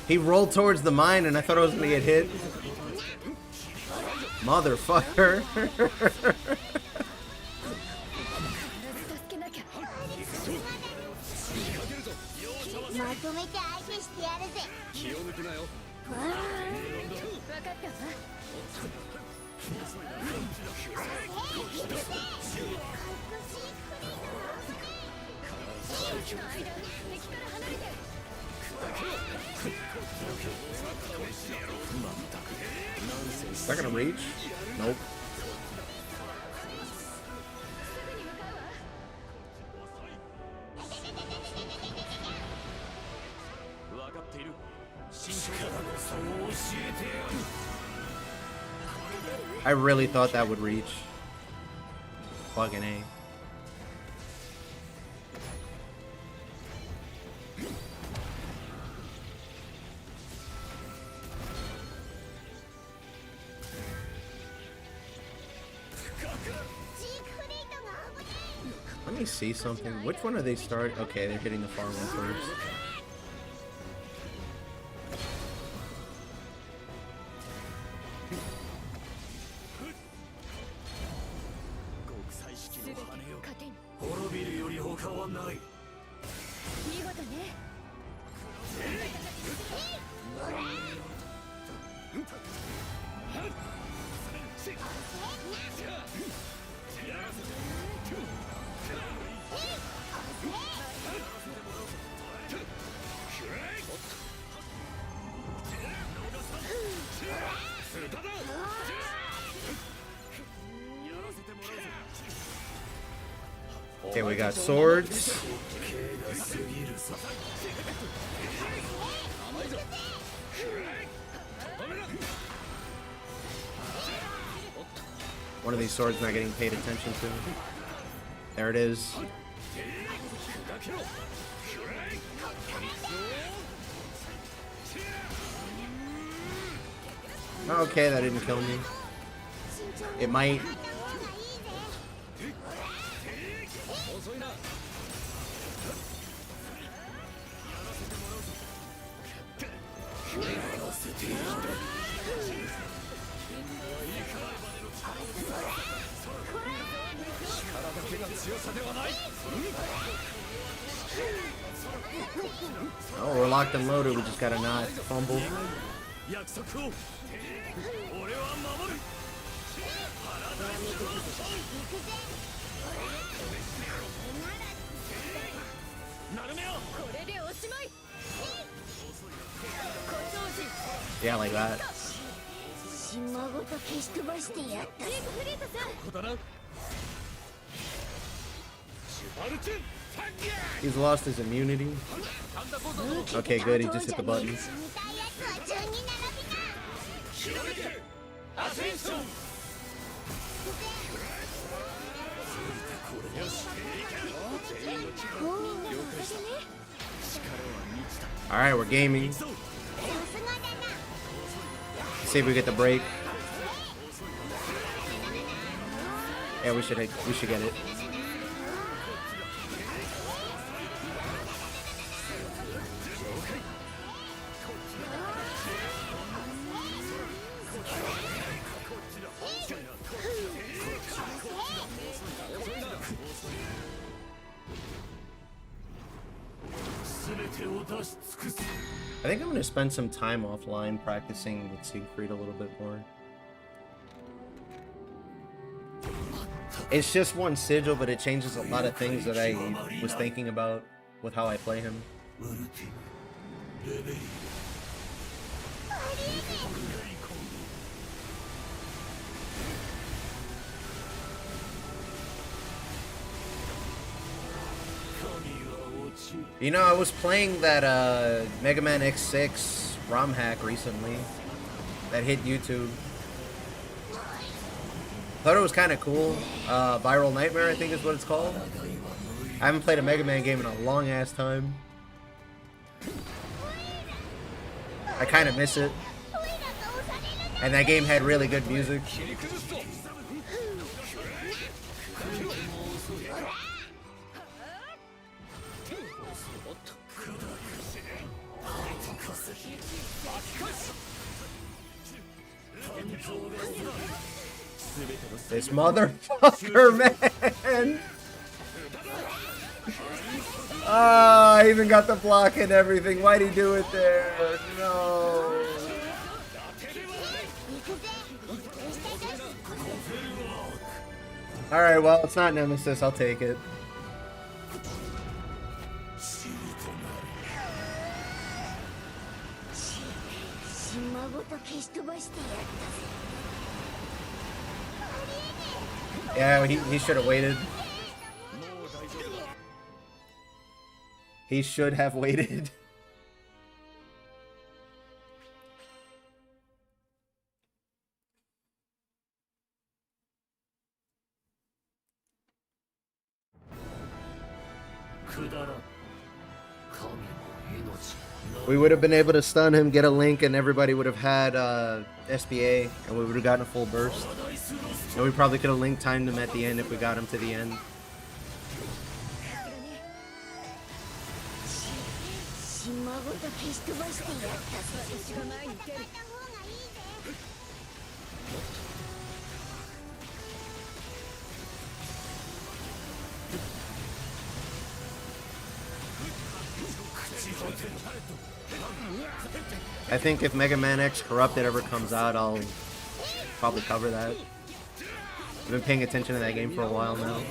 S1: He rolled towards the mine and I thought I was gonna get hit. Motherfucker. Is that gonna reach? Nope. I really thought that would reach. Fucking A. Let me see something. Which one are they start? Okay, they're hitting the far one first. Okay, we got swords. One of these swords not getting paid attention to. There it is. Okay, that didn't kill me. It might. Oh, we're locked and loaded. We just gotta not fumble. Yeah, like that. He's lost his immunity. Okay, good. He just hit the button. All right, we're gaming. See if we get the break. Yeah, we should get it. I think I'm gonna spend some time offline practicing with Siegfried a little bit more. It's just one sigil, but it changes a lot of things that I was thinking about with how I play him. You know, I was playing that Mega Man X6 ROM hack recently that hit YouTube. Thought it was kind of cool. Viral Nightmare, I think is what it's called. I haven't played a Mega Man game in a long ass time. I kind of miss it. And that game had really good music. This motherfucker, man! Ah, I even got the block and everything. Why'd he do it there? No. Alright, well, it's not Nemesis. I'll take it. Yeah, he should have waited. He should have waited. We would have been able to stun him, get a link, and everybody would have had SBA, and we would have gotten a full burst. And we probably could have link timed him at the end if we got him to the end. I think if Mega Man X Corrupted ever comes out, I'll probably cover that. I've been paying attention to that game for a while now.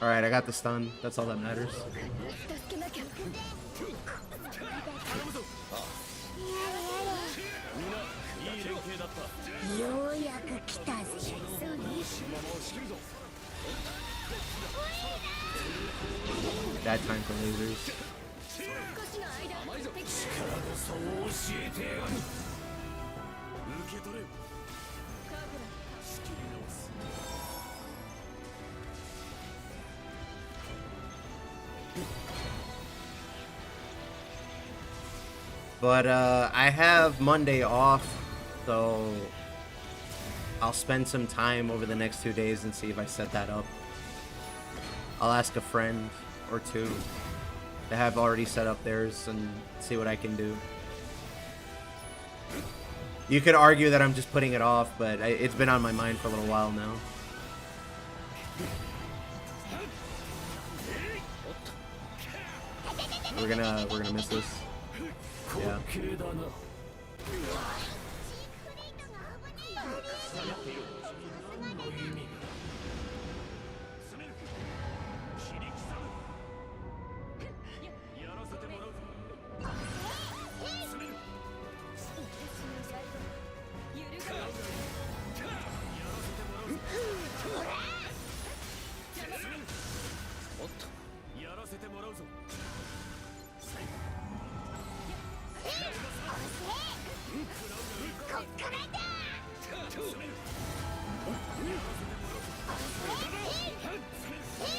S1: Alright, I got the stun. That's all that matters. Bad time for lasers. But I have Monday off, so I'll spend some time over the next 2 days and see if I set that up. I'll ask a friend or two that have already set up theirs and see what I can do. You could argue that I'm just putting it off, but it's been on my mind for a little while now. We're gonna miss this. Yeah.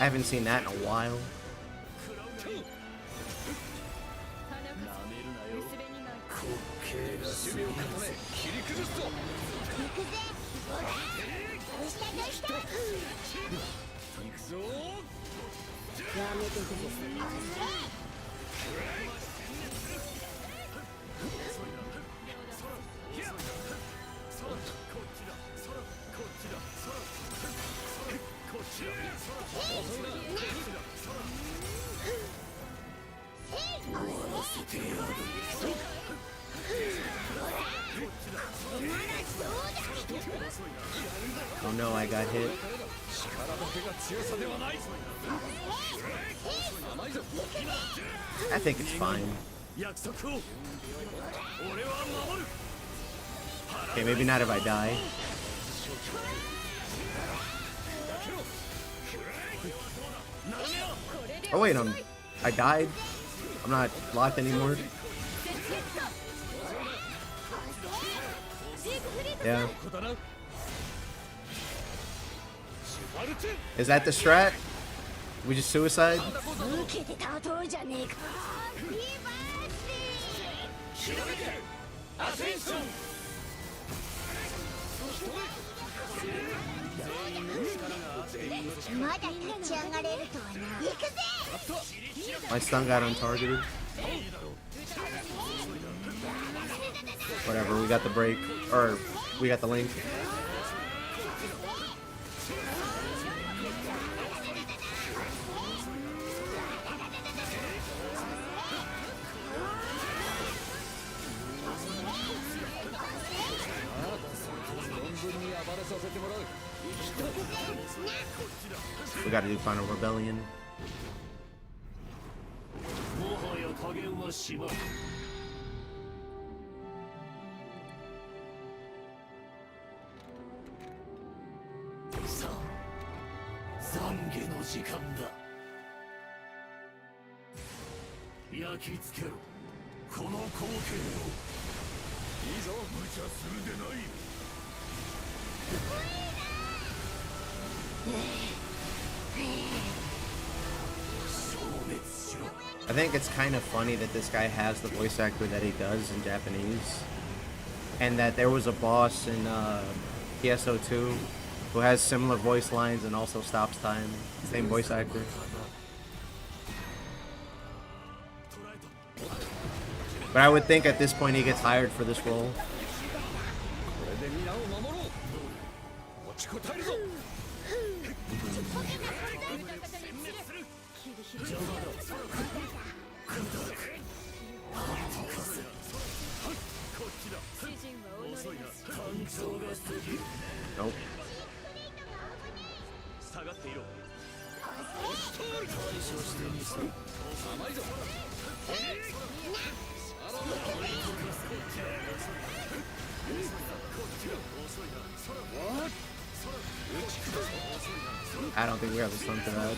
S1: I haven't seen that in a while. Oh no, I got hit. I think it's fine. Okay, maybe not if I die. Oh wait, I died. I'm not locked anymore. Yeah. Is that the strat? We just suicide?
S2: 受けて立とうじゃねえか。まだ立ち上がれるとはな。行くぜ。
S1: My stun got untargeted. Whatever, we got the break. Or, we got the link. We gotta do Final Rebellion.
S5: もはや加減はしまう。さあ、懺悔の時間だ。焼き付けろ、この光景を。いいぞ、無茶するでない。
S1: I think it's kind of funny that this guy has the voice actor that he does in Japanese. And that there was a boss in PSO2 who has similar voice lines and also stops time. Same voice actor. But I would think at this point he gets hired for this role. Nope. I don't think we have a stun for that.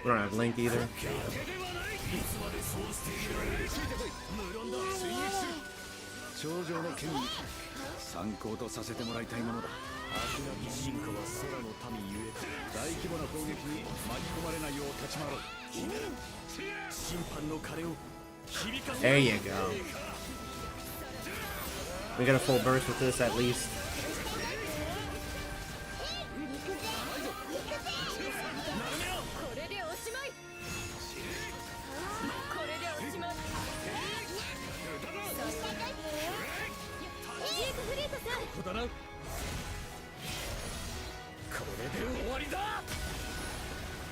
S1: We don't have Link either.
S6: 頂上の剣に参考とさせてもらいたいものだ。悪なき進化は空の民ゆえか。大規模な攻撃に巻き込まれないよう立ち回ろう。審判の鐘を響かせ。
S1: There you go. We got a full burst with this at least.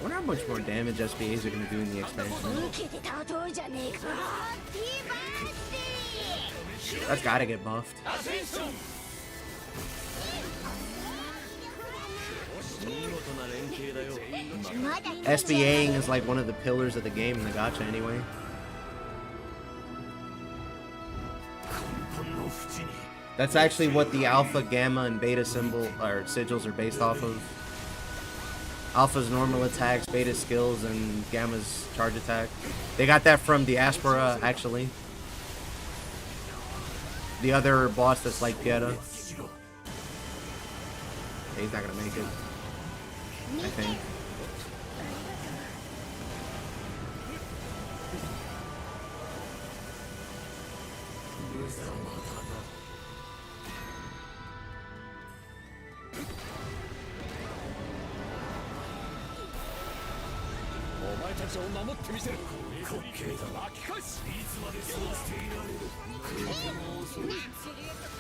S1: I wonder how much more damage SBAs are going to do in the expansion.
S2: 受けて立とうじゃねえか。
S1: That's gotta get buffed. SBAing is like one of the pillars of the game in the gacha anyway. That's actually what the alpha, gamma, and beta symbol or sigils are based off of. Alpha's normal attacks, beta skills, and gamma's charge attack. They got that from Diaspora, actually. The other boss that's like Pieta. Yeah, he's not gonna make it, I think.
S6: ちを守ってみせる。滑稽だ。巻き返す。いつまでそうしていられる。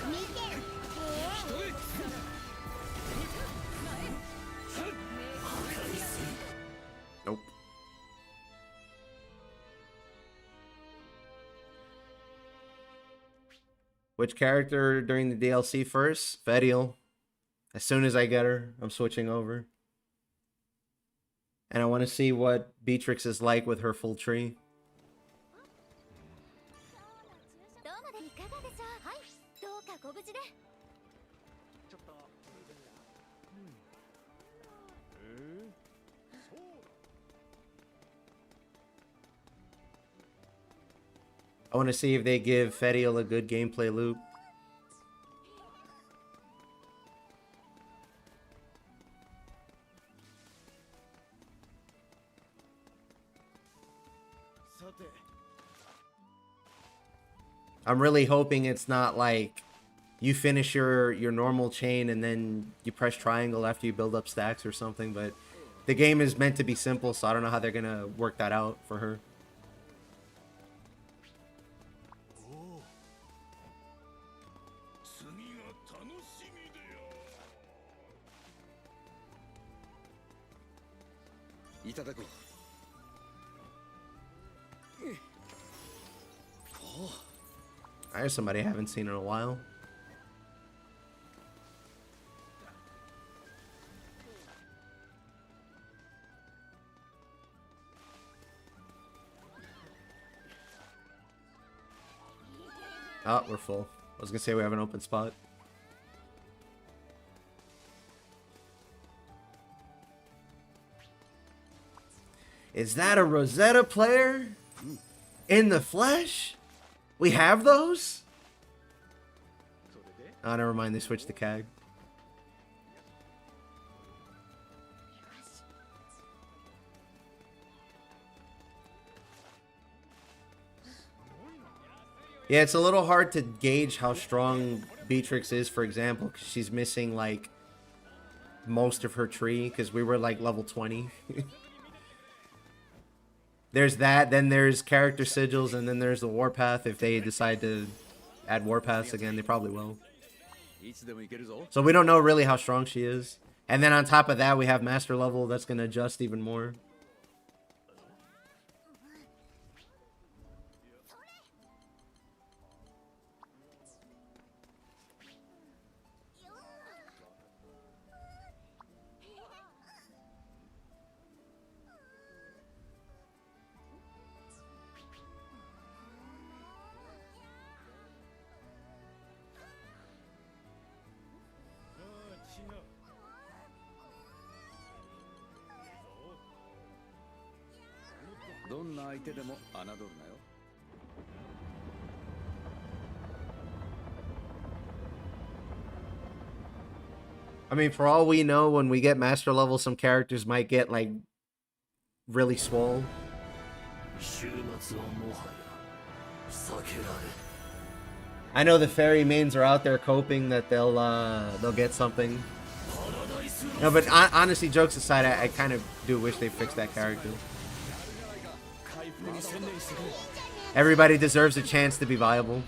S2: 見てる。
S1: Nope. Which character during the DLC first? Fediel. As soon as I get her, I'm switching over. And I want to see what Beatrix is like with her full tree.
S2: どうもでいかがでしょう。はい、どうかご無事で。
S3: ちょっと
S1: I want to see if they give Fediel a good gameplay loop.
S4: さて
S1: I'm really hoping it's not like you finish your normal chain and then you press triangle after you build up stacks or something, but the game is meant to be simple, so I don't know how they're gonna work that out for her.
S6: 次が楽しみでよ。いただこう。
S1: There's somebody I haven't seen in a while. Oh, we're full. I was gonna say we have an open spot. Is that a Rosetta player? In the flesh? We have those? Oh, never mind. They switched to CAG. Yeah, it's a little hard to gauge how strong Beatrix is, for example, because she's missing, like, most of her tree, because we were, like, level 20. There's that, then there's character sigils, and then there's the warpath. If they decide to add warpaths again, they probably will. So we don't know really how strong she is. And then on top of that, we have master level that's going to adjust even more. I mean, for all we know, when we get master level, some characters might get, like, really swole. I know the fairy mains are out there coping that they'll get something. No, but honestly, jokes aside, I kind of do wish they fixed that character. Everybody deserves a chance to be viable.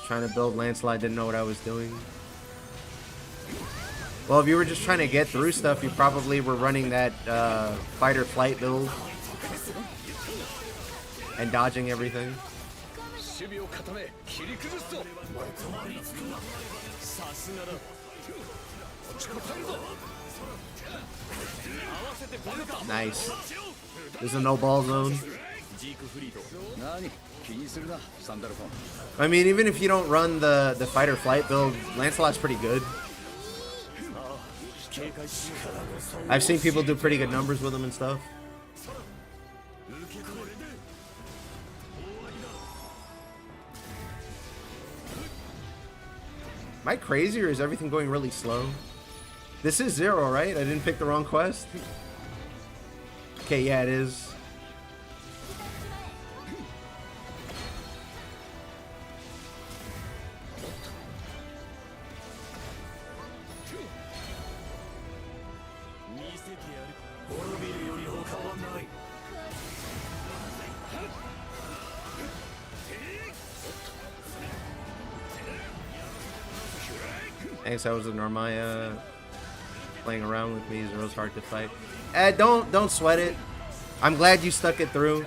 S1: Trying to build Landslide, didn't know what I was doing. Well, if you were just trying to get through stuff, you probably were running that fight or flight build and dodging everything. Nice. There's a no ball zone. I mean, even if you don't run the fight or flight build, Lancelot's pretty good. I've seen people do pretty good numbers with him and stuff. Am I crazy or is everything going really slow? This is 0, right? I didn't pick the wrong quest? Okay, yeah, it is.
S5: ない。
S1: Thanks, that was a Normaya playing around with me. Zero's hard to fight. Don't sweat it. I'm glad you stuck it through.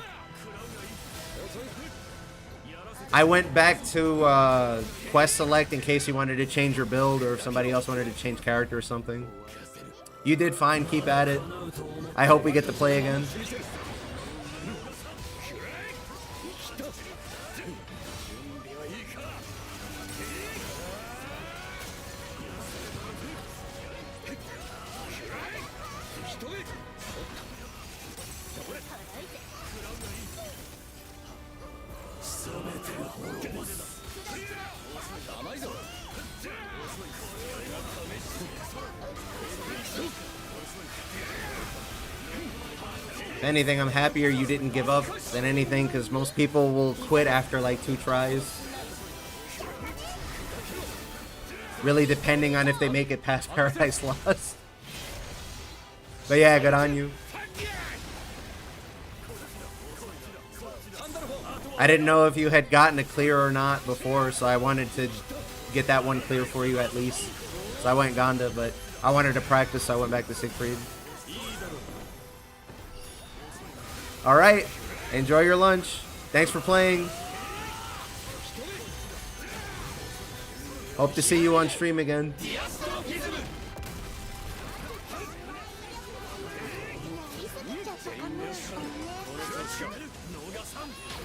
S1: I went back to quest select in case you wanted to change your build or if somebody else wanted to change character or something. You did fine. Keep at it. I hope we get to play again. If anything, I'm happier you didn't give up than anything, because most people will quit after like 2 tries. Really depending on if they make it past Paradise Lost. But yeah, good on you. I didn't know if you had gotten a clear or not before, so I wanted to get that one clear for you at least. So I went Gonda, but I wanted to practice, so I went back to Siegfried. Alright, enjoy your lunch. Thanks for playing. Hope to see you on stream again.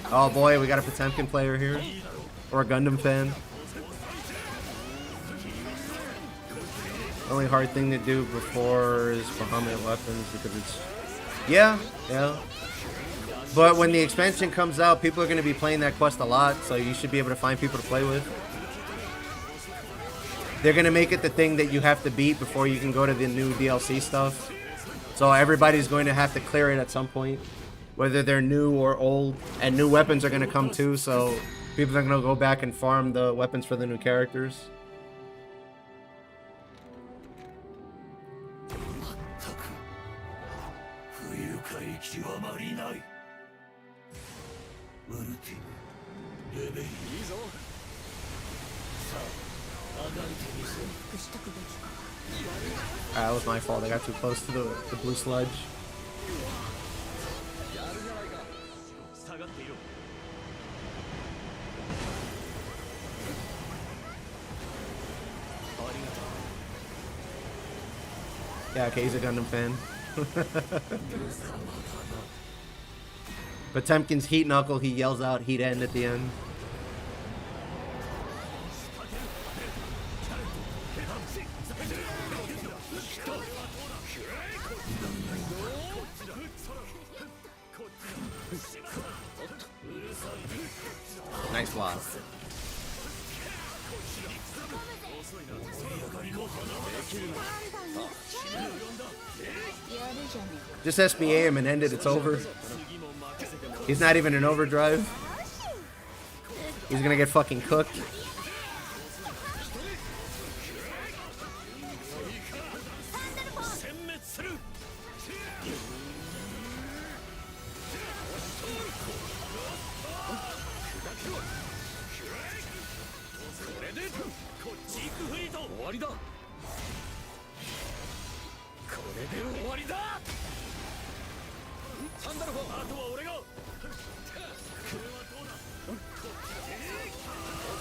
S1: Oh boy, we got a Potemkin player here. Or a Gundam fan. Only hard thing to do before is Bahamut weapons because it's... Yeah. But when the expansion comes out, people are going to be playing that quest a lot, so you should be able to find people to play with. They're going to make it the thing that you have to beat before you can go to the new DLC stuff. So everybody's going to have to clear it at some point, whether they're new or old. And new weapons are going to come too, so people are going to go back and farm the weapons for the new characters. That was my fault. I got too close to the blue sludge. Yeah, okay, he's a Gundam fan. Potemkin's Heat Knuckle, he yells out Heat End at the end. Nice block. Just SBA him and end it, it's over. He's not even in overdrive. He's gonna get fucking cooked.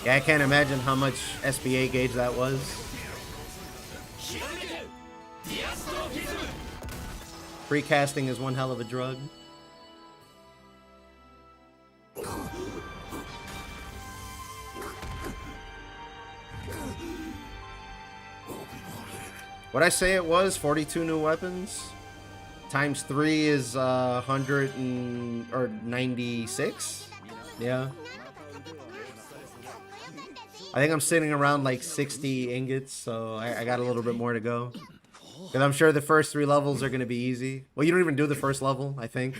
S1: Yeah, I can't imagine how much SBA gauge that was. Precasting is one hell of a drug. What'd I say it was? 42 new weapons? Times 3 is 96? Yeah. I think I'm sitting around like 60 ingots, so I got a little bit more to go. And I'm sure the first 3 levels are going to be easy. Well, you don't even do the first level, I think.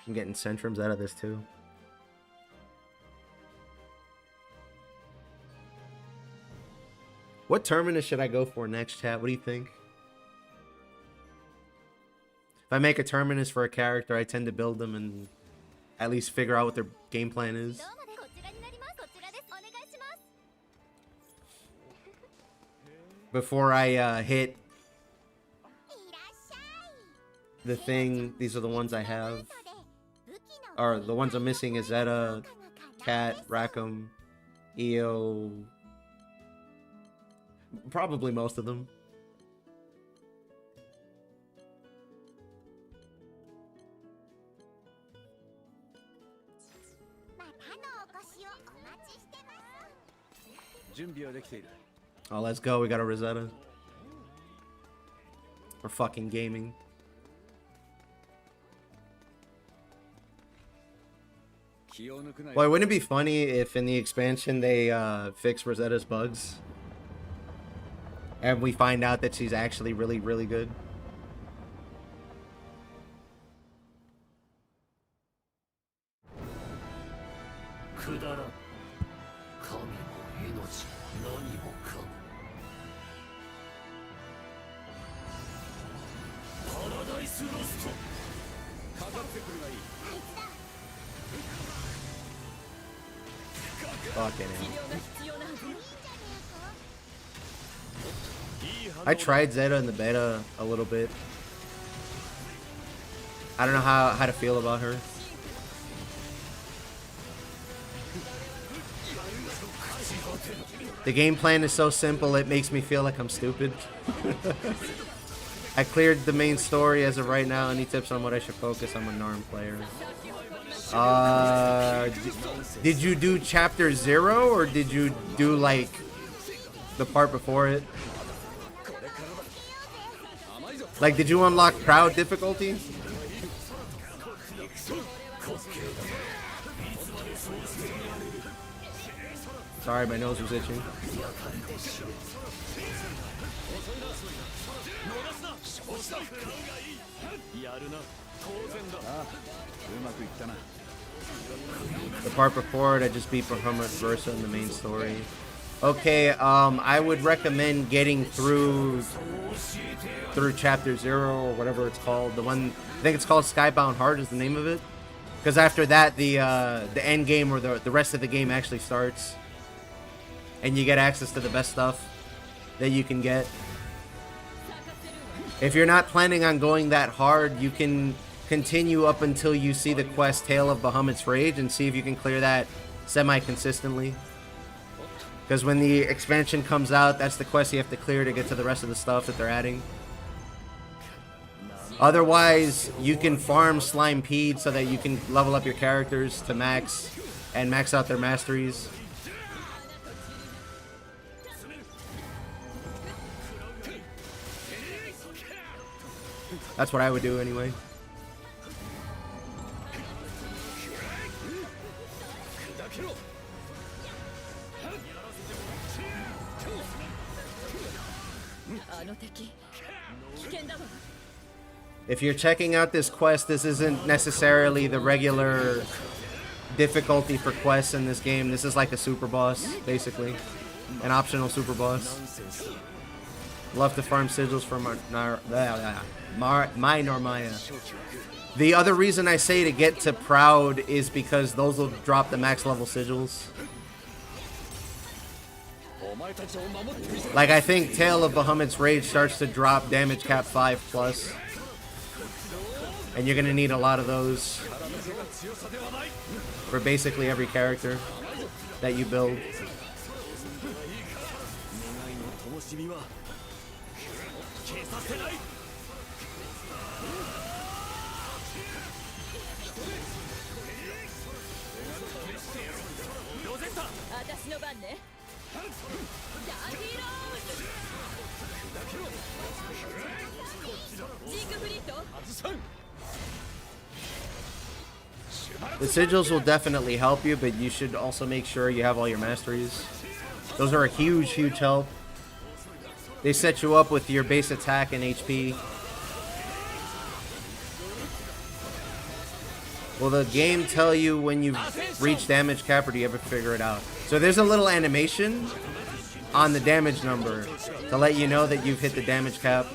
S1: I'm getting Centrums out of this too. What terminus should I go for next, chat? What do you think? If I make a terminus for a character, I tend to build them and at least figure out what their game plan is. Before I hit the thing, these are the ones I have. Or the ones I'm missing is Zeta, Cat, Rackham, EO. Probably most of them. Oh, let's go. We got a Rosetta. We're fucking gaming. Boy, wouldn't it be funny if in the expansion they fix Rosetta's bugs? And we find out that she's actually really, really good. Fucking hell. I tried Zeta in the beta a little bit. I don't know how to feel about her. The game plan is so simple, it makes me feel like I'm stupid. I cleared the main story as of right now. Any tips on what I should focus on? I'm a Narm player. Did you do chapter 0 or did you do like the part before it? Like, did you unlock Proud difficulty? Sorry, my nose was itching. The part before it, I just beat Bahamut Versa in the main story. Okay, I would recommend getting through chapter 0 or whatever it's called. The one, I think it's called Skybound Heart is the name of it. Because after that, the end game or the rest of the game actually starts, and you get access to the best stuff that you can get. If you're not planning on going that hard, you can continue up until you see the quest Tale of Bahamut's Rage and see if you can clear that semi-consistently. Because when the expansion comes out, that's the quest you have to clear to get to the rest of the stuff that they're adding. Otherwise, you can farm Slime Pede so that you can level up your characters to max and max out their masteries. That's what I would do anyway. If you're checking out this quest, this isn't necessarily the regular difficulty for quests in this game. This is like a super boss, basically. An optional super boss. Love to farm sigils for my Narmaya. The other reason I say to get to Proud is because those will drop the max level sigils. Like, I think Tale of Bahamut's Rage starts to drop damage cap 5+. And you're gonna need a lot of those for basically every character that you build. The sigils will definitely help you, but you should also make sure you have all your masteries. Those are a huge, huge help. They set you up with your base attack and HP. Will the game tell you when you've reached damage cap, or do you ever figure it out? So there's a little animation on the damage number to let you know that you've hit the damage cap.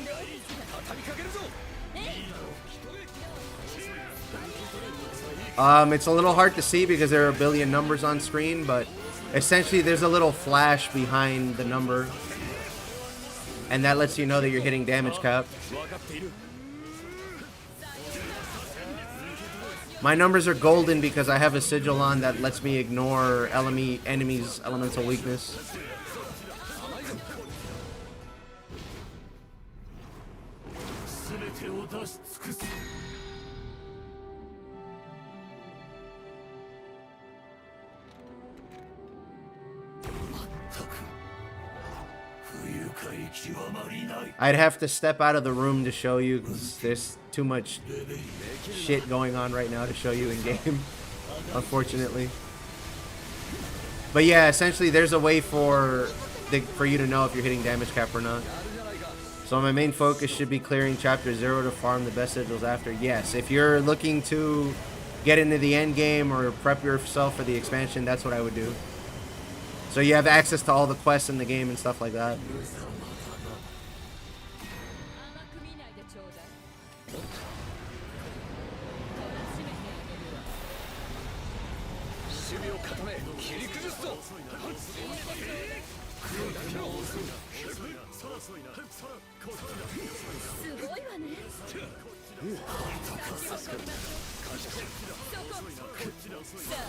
S1: It's a little hard to see because there are a billion numbers on screen, but essentially there's a little flash behind the number, and that lets you know that you're hitting damage cap. My numbers are golden because I have a sigil on that lets me ignore enemies' elemental weakness. I'd have to step out of the room to show you because there's too much shit going on right now to show you in game, unfortunately. But yeah, essentially there's a way for you to know if you're hitting damage cap or not. So my main focus should be clearing chapter 0 to farm the best sigils after. Yes, if you're looking to get into the end game or prep yourself for the expansion, that's what I would do. So you have access to all the quests in the game and stuff like that.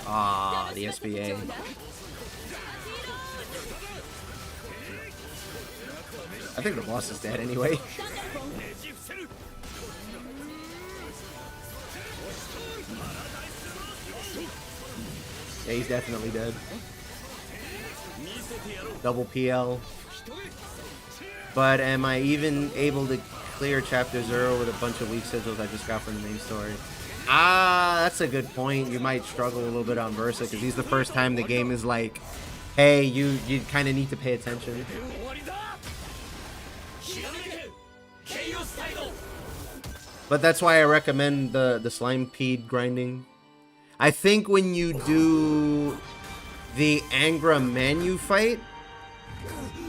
S1: Ah, the SBA. I think the boss is dead anyway. Yeah, he's definitely dead. Double PL. But am I even able to clear chapter 0 with a bunch of weak sigils I just got from the main story? Ah, that's a good point. You might struggle a little bit on Versa because he's the first time the game is like, hey, you kind of need to pay attention. But that's why I recommend the Slimepede grinding. I think when you do the Angra Manu fight,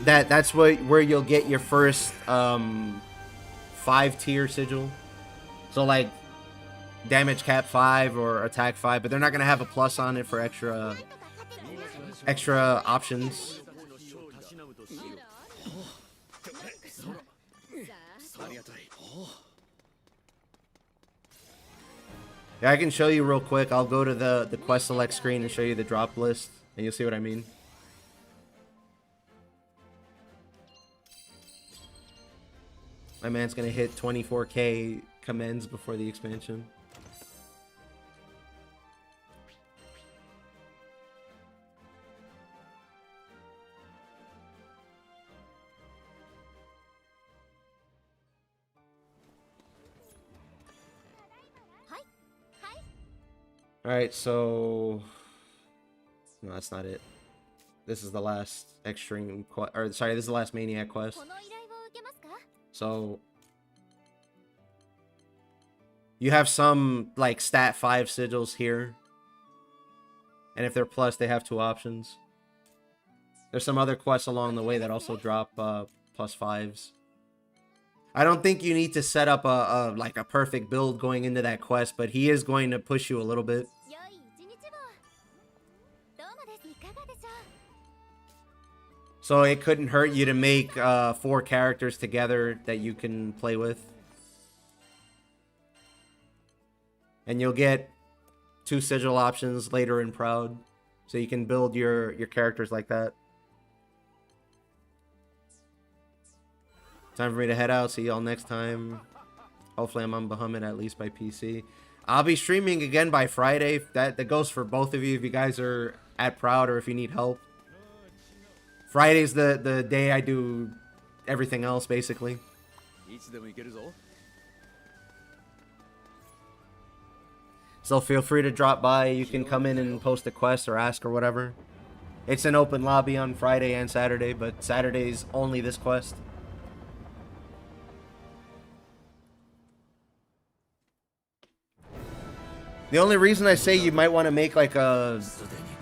S1: that's where you'll get your first 5-tier sigil. So like damage cap 5 or attack 5, but they're not gonna have a plus on it for extra options. Yeah, I can show you real quick. I'll go to the quest select screen and show you the drop list, and you'll see what I mean. My man's gonna hit 24k commends before the expansion. Alright, so... No, that's not it. This is the last extreme quest, or sorry, this is the last Maniac quest. So... you have some, like, stat 5 sigils here. And if they're plus, they have 2 options. There's some other quests along the way that also drop plus 5s. I don't think you need to set up like a perfect build going into that quest, but he is going to push you a little bit. So it couldn't hurt you to make 4 characters together that you can play with. And you'll get 2 sigil options later in Proud. So you can build your characters like that. Time for me to head out. See y'all next time. Hopefully I'm on Bahamut at least by PC. I'll be streaming again by Friday. That goes for both of you if you guys are at Proud or if you need help. Friday's the day I do everything else, basically. So feel free to drop by. You can come in and post a quest or ask or whatever. It's an open lobby on Friday and Saturday, but Saturday's only this quest. The only reason I say you might want to make like a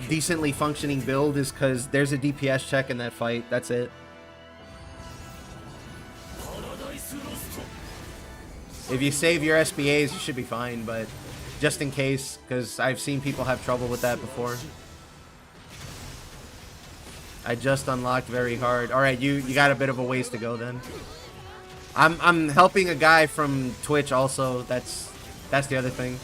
S1: decently functioning build is because there's a DPS check in that fight. That's it. If you save your SBAs, you should be fine, but just in case, because I've seen people have trouble with that before. I just unlocked very hard. Alright, you got a bit of a ways to go then. I'm helping a guy from Twitch also. That's the other thing.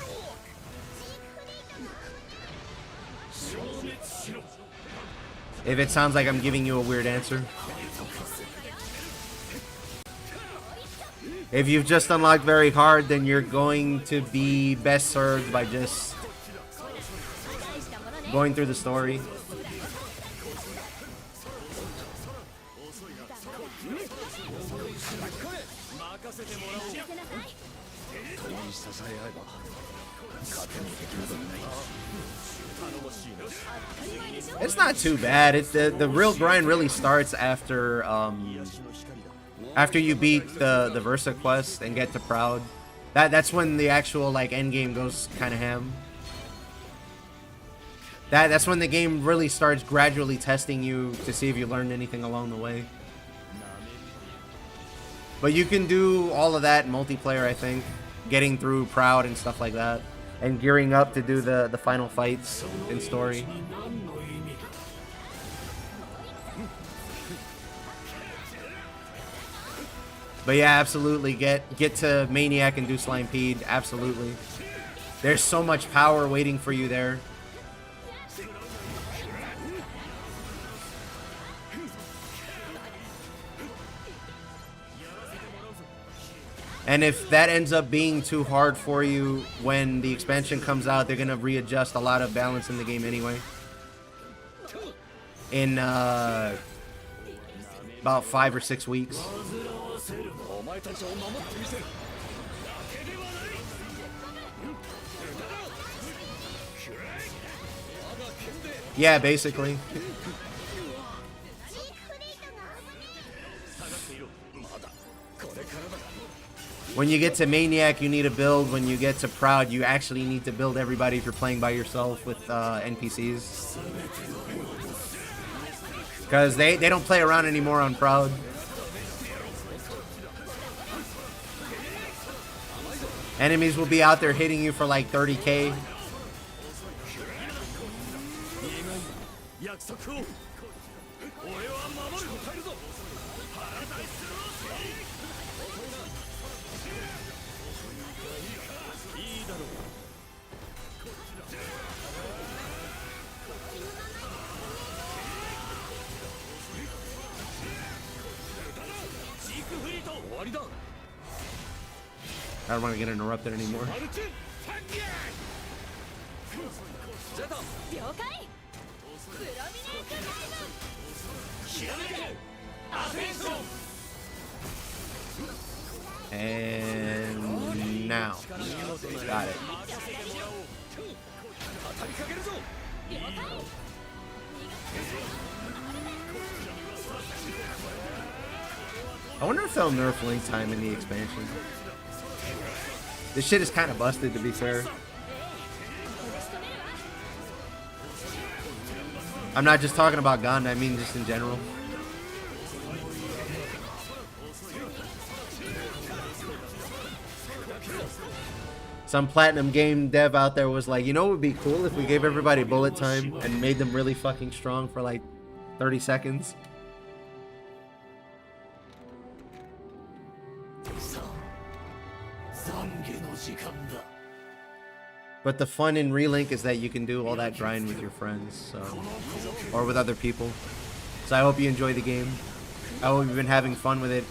S1: If it sounds like I'm giving you a weird answer. If you've just unlocked very hard, then you're going to be best served by just going through the story. It's not too bad. It's the real grind really starts after after you beat the Versa quest and get to Proud. That's when the actual like end game goes kind of ham. That's when the game really starts gradually testing you to see if you learned anything along the way. But you can do all of that in multiplayer, I think, getting through Proud and stuff like that, and gearing up to do the final fights in story. But yeah, absolutely, get to Maniac and do Slimpede, absolutely. There's so much power waiting for you there. And if that ends up being too hard for you when the expansion comes out, they're going to readjust a lot of balance in the game anyway. In about 5 or 6 weeks. Yeah, basically. When you get to Maniac, you need a build. When you get to Proud, you actually need to build everybody if you're playing by yourself with NPCs. Because they don't play around anymore on Proud. Enemies will be out there hitting you for like 30k. I don't want to get interrupted anymore. And now. Got it. I wonder if they'll nerf link time in the expansion. This shit is kind of busted, to be fair. I'm not just talking about Gun, I mean just in general. Some platinum game dev out there was like, you know what would be cool if we gave everybody bullet time and made them really fucking strong for like 30 seconds. But the fun in Relink is that you can do all that grind with your friends, so, or with other people. So I hope you enjoy the game. I hope you've been having fun with it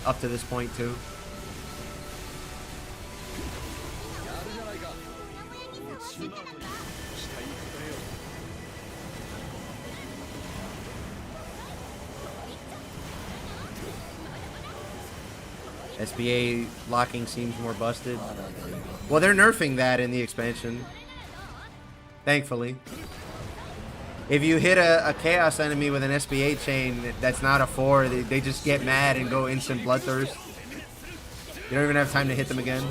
S1: up to this point too. SBA locking seems more busted. Well, they're nerfing that in the expansion. Thankfully. If you hit a Chaos enemy with an SBA chain that's not a 4, they just get mad and go instant Bloodthirst. You don't even have time to hit them again.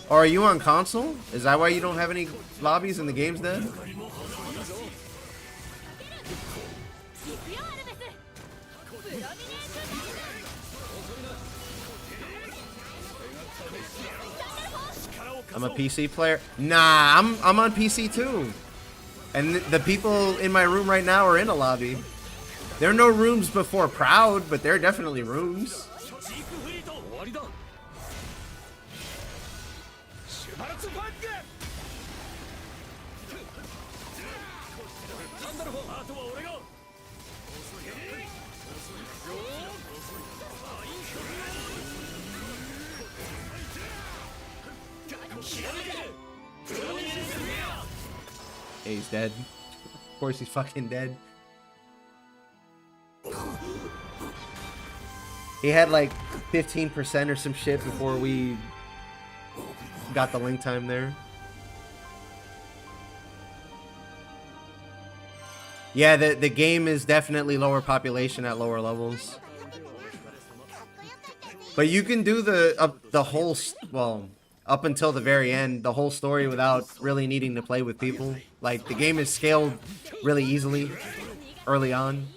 S1: Or are you on console? Is that why you don't have any lobbies and the game's dead? I'm a PC player. Nah, I'm on PC too. And the people in my room right now are in a lobby. There are no rooms before Proud, but there are definitely rooms. Hey, he's dead. Of course he's fucking dead. He had like 15% or some shit before we got the link time there. Yeah, the game is definitely lower population at lower levels. But you can do the whole, well, up until the very end, the whole story without really needing to play with people. Like, the game is scaled really easily early on.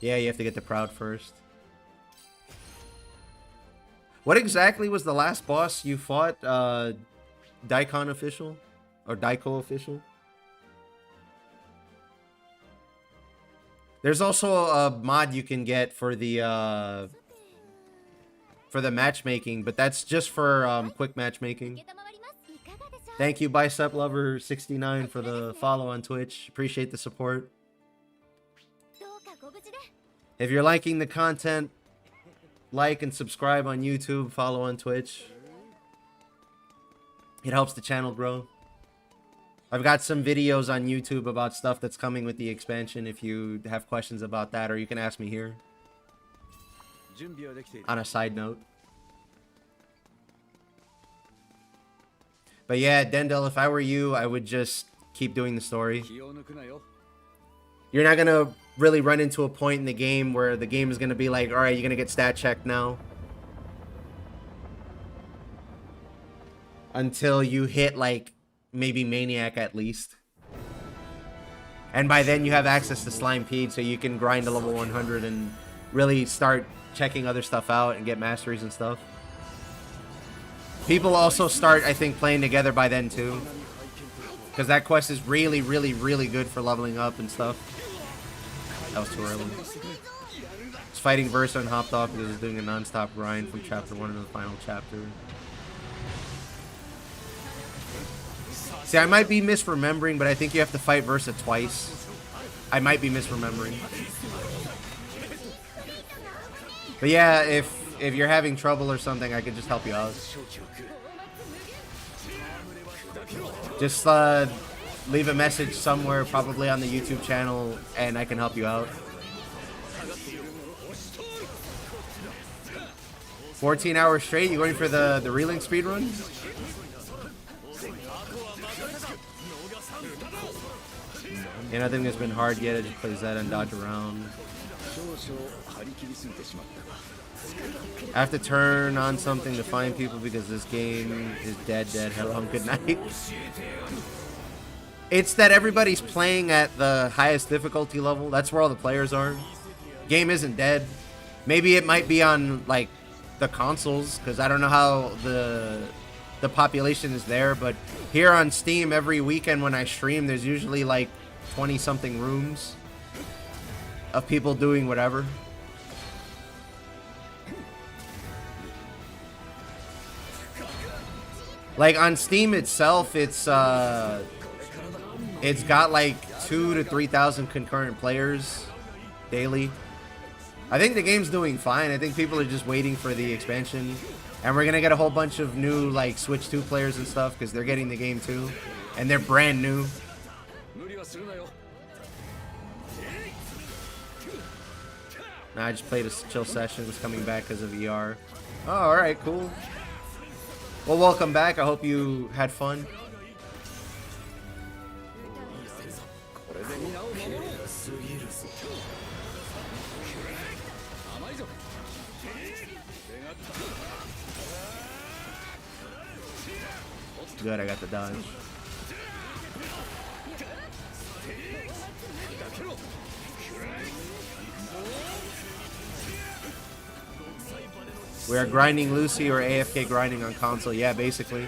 S1: Yeah, you have to get the Proud first. What exactly was the last boss you fought? Daikon official? Or Daiko official? There's also a mod you can get for the matchmaking, but that's just for quick matchmaking. Thank you, Bicep Lover 69 for the follow on Twitch. Appreciate the support. If you're liking the content, like and subscribe on YouTube, follow on Twitch. It helps the channel grow. I've got some videos on YouTube about stuff that's coming with the expansion if you have questions about that, or you can ask me here. On a side note. But yeah, Dendel, if I were you, I would just keep doing the story. You're not gonna really run into a point in the game where the game is gonna be like, alright, you're gonna get stat checked now. Until you hit, like, maybe Maniac at least. And by then you have access to Slime Pede, so you can grind to level 100 and really start checking other stuff out and get masteries and stuff. People also start, I think, playing together by then too. Because that quest is really, really, really good for leveling up and stuff. That was too early. It's fighting Versa and hopped off because it's doing a non-stop grind from chapter 1 to the final chapter. See, I might be misremembering, but I think you have to fight Versa twice. I might be misremembering. But yeah, if you're having trouble or something, I could just help you out. Just leave a message somewhere, probably on the YouTube channel, and I can help you out. 14 hours straight? You going for the Relink speedrun? Yeah, nothing has been hard yet. I just play Zed and dodge around. I have to turn on something to find people because this game is dead. Hello and good night. It's that everybody's playing at the highest difficulty level. That's where all the players are. Game isn't dead. Maybe it might be on, like, the consoles, because I don't know how the population is there, but here on Steam every weekend when I stream, there's usually like 20-something rooms of people doing whatever. Like on Steam itself, it's got like 2,000 to 3,000 concurrent players daily. I think the game's doing fine. I think people are just waiting for the expansion, and we're gonna get a whole bunch of new like Switch 2 players and stuff because they're getting the game too, and they're brand new. Nah, I just played a chill session. Was coming back because of ER. Oh, all right, cool. Well, welcome back. I hope you had fun.
S6: これで皆を守ろう。
S5: すぎるぞ。
S6: 甘いぞ。
S1: Good, I got the dodge. We are grinding Lucy or AFK grinding on console. Yeah, basically.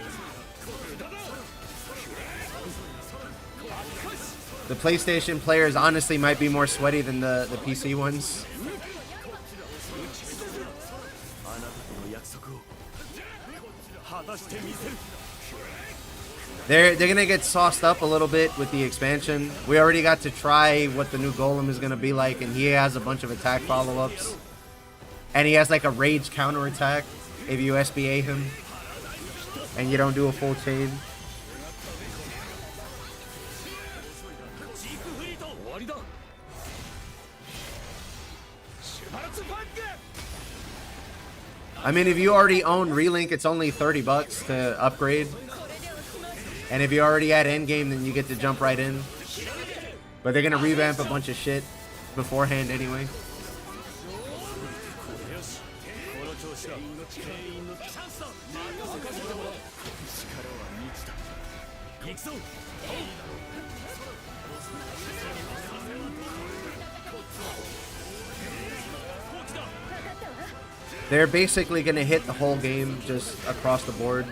S1: The PlayStation players honestly might be more sweaty than the PC ones. They're gonna get sauced up a little bit with the expansion. We already got to try what the new golem is gonna be like, and he has a bunch of attack follow-ups. And he has like a rage counter attack if you SBA him and you don't do a full chain. I mean, if you already own Relink, it's only 30 bucks to upgrade. And if you already had endgame, then you get to jump right in. But they're gonna revamp a bunch of shit beforehand anyway. They're basically gonna hit the whole game just across the board.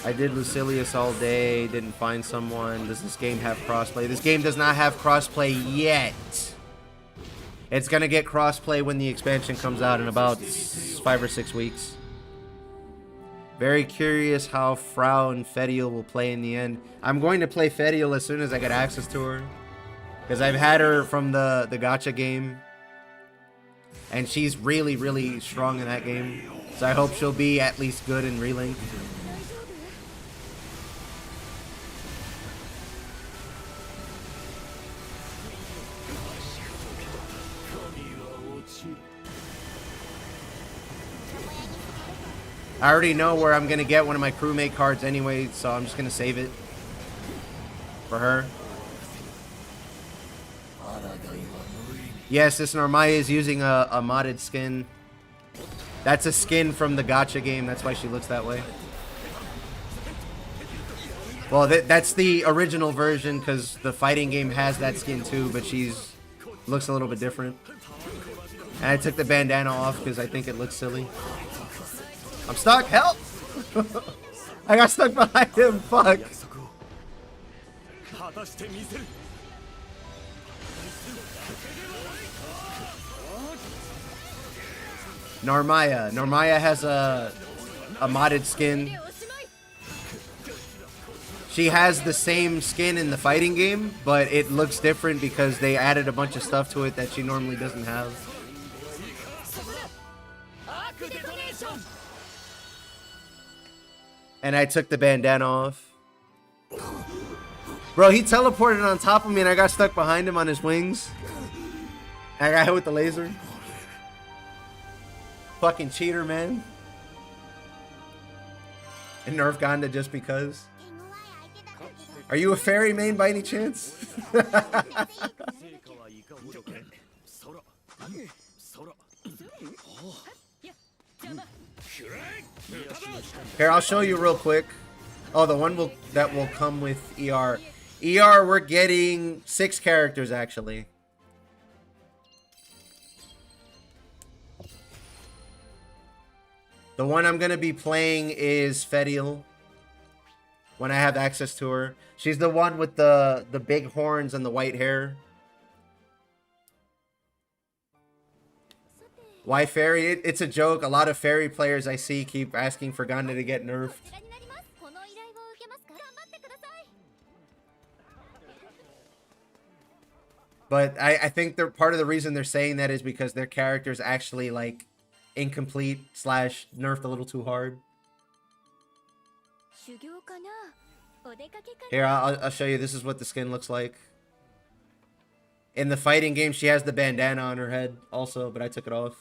S1: I did Lucilius all day, didn't find someone. Does this game have crossplay? This game does not have crossplay yet. It's gonna get crossplay when the expansion comes out in about 5 or 6 weeks. Very curious how Frau and Fediel will play in the end. I'm going to play Fediel as soon as I get access to her. Because I've had her from the gacha game. And she's really, really strong in that game. So I hope she'll be at least good in Relink. I already know where I'm going to get one of my crewmate cards anyway, so I'm just going to save it for her. Yes, this Normaya is using a modded skin. That's a skin from the gacha game. That's why she looks that way. Well, that's the original version because the fighting game has that skin too, but she's looks a little bit different. And I took the bandana off because I think it looks silly. I'm stuck. Help! I got stuck behind him. Fuck. Normaya. Normaya has a modded skin. She has the same skin in the fighting game, but it looks different because they added a bunch of stuff to it that she normally doesn't have. And I took the bandana off. Bro, he teleported on top of me and I got stuck behind him on his wings. And I got hit with the laser. Fucking cheater, man. And nerf Ganda just because. Are you a fairy main by any chance? Here, I'll show you real quick. Oh, the one that will come with ER. ER, we're getting 6 characters, actually. The one I'm going to be playing is Fediel. When I have access to her. She's the one with the big horns and the white hair. Why fairy? It's a joke. A lot of fairy players I see keep asking for Ganda to get nerfed. But I think they're part of the reason they're saying that is because their character's actually like incomplete / nerfed a little too hard. Here, I'll show you. This is what the skin looks like. In the fighting game, she has the bandana on her head also, but I took it off.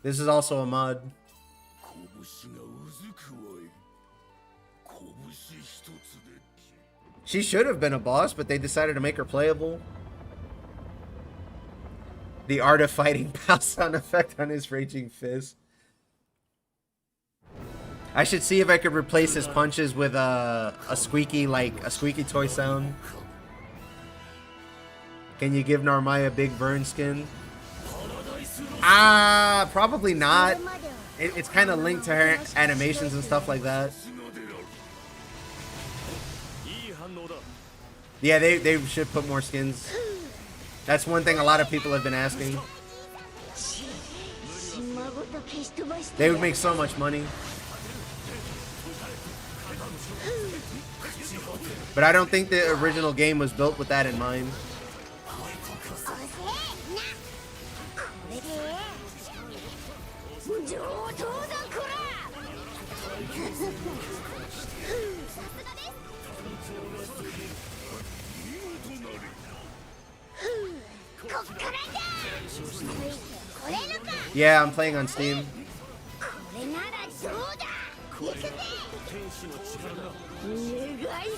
S1: This is also a mod. She should have been a boss, but they decided to make her playable. The art of fighting pow sound effect on his raging fist. I should see if I could replace his punches with a squeaky toy sound. Can you give Narmaya a big burn skin? Probably not. It's kind of linked to her animations and stuff like that. Yeah, they should put more skins. That's one thing a lot of people have been asking. They would make so much money. But I don't think the original game was built with that in mind. Yeah, I'm playing on Steam.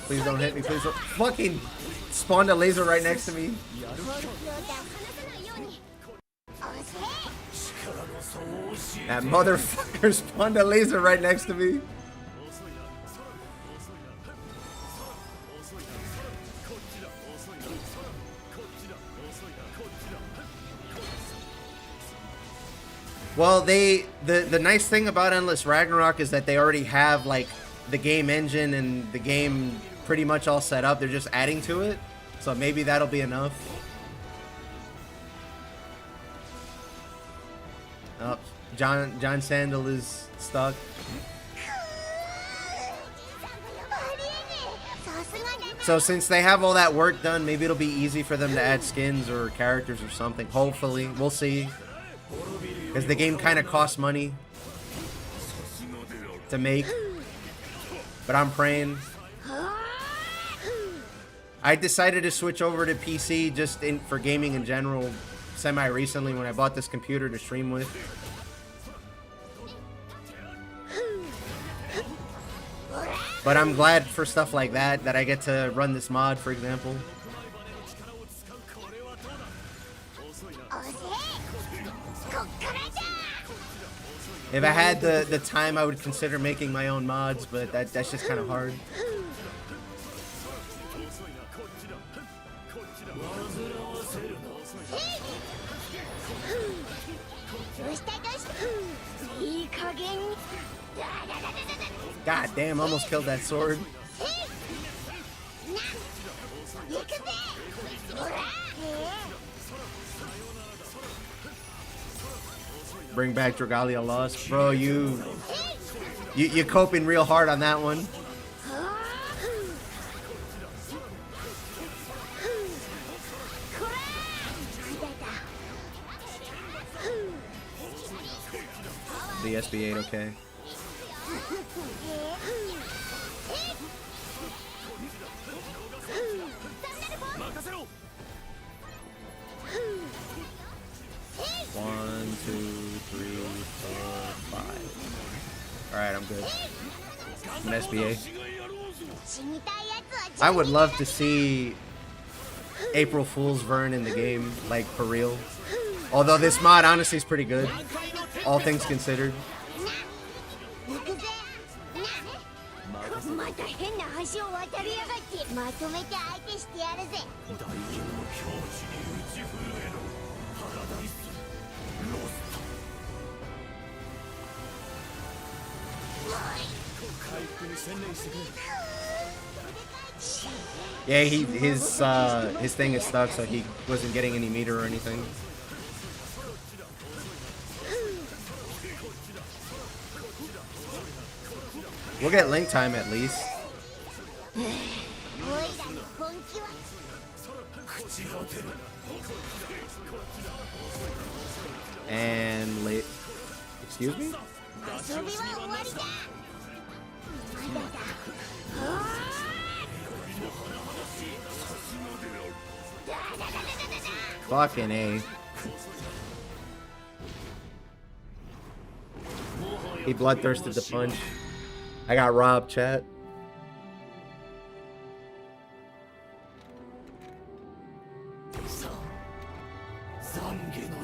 S1: Please don't hit me, please don't. Fucking spawned a laser right next to me. That motherfucker spawned a laser right next to me. Well, the nice thing about Endless Ragnarok is that they already have like the game engine and the game pretty much all set up. They're just adding to it, so maybe that'll be enough. Oh, John Sandal is stuck. So since they have all that work done, maybe it'll be easy for them to add skins or characters or something. Hopefully, we'll see. Because the game kind of costs money to make. But I'm praying. I decided to switch over to PC just for gaming in general semi-recently when I bought this computer to stream with. But I'm glad for stuff like that I get to run this mod, for example. If I had the time, I would consider making my own mods, but that's just kind of hard. God damn, almost killed that sword. Bring back Dragalia Lost. Bro, you're coping real hard on that one. The SB8, okay. One, two, three, four, five. Alright, I'm good. I'm an SBA. I would love to see April Fool's Vern in the game, like for real. Although this mod honestly is pretty good, all things considered. Yeah, his thing is stuck, so he wasn't getting any meter or anything. We'll get link time at least. Excuse me?
S2: 遊びは終わりだ。まだだ。
S1: Fucking A. He bloodthirsted the punch. I got robbed, chat.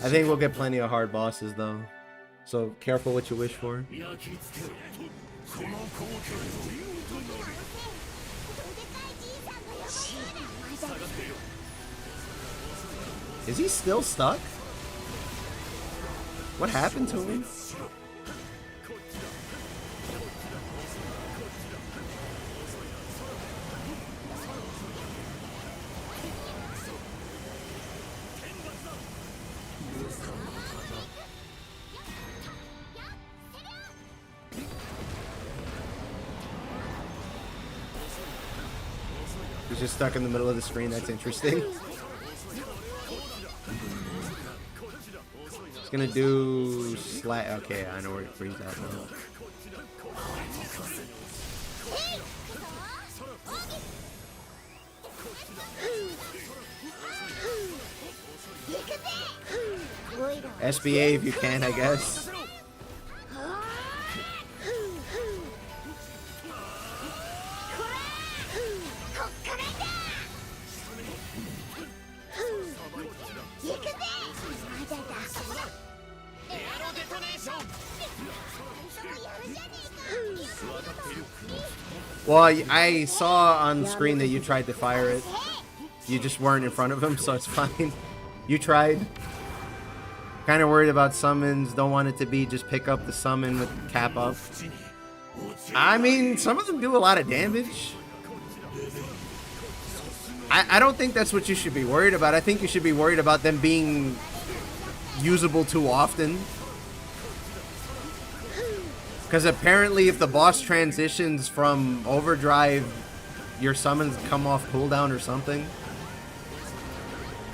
S1: I think we'll get plenty of hard bosses though. So careful what you wish for. Is he still stuck? What happened to him? He's just stuck in the middle of the screen. That's interesting. He's gonna do slat. Okay, I know where he's at now. SBA if you can, I guess. Well, I saw on screen that you tried to fire it. You just weren't in front of him, so it's fine. You tried. Kind of worried about summons. Don't want it to be just pick up the summon with cap up. I mean, some of them do a lot of damage. I don't think that's what you should be worried about. I think you should be worried about them being usable too often. Because apparently if the boss transitions from overdrive, your summons come off cooldown or something.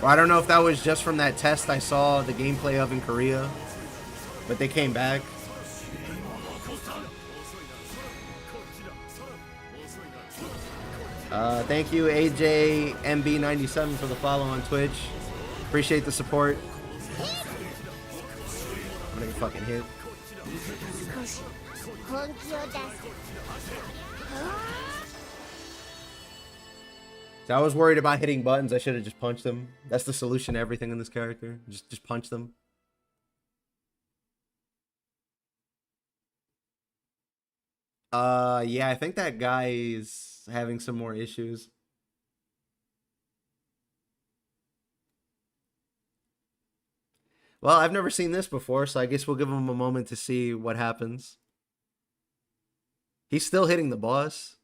S1: Or I don't know if that was just from that test I saw the gameplay of in Korea. But they came back. Thank you AJMB97 for the follow on Twitch. Appreciate the support. I'm gonna get fucking hit. So I was worried about hitting buttons. I should have just punched them. That's the solution to everything in this character. Just punch them. Yeah, I think that guy is having some more issues. Well, I've never seen this before, so I guess we'll give him a moment to see what happens. He's still hitting the boss.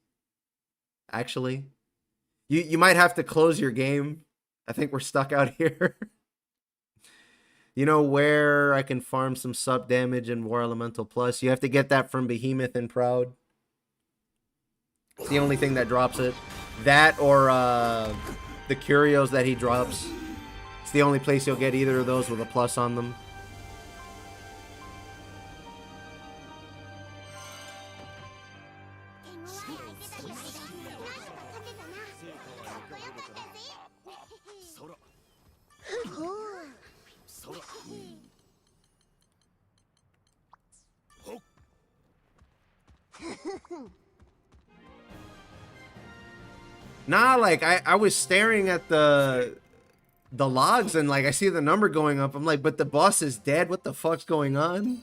S1: Actually. You might have to close your game. I think we're stuck out here. You know where I can farm some sub damage in War Elemental Plus? You have to get that from Behemoth and Proud. It's the only thing that drops it. That or the Curios that he drops. It's the only place you'll get either of those with a plus on them. Nah, like I was staring at the logs and like I see the number going up. I'm like, but the boss is dead. What the fuck's going on?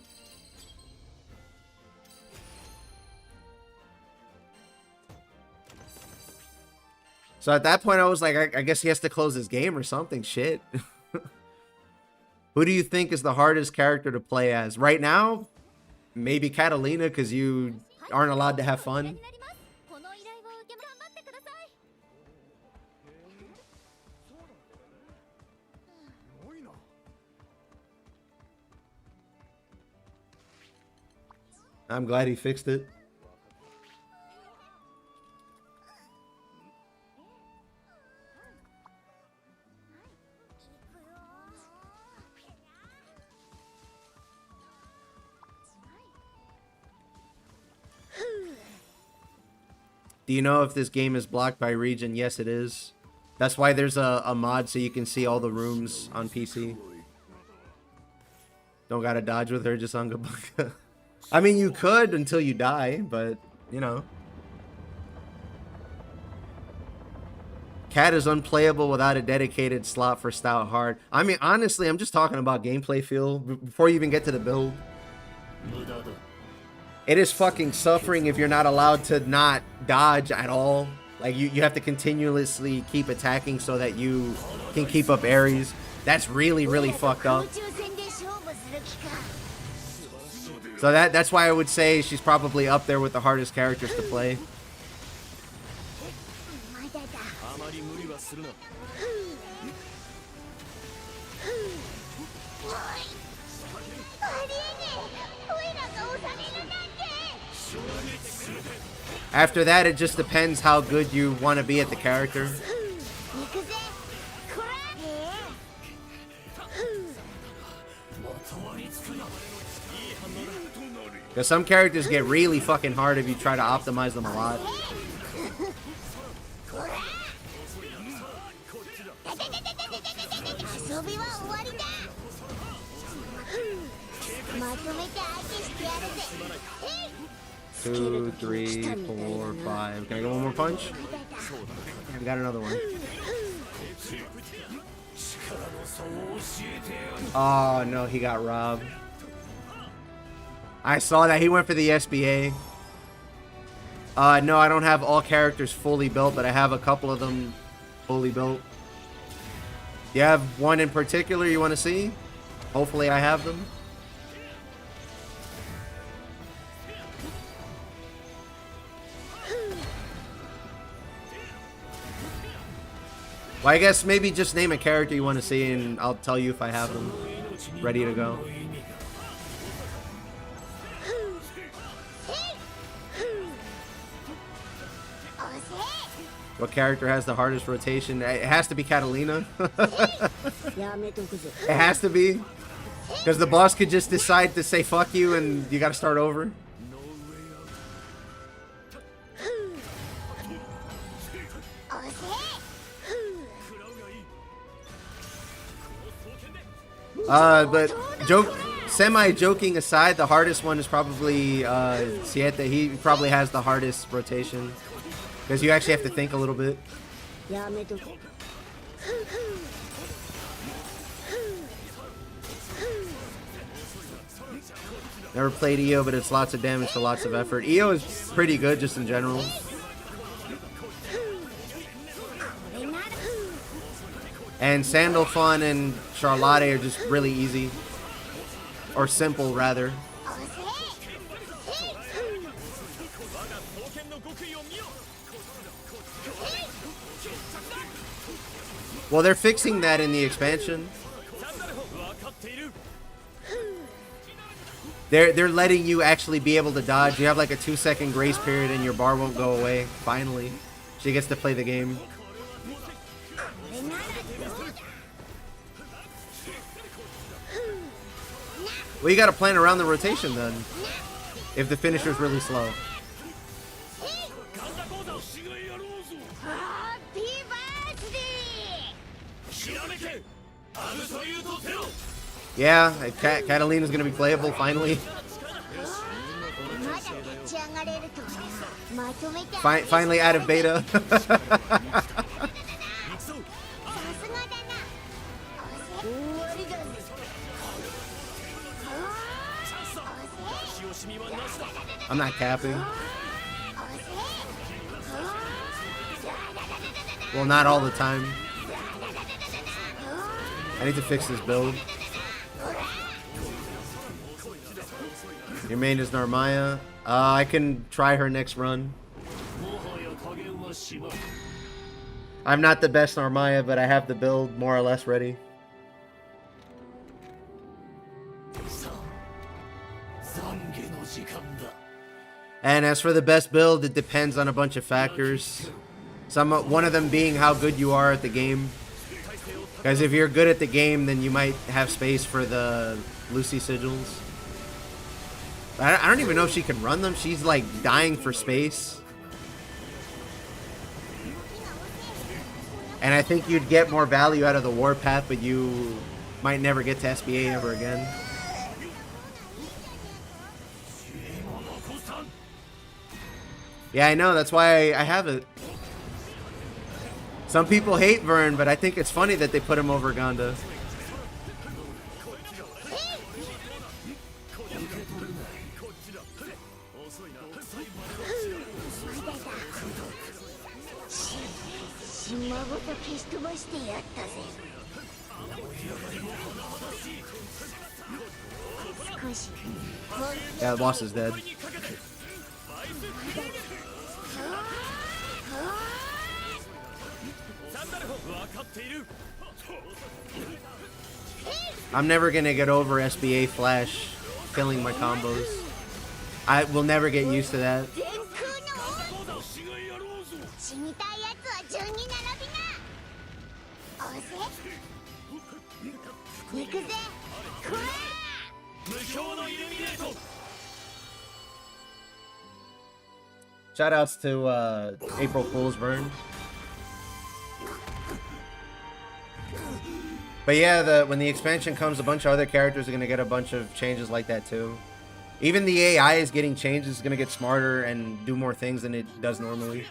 S1: So at that point I was like, I guess he has to close his game or something. Shit. Who do you think is the hardest character to play as? Right now, maybe Catalina, because you aren't allowed to have fun. I'm glad he fixed it. Do you know if this game is blocked by region? Yes, it is. That's why there's a mod so you can see all the rooms on PC. Don't gotta dodge with her, just Unga Bunga. I mean, you could until you die, but, you know. Cat is unplayable without a dedicated slot for Stout Hard. I mean, honestly, I'm just talking about gameplay feel before you even get to the build. It is fucking suffering if you're not allowed to not dodge at all. Like, you have to continuously keep attacking so that you can keep up Aries. That's really, really fucked up. So that's why I would say she's probably up there with the hardest characters to play. After that, it just depends how good you want to be at the character. Because some characters get really fucking hard if you try to optimize them a lot. Two, three, 4, 5. Can I get one more punch? I got another one. Oh no, he got robbed. I saw that he went for the SBA. No, I don't have all characters fully built, but I have a couple of them fully built. You have one in particular you want to see? Hopefully I have them. Well, I guess maybe just name a character you want to see and I'll tell you if I have them ready to go. What character has the hardest rotation? It has to be Catalina. It has to be. Because the boss could just decide to say fuck you and you gotta start over. But semi-joking aside, the hardest one is probably Siete. He probably has the hardest rotation. Because you actually have to think a little bit. Never played EO, but it's lots of damage for lots of effort. EO is pretty good just in general. And Sandalphon and Charlotte are just really easy. Or simple, rather. Well, they're fixing that in the expansion. They're letting you actually be able to dodge. You have like a 2-second grace period and your bar won't go away. Finally. She gets to play the game. Well, you gotta plan around the rotation then. If the finisher's really slow. Yeah, Catalina's gonna be playable finally. Finally out of beta. I'm not capping. Well, not all the time. I need to fix this build. Your main is Narmaya. I can try her next run. I'm not the best Narmaya, but I have the build more or less ready. And as for the best build, it depends on a bunch of factors. One of them being how good you are at the game. Because if you're good at the game, then you might have space for the Lucy sigils. I don't even know if she can run them. She's like dying for space. And I think you'd get more value out of the Warpath, but you might never get to SBA ever again. Yeah, I know. That's why I have it. Some people hate Vern, but I think it's funny that they put him over Ganda. Yeah, the boss is dead. I'm never gonna get over SBA Flash killing my combos. I will never get used to that. Shoutouts to April Fool's Vern. But yeah, when the expansion comes, a bunch of other characters are going to get a bunch of changes like that too. Even the AI is getting changes, it's going to get smarter and do more things than it does normally.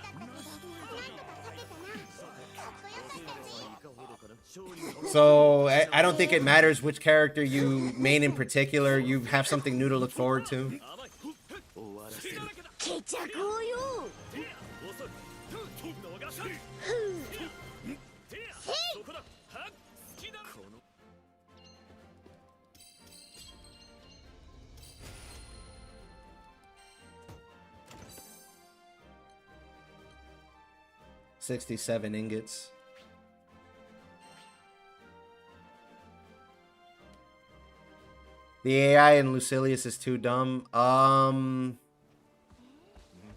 S1: So I don't think it matters which character you main in particular, you have something new to look forward to. $67 ingots. The AI in Lucilius is too dumb.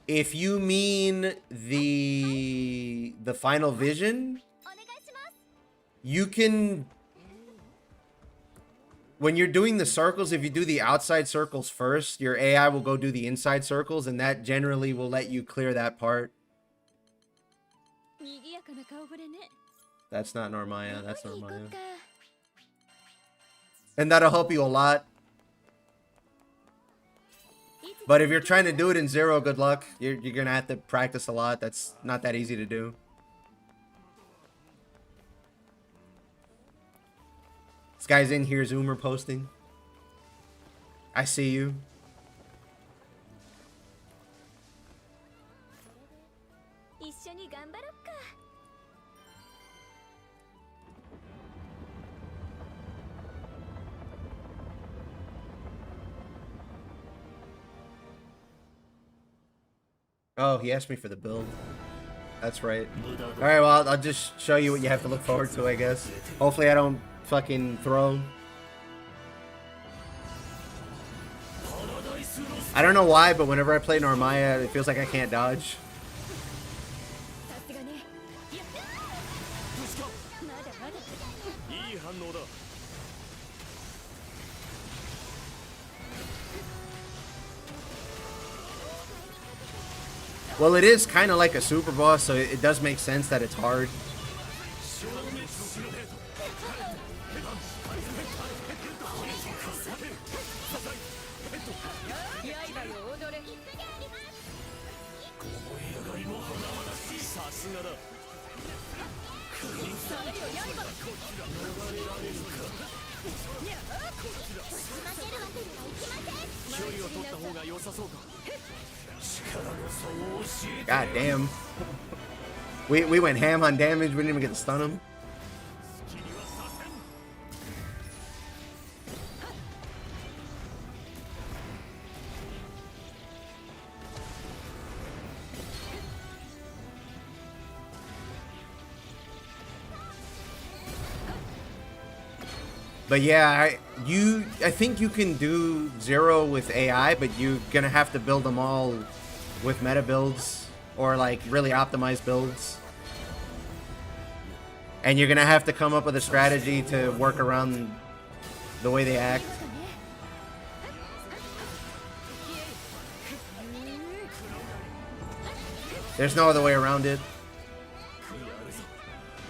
S1: If you mean the final vision, you can, when you're doing the circles, if you do the outside circles first, your AI will go do the inside circles, and that generally will let you clear that part. That's not Normaya, that's Normaya. And that'll help you a lot. But if you're trying to do it in Zero, good luck. You're gonna have to practice a lot. That's not that easy to do. This guy's in here, Zoomer posting. I see you. Oh, he asked me for the build. That's right. Alright, well, I'll just show you what you have to look forward to, I guess. Hopefully I don't fucking throw. I don't know why, but whenever I play Normaya, it feels like I can't dodge. Well, it is kind of like a super boss, so it does make sense that it's hard. God damn. We went ham on damage, we didn't even get to stun him. But yeah, I think you can do Zero with AI, but you're gonna have to build them all with meta builds or like really optimized builds. And you're gonna have to come up with a strategy to work around the way they act. There's no other way around it.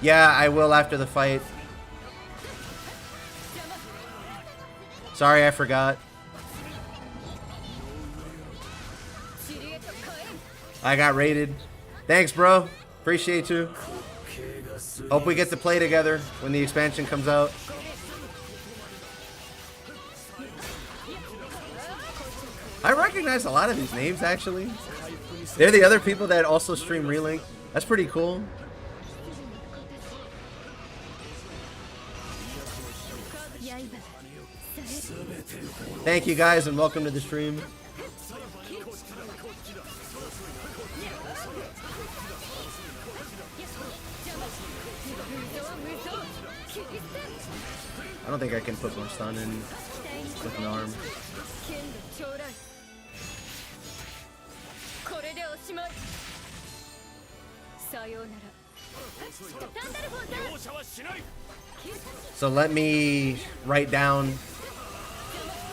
S1: Yeah, I will after the fight. Sorry, I forgot. I got raided. Thanks, bro. Appreciate you. Hope we get to play together when the expansion comes out. I recognize a lot of these names, actually. They're the other people that also stream Relink. That's pretty cool. Thank you guys and welcome to the stream. I don't think I can put more stun in with an arm. So let me write down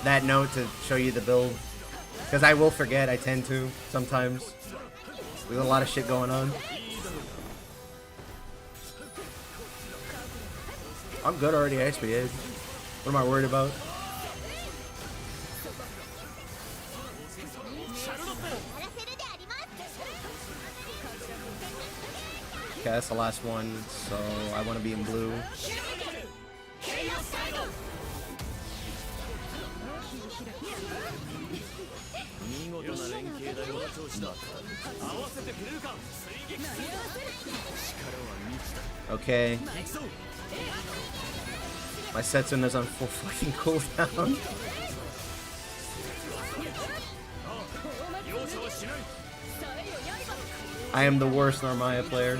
S1: that note to show you the build, because I will forget. I tend to sometimes. There's a lot of shit going on. I'm good already, XP'd. What am I worried about? Okay, that's the last one, so I want to be in blue. Okay. My Setsuna is on full fucking cooldown. I am the worst Narmaya player.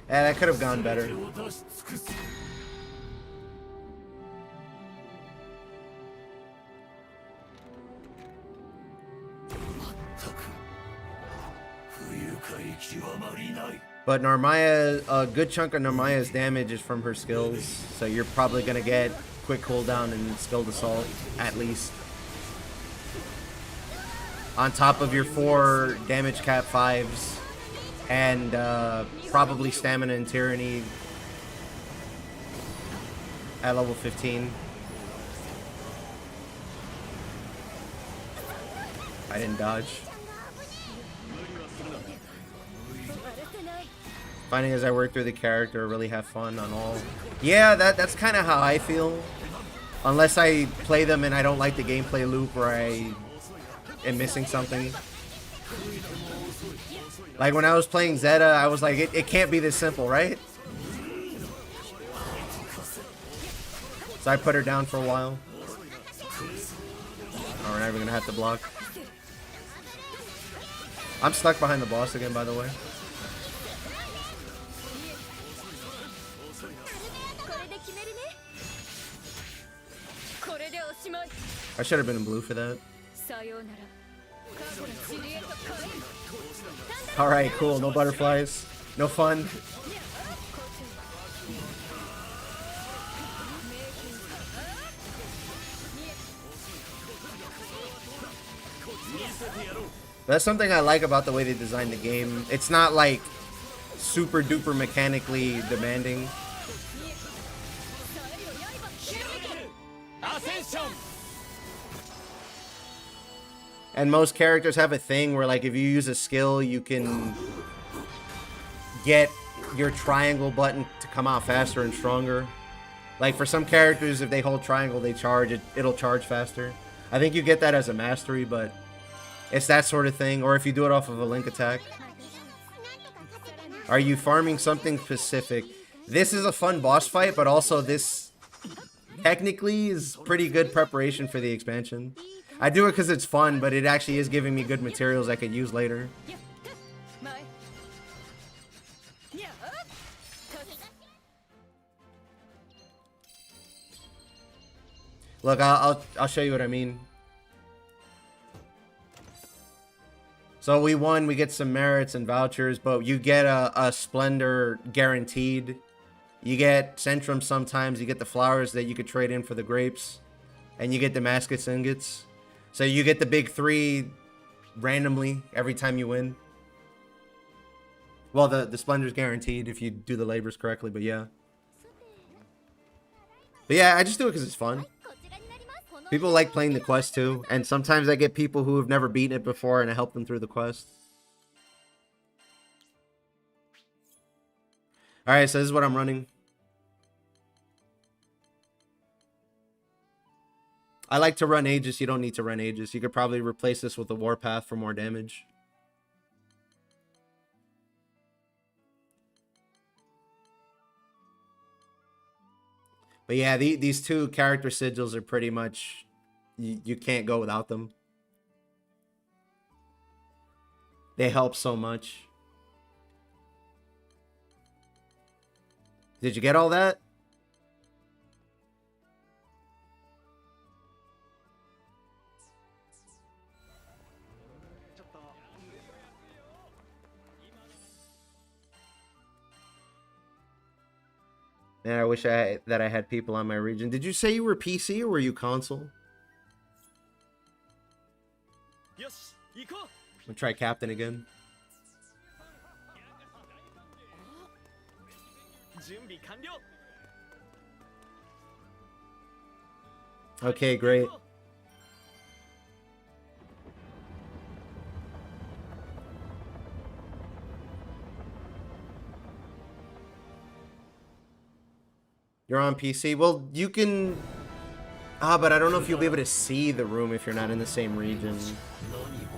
S1: And that could have gone better. But Narmaya, a good chunk of Narmaya's damage is from her skills, so you're probably gonna get quick cooldown and skilled assault, at least. On top of your 4 damage cap 5s, and probably stamina and tyranny at level 15. I didn't dodge. Finding as I work through the character, really have fun on all. Yeah, that's kind of how I feel. Unless I play them and I don't like the gameplay loop, or I am missing something. Like when I was playing Zeta, I was like, it can't be this simple, right? So I put her down for a while. Oh, we're never gonna have to block. I'm stuck behind the boss again, by the way. I should have been in blue for that. Alright, cool. No butterflies. No fun. That's something I like about the way they designed the game. It's not like super duper mechanically demanding. And most characters have a thing where, like, if you use a skill, you can get your triangle button to come out faster and stronger. Like, for some characters, if they hold triangle, they charge, it'll charge faster. I think you get that as a mastery, but it's that sort of thing. Or if you do it off of a link attack. Are you farming something specific? This is a fun boss fight, but also this technically is pretty good preparation for the expansion. I do it because it's fun, but it actually is giving me good materials I could use later. Look, I'll show you what I mean. So we won, we get some merits and vouchers, but you get a Splendor guaranteed. You get Centrum sometimes. You get the flowers that you could trade in for the grapes. And you get Damascus ingots. So you get the big 3 randomly every time you win. Well, the Splendor's guaranteed if you do the labors correctly, but yeah. But yeah, I just do it because it's fun. People like playing the quest too. And sometimes I get people who have never beaten it before and I help them through the quest. Alright, so this is what I'm running. I like to run Aegis. You don't need to run Aegis. You could probably replace this with a Warpath for more damage. But yeah, these 2 character sigils are pretty much... You can't go without them. They help so much. Did you get all that? Man, I wish that I had people on my region. Did you say you were PC or were you console? I'm gonna try Captain again. Okay, great. You're on PC? Well, you can... but I don't know if you'll be able to see the room if you're not in the same region.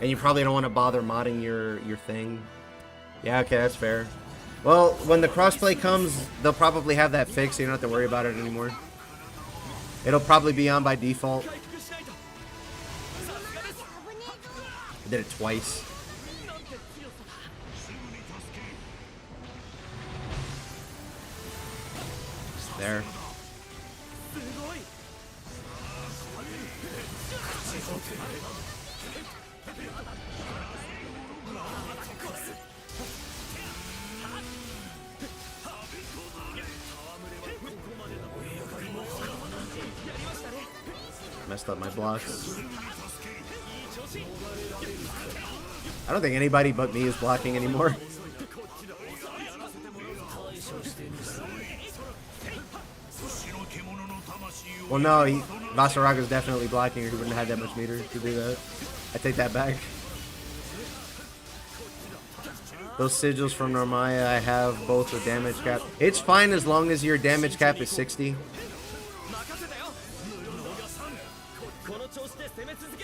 S1: And you probably don't want to bother modding your thing. Yeah, okay, that's fair. Well, when the crossplay comes, they'll probably have that fixed, so you don't have to worry about it anymore. It'll probably be on by default. I did it twice. There. Messed up my blocks. I don't think anybody but me is blocking anymore. Well, no, Vasaraga's definitely blocking, or he wouldn't have that much meter to do that. I take that back. Those sigils from Narmaya, I have both with damage cap. It's fine as long as your damage cap is 60.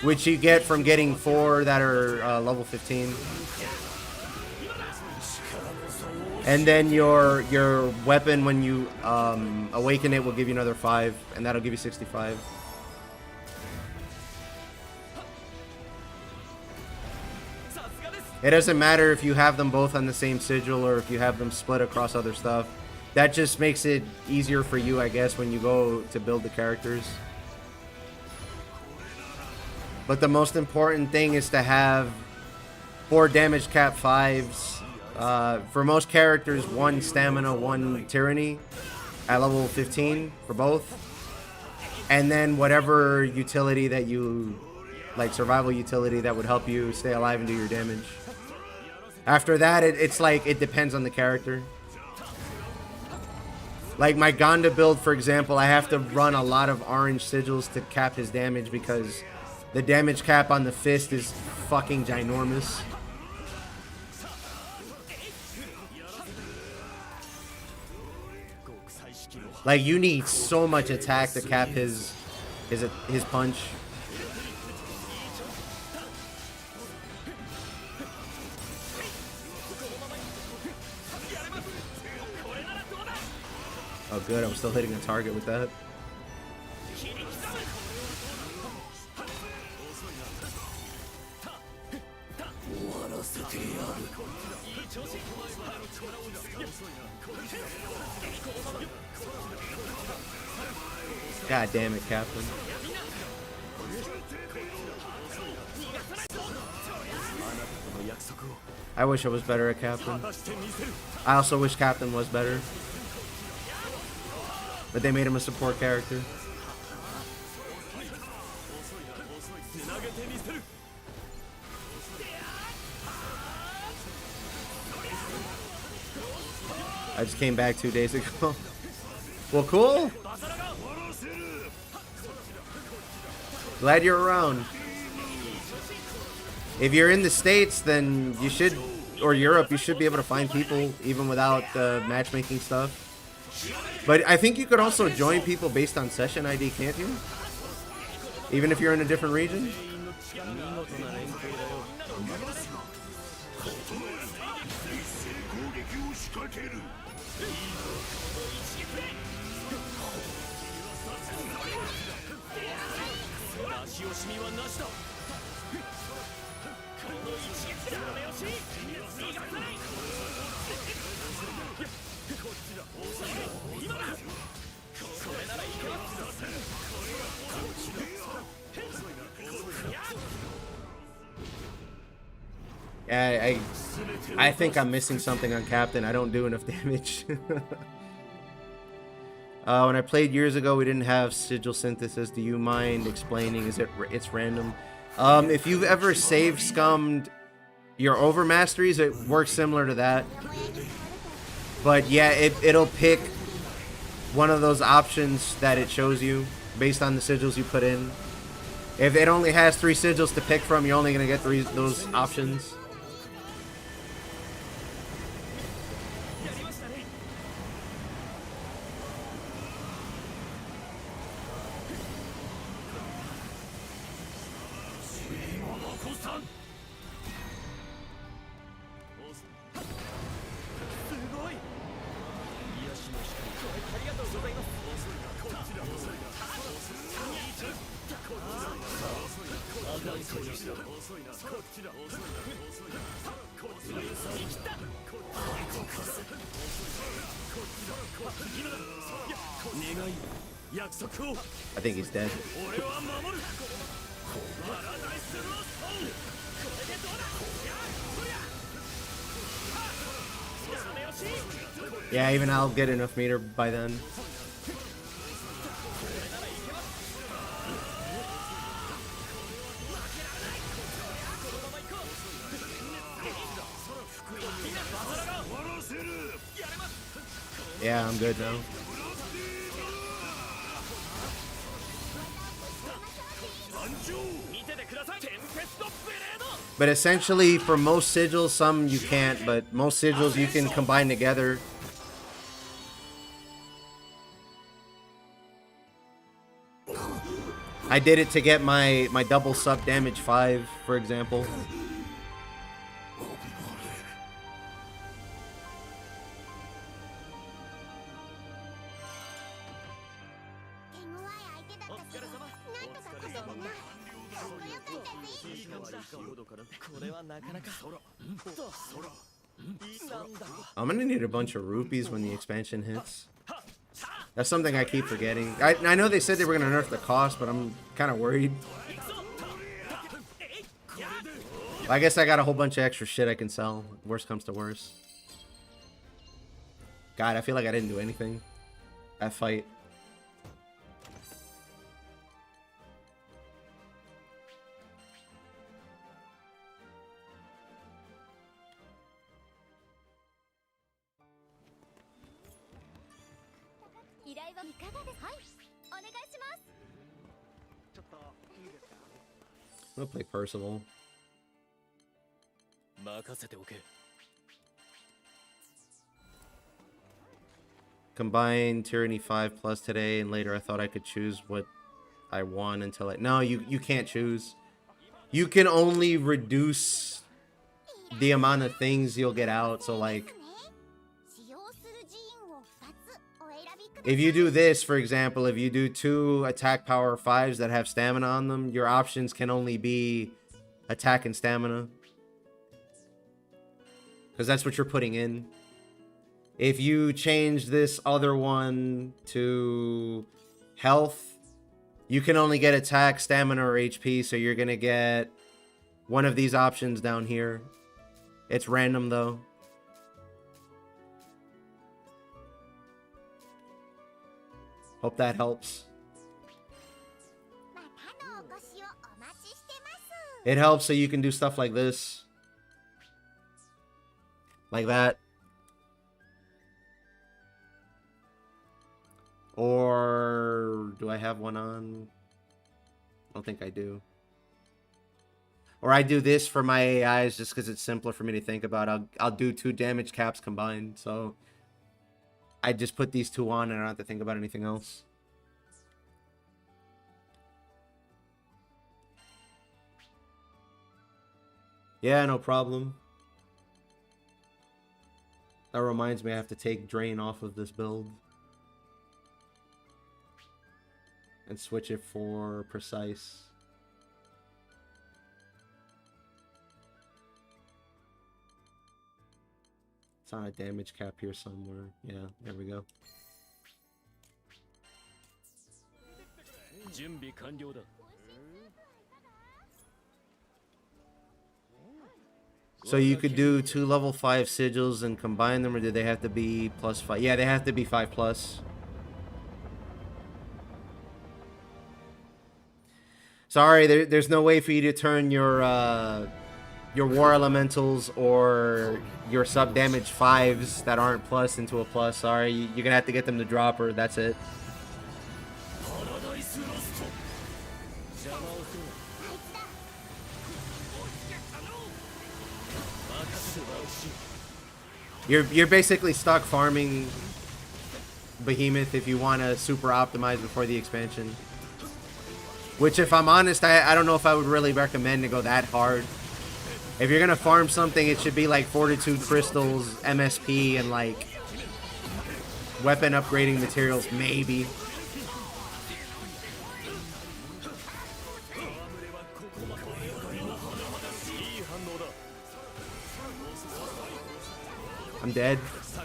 S1: Which you get from getting 4 that are level 15. And then your weapon, when you awaken it, will give you another 5, and that'll give you 65. It doesn't matter if you have them both on the same sigil or if you have them split across other stuff. That just makes it easier for you, I guess, when you go to build the characters. But the most important thing is to have 4 damage cap 5s. For most characters, 1 stamina, 1 tyranny at level 15 for both. And then whatever utility that you, like survival utility that would help you stay alive and do your damage. After that, it's like, it depends on the character. Like my Gonda build, for example, I have to run a lot of orange sigils to cap his damage because the damage cap on the fist is fucking ginormous. Like, you need so much attack to cap his punch. Oh good, I'm still hitting a target with that. God damn it, Captain. I wish I was better at Captain. I also wish Captain was better. but they made him a support character. I just came back 2 days ago. Well, cool. Glad you're around. If you're in the States, then you should, or Europe, you should be able to find people even without the matchmaking stuff. But I think you could also join people based on session ID, can't you? Even if you're in a different region? Yeah, I think I'm missing something on Captain. I don't do enough damage. When I played years ago, we didn't have sigil synthesis. Do you mind explaining? It's random? If you've ever save scummed your overmasteries, it works similar to that. But yeah, it'll pick one of those options that it shows you based on the sigils you put in. If it only has 3 sigils to pick from, you're only gonna get those options. I think he's dead. Yeah, even I'll get enough meter by then. Yeah, I'm good now. But essentially, for most sigils, some you can't, but most sigils you can combine together. I did it to get my double sub damage 5, for example. I'm gonna need a bunch of rupees when the expansion hits. That's something I keep forgetting. I know they said they were gonna nerf the cost, but I'm kind of worried. I guess I got a whole bunch of extra shit I can sell. Worst comes to worst. God, I feel like I didn't do anything. That fight. I'm gonna play Percival. Combine Tyranny 5 plus today, and later I thought I could choose what I want until I... No, you can't choose. You can only reduce the amount of things you'll get out, so like... If you do this, for example, if you do 2 attack power 5s that have stamina on them, your options can only be attack and stamina. Because that's what you're putting in. If you change this other one to health, you can only get attack, stamina, or HP, so you're going to get one of these options down here. It's random, though. Hope that helps.
S2: またのお越しをお待ちしてます。
S1: It helps so you can do stuff like this. Like that. Or do I have one on? I don't think I do. Or I do this for my AIs just because it's simpler for me to think about. I'll do 2 damage caps combined. So I just put these 2 on and I don't have to think about anything else. Yeah, no problem. That reminds me I have to take Drain off of this build. And switch it for Precise. It's on a damage cap here somewhere. Yeah, there we go.
S4: 準備完了だ。
S1: So you could do 2 level 5 sigils and combine them, or do they have to be +5? Yeah, they have to be 5+. Sorry, there's no way for you to turn your war elementals or your sub damage 5s that aren't plus into a plus. Sorry, you're gonna have to get them to drop, or that's it. You're basically stuck farming Behemoth if you want to super optimize before the expansion. Which, if I'm honest, I don't know if I would really recommend to go that hard. If you're gonna farm something, it should be like Fortitude Crystals, MSP, and like weapon upgrading materials, maybe. I'm dead. I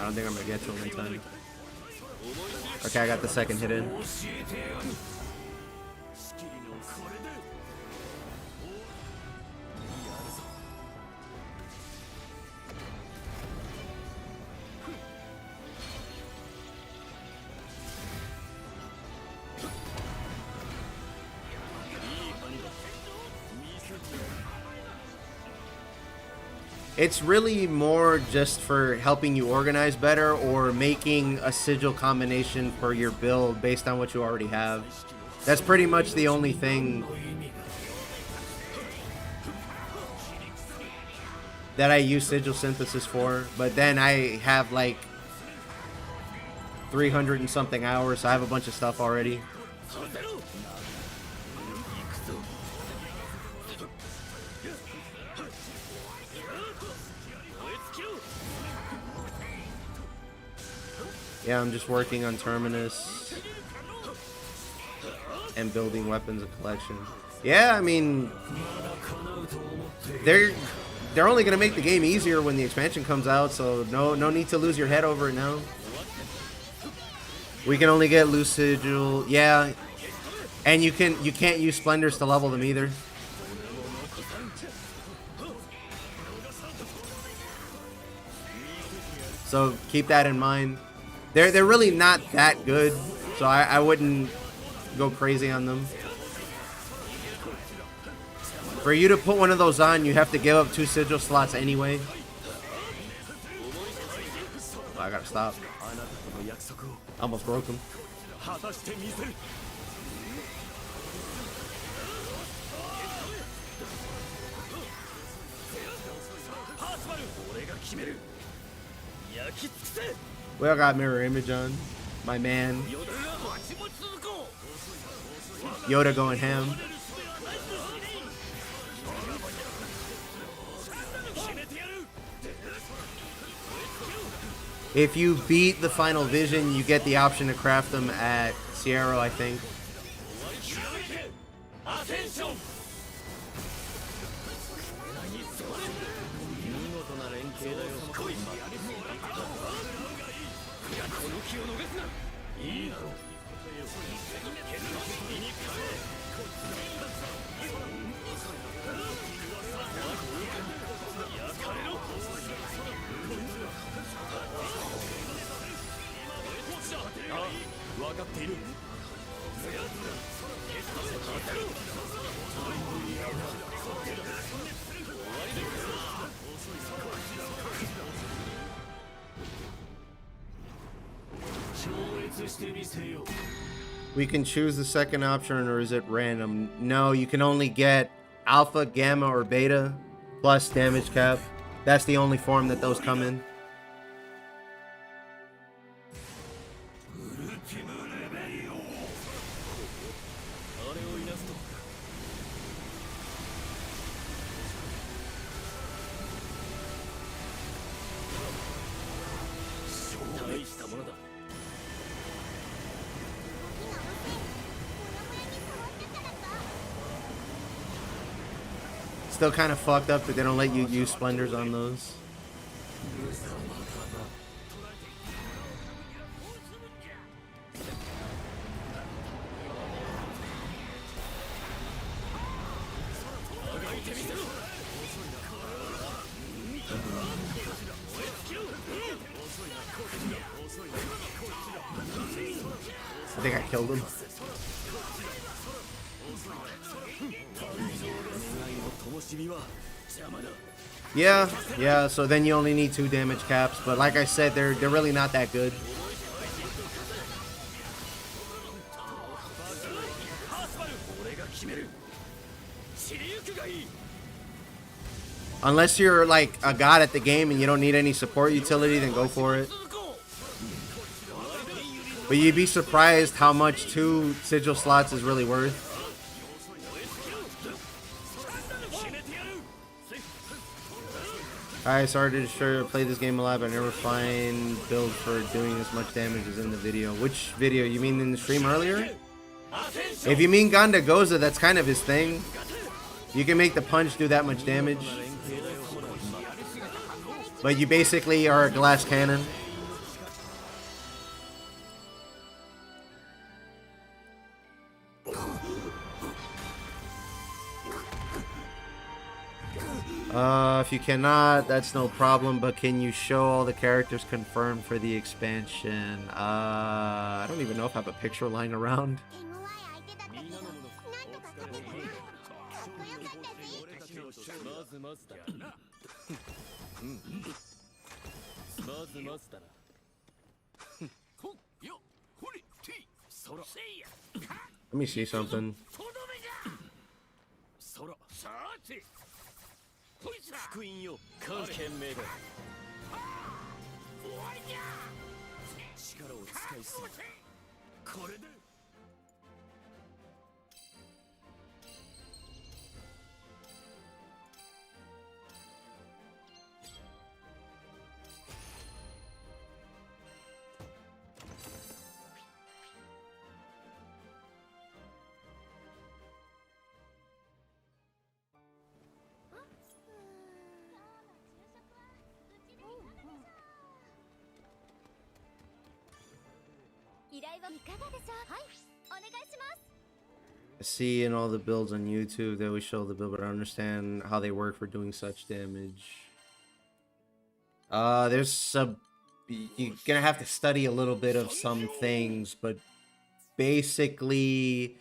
S1: don't think I'm gonna get to him in time. Okay, I got the second hit in. It's really more just for helping you organize better or making a sigil combination for your build based on what you already have. That's pretty much the only thing that I use sigil synthesis for. But then I have like 300 and something hours, so I have a bunch of stuff already. Yeah, I'm just working on Terminus and building weapons and collection. Yeah, I mean, they're only gonna make the game easier when the expansion comes out, so no need to lose your head over it now. We can only get loose sigil, yeah, and you can't use splendors to level them either. So keep that in mind. They're really not that good, so I wouldn't go crazy on them. For you to put one of those on, you have to give up 2 sigil slots anyway. Oh, I gotta stop. Almost broke him. We all got mirror image on. My man. Yoda going ham. If you beat the final vision, you get the option to craft them at Sierra, I think.
S4: 分かっている。
S1: We can choose the second option, or is it random? No, you can only get alpha, gamma, or beta plus damage cap. That's the only form that those come in. Still kind of fucked up that they don't let you use splendors on those. I think I killed him. Yeah, so then you only need 2 damage caps, but like I said, they're really not that good. Unless you're like a god at the game and you don't need any support utility, then go for it. But you'd be surprised how much 2 sigil slots is really worth. Alright, sorry to destroy or play this game a lot, but I never find build for doing as much damage as in the video. Which video? You mean in the stream earlier? If you mean Ganda Goza, that's kind of his thing. You can make the punch do that much damage. But you basically are a glass cannon. If you cannot, that's no problem, but can you show all the characters confirmed for the expansion? I don't even know if I have a picture lying around. Let me see something.
S4: 福音よ、関係名だ。力を使いすぎ。これで。
S1: I see in all the builds on YouTube they always show the build, but I don't understand how they work for doing such damage. There's some... You're gonna have to study a little bit of some things, but basically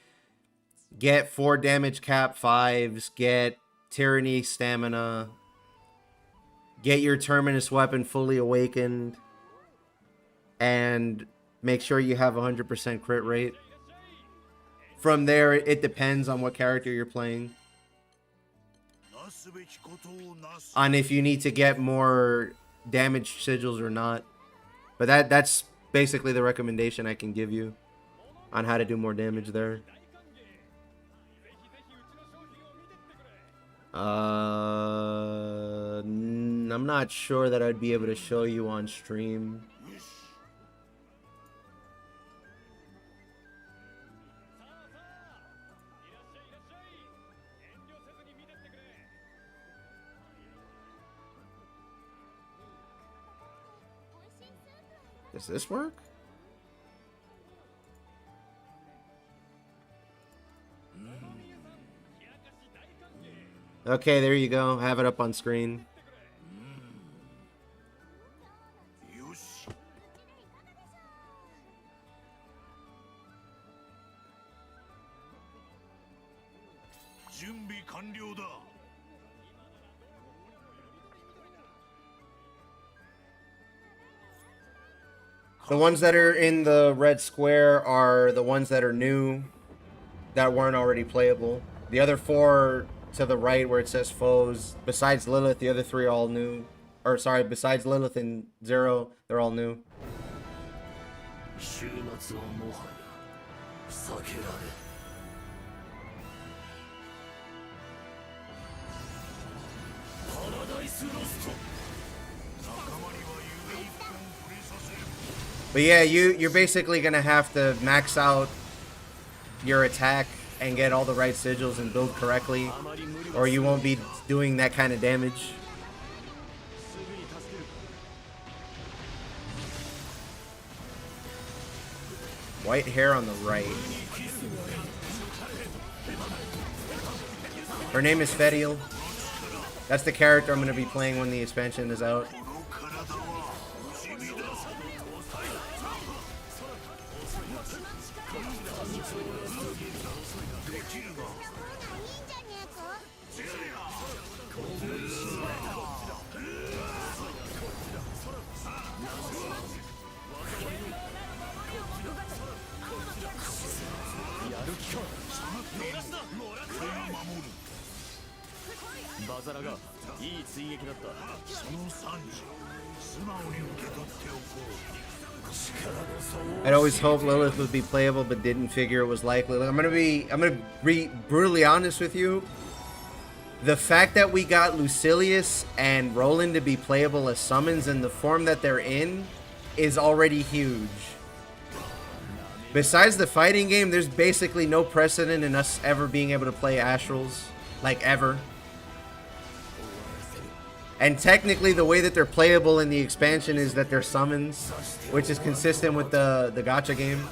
S1: get 4 damage cap 5s, get Tyranny stamina, get your Terminus weapon fully awakened, and make sure you have 100% crit rate. From there, it depends on what character you're playing. On if you need to get more damage sigils or not. But that's basically the recommendation I can give you on how to do more damage there. I'm not sure that I'd be able to show you on stream. Does this work? Okay, there you go. Have it up on screen.
S6: よし。準備完了だ。
S1: The ones that are in the red square are the ones that are new, that weren't already playable. The other 4 to the right where it says foes, besides Lilith, the other 3 are all new. Or sorry, besides Lilith and Zero, they're all new.
S5: 終末はもはや避けられん。パラダイスロスト。
S1: But yeah, you're basically gonna have to max out your attack and get all the right sigils and build correctly, or you won't be doing that kind of damage. White hair on the right. Her name is Fediel. That's the character I'm gonna be playing when the expansion is out. I'd always hoped Lilith would be playable, but didn't figure it was likely. I'm gonna be brutally honest with you. The fact that we got Lucilius and Roland to be playable as summons in the form that they're in is already huge. Besides the fighting game, there's basically no precedent in us ever being able to play Astrals, like ever. And technically, the way that they're playable in the expansion is that they're summons, which is consistent with the gacha game.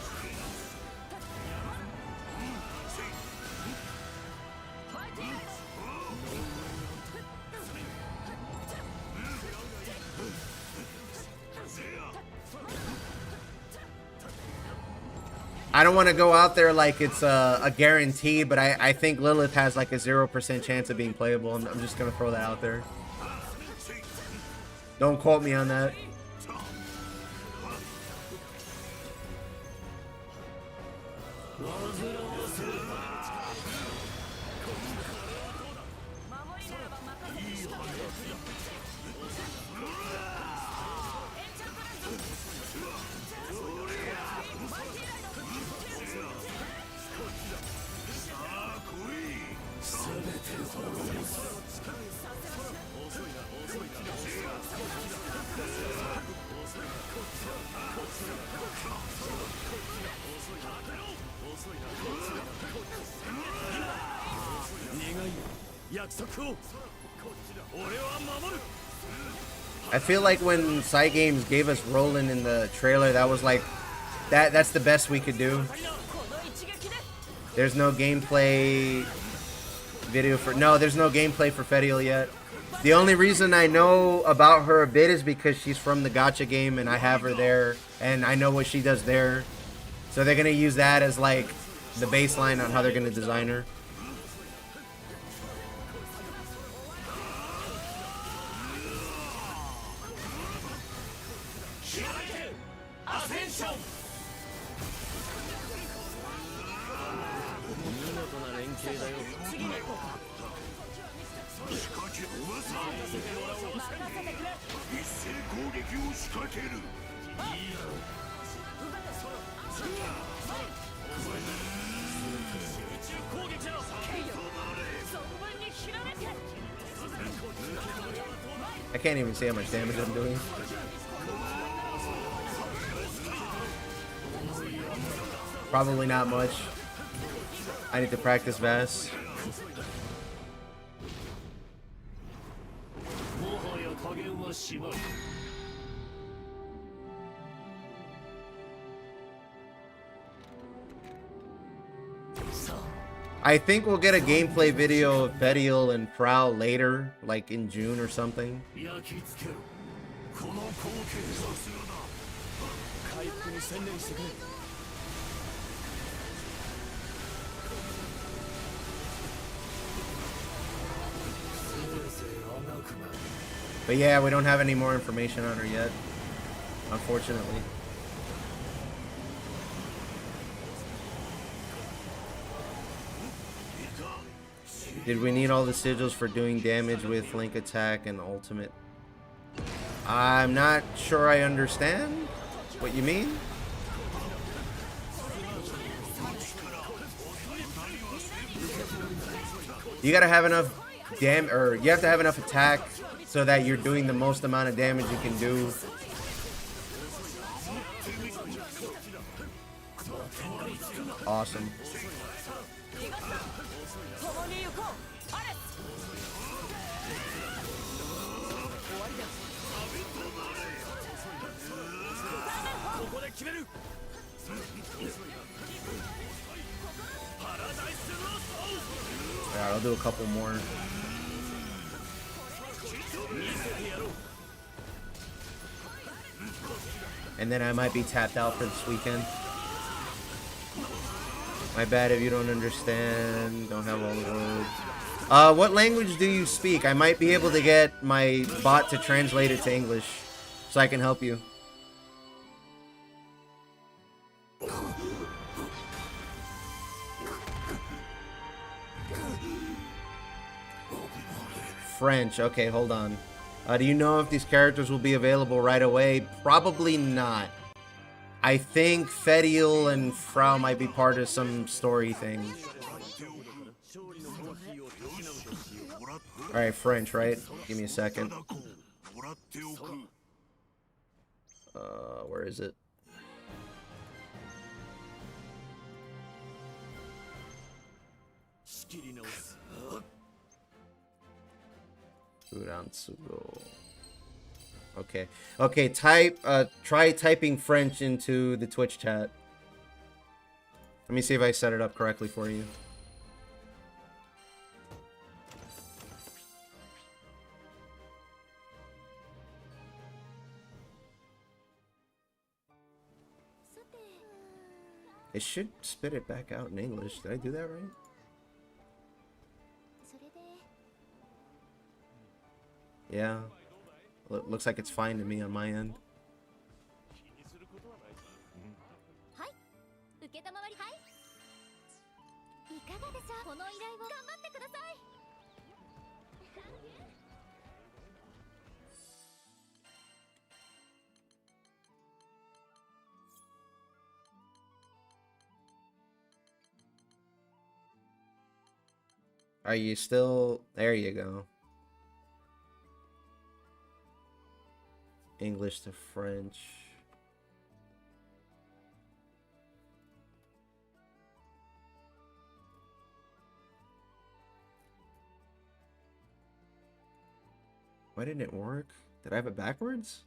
S1: I don't want to go out there like it's a guarantee, but I think Lilith has like a 0% chance of being playable. I'm just going to throw that out there. Don't quote me on that. I feel like when Side Games gave us Roland in the trailer, that was like, that's the best we could do. There's no gameplay video for, no, there's no gameplay for Fediel yet. The only reason I know about her a bit is because she's from the gacha game and I have her there and I know what she does there. So they're going to use that as like the baseline on how they're going to design her. I can't even see how much damage I'm doing. Probably not much. I need to practice Vass. I think we'll get a gameplay video of Bedial and Prowl later, like in June or something.
S5: 焼き付けろこの光景さすがだ
S4: 回復に専念してくれ
S1: But yeah, we don't have any more information on her yet, unfortunately. Did we need all the sigils for doing damage with Link attack and ultimate? I'm not sure I understand what you mean. You gotta have enough or you have to have enough attack so that you're doing the most amount of damage you can do. Awesome. Alright, I'll do a couple more. And then I might be tapped out for this weekend. My bad if you don't understand. Don't have all the words. What language do you speak? I might be able to get my bot to translate it to English so I can help you. French. Okay, hold on. Do you know if these characters will be available right away? Probably not. I think Fedial and Frau might be part of some story thing. Alright, French, right? Give me a second. Where is it? Okay. Okay, try typing French into the Twitch chat. Let me see if I set it up correctly for you. It should spit it back out in English. Did I do that right? Yeah. Looks like it's fine to me on my end. Are you still... There you go. English to French. Why didn't it work? Did I have it backwards?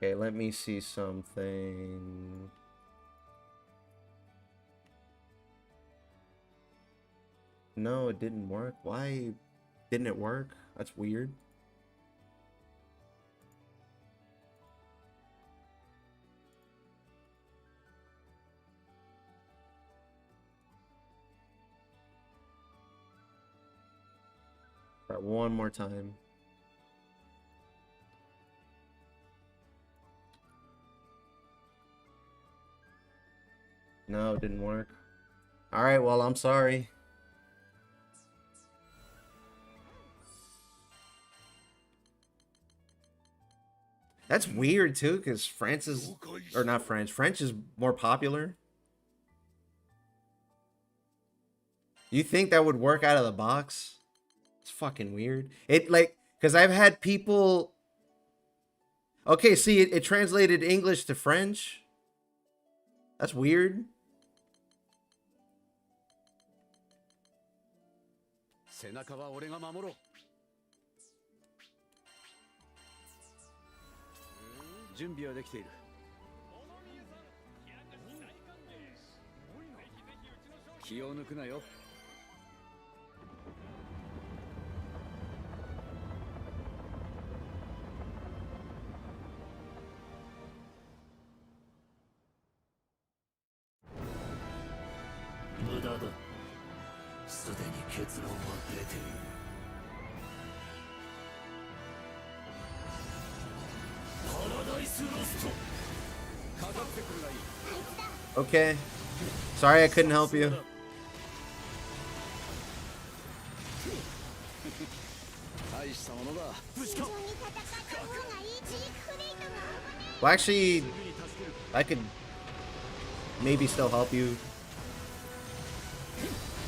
S1: Okay, let me see something. No, it didn't work. Why didn't it work? That's weird. Try one more time. No, it didn't work. Alright, well, I'm sorry. That's weird, too, because France is... Or not France. French is more popular. You think that would work out of the box? It's fucking weird. It, like... Because I've had people... Okay, see, it translated English to French. That's weird.
S6: 背中は俺が守ろう。準備はできている。気を抜くなよ。
S5: 無駄だ。すでに結論は出ている。パラダイスロスト。
S6: かかってくるがいい。
S1: Okay. Sorry I couldn't help you.
S6: 大したものだ。
S2: 一緒に戦った方がいい。ジークフレイトが
S1: Well, actually, I could maybe still help you.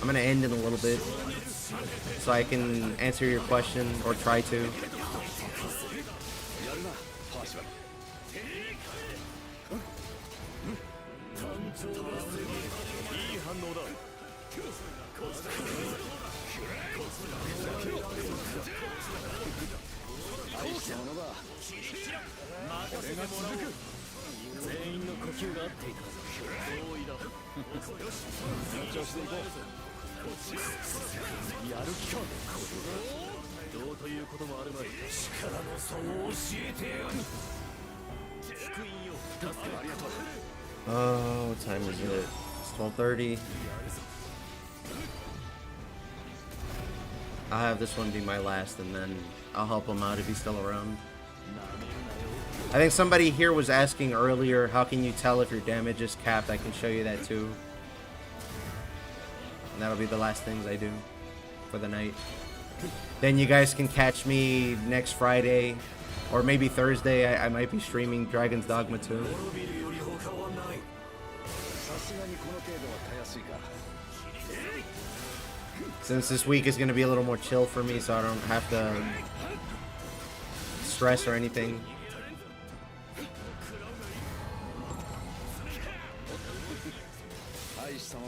S1: I'm gonna end in a little bit, so I can answer your question or try to.
S6: やるな、パーシバル。
S4: いい反応だ。
S6: 大したものだ。
S4: 俺が続く。全員の呼吸が合っていた。同意だ。
S6: 調子でいこう。
S4: やる気か。どうということもあるまい。
S5: 力の差を教えてやる。
S4: 福音よ。助け
S6: ありがとう。
S1: Oh, what time is it? It's 12:30. I'll have this one be my last, and then I'll help him out if he's still around. I think somebody here was asking earlier, how can you tell if your damage is capped? I can show you that too. And that'll be the last things I do for the night. Then you guys can catch me next Friday, or maybe Thursday. I might be streaming Dragon's Dogma 2.
S6: さすがにこの程度はたやすいか。
S1: Since this week is going to be a little more chill for me, so I don't have to stress or anything.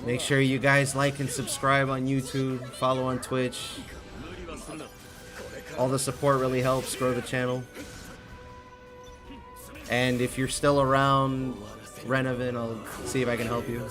S1: Make sure you guys like and subscribe on YouTube, follow on Twitch. All the support really helps grow the channel. And if you're still around Renovan, I'll see if I can help you.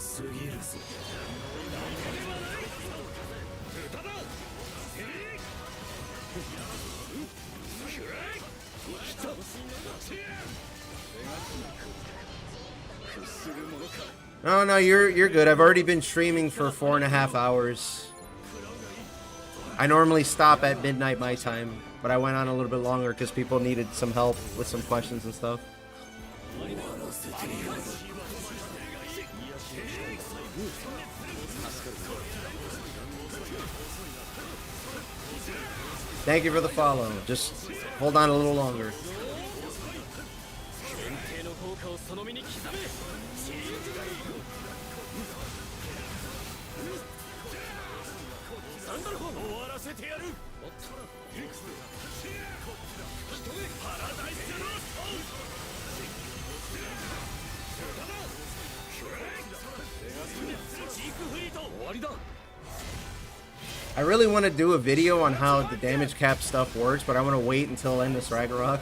S1: No, you're good. I've already been streaming for 4.5 hours. I normally stop at midnight my time, but I went on a little bit longer because people needed some help with some questions and stuff. Thank you for the follow. Just hold on a little longer. I really want to do a video on how the damage cap stuff works, but I want to wait until Endless Ragnarok.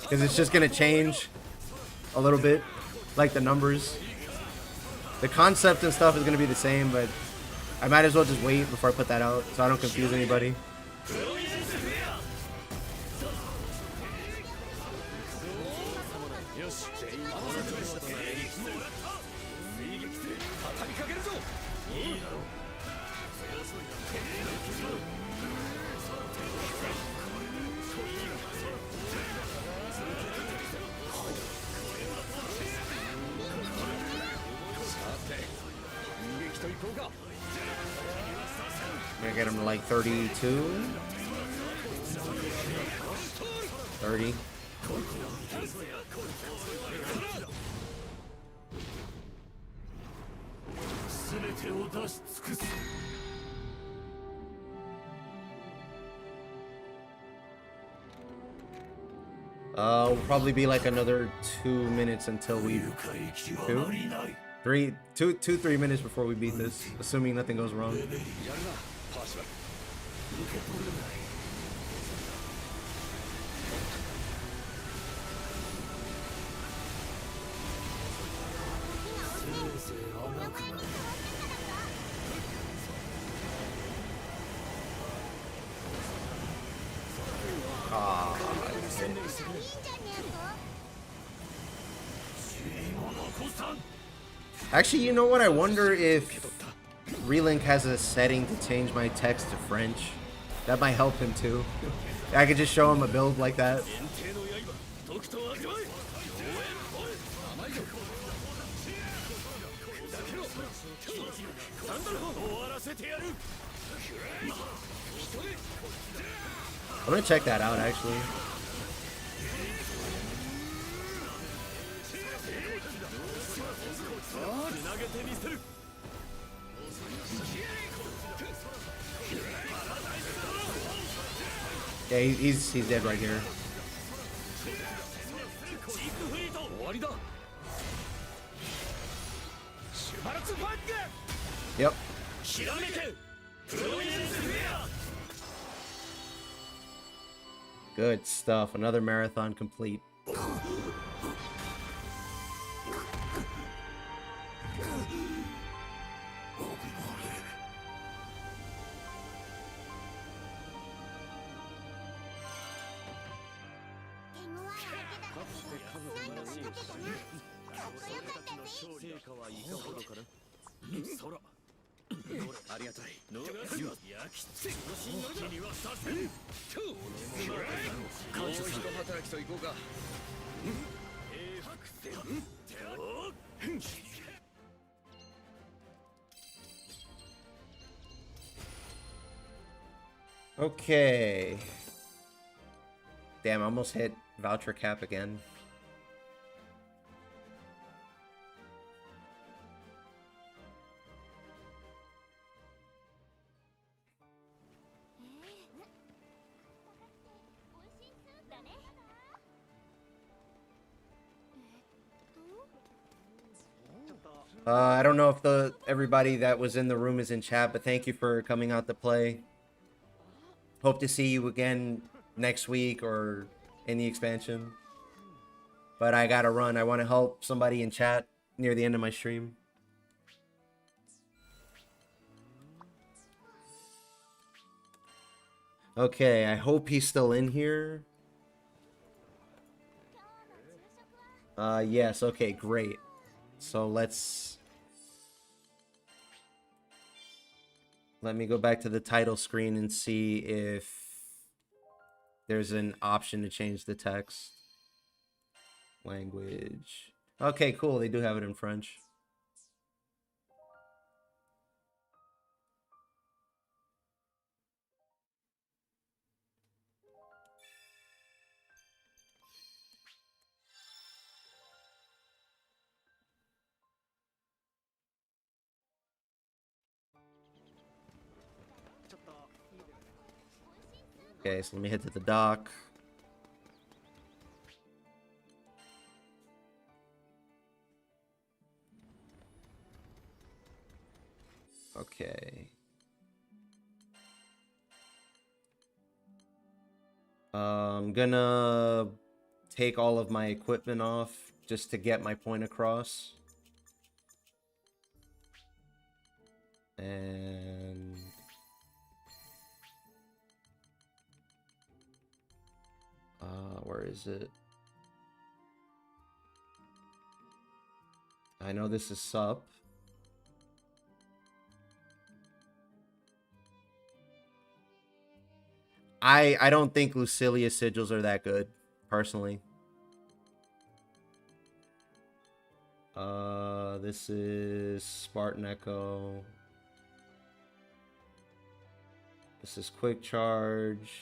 S1: Because it's just going to change a little bit, like the numbers. The concept and stuff is going to be the same, but I might as well just wait before I put that out so I don't confuse anybody. I'm gonna get him to like 32, 30. Will probably be like another 2 minutes until we 3 minutes before we beat this, assuming nothing goes wrong. Ah, actually, you know what? I wonder if Relink has a setting to change my text to French. That might help him too. I could just show him a build like that.
S4: 炎帝の刃とくと味わえ終わらせてやる
S1: I'm gonna check that out actually. Yeah, he's dead right here.
S4: ジークフリート終わりだシュバルツファッグ
S1: Yep.
S4: ひらめけプロミネンスフェア
S1: Good stuff. Another marathon complete. Okay. Damn, I almost hit voucher cap again. I don't know if everybody that was in the room is in chat, but thank you for coming out to play. Hope to see you again next week or in the expansion. But I gotta run. I want to help somebody in chat near the end of my stream. Okay, I hope he's still in here. Yes, okay, great. So let me go back to the title screen and see if there's an option to change the text. Language. Okay, cool. They do have it in French. Okay, so let me head to the dock. Okay. I'm gonna take all of my equipment off just to get my point across. And where is it? I know this is sup. I don't think Lucilia sigils are that good, personally. This is Spartan Echo. This is Quick Charge.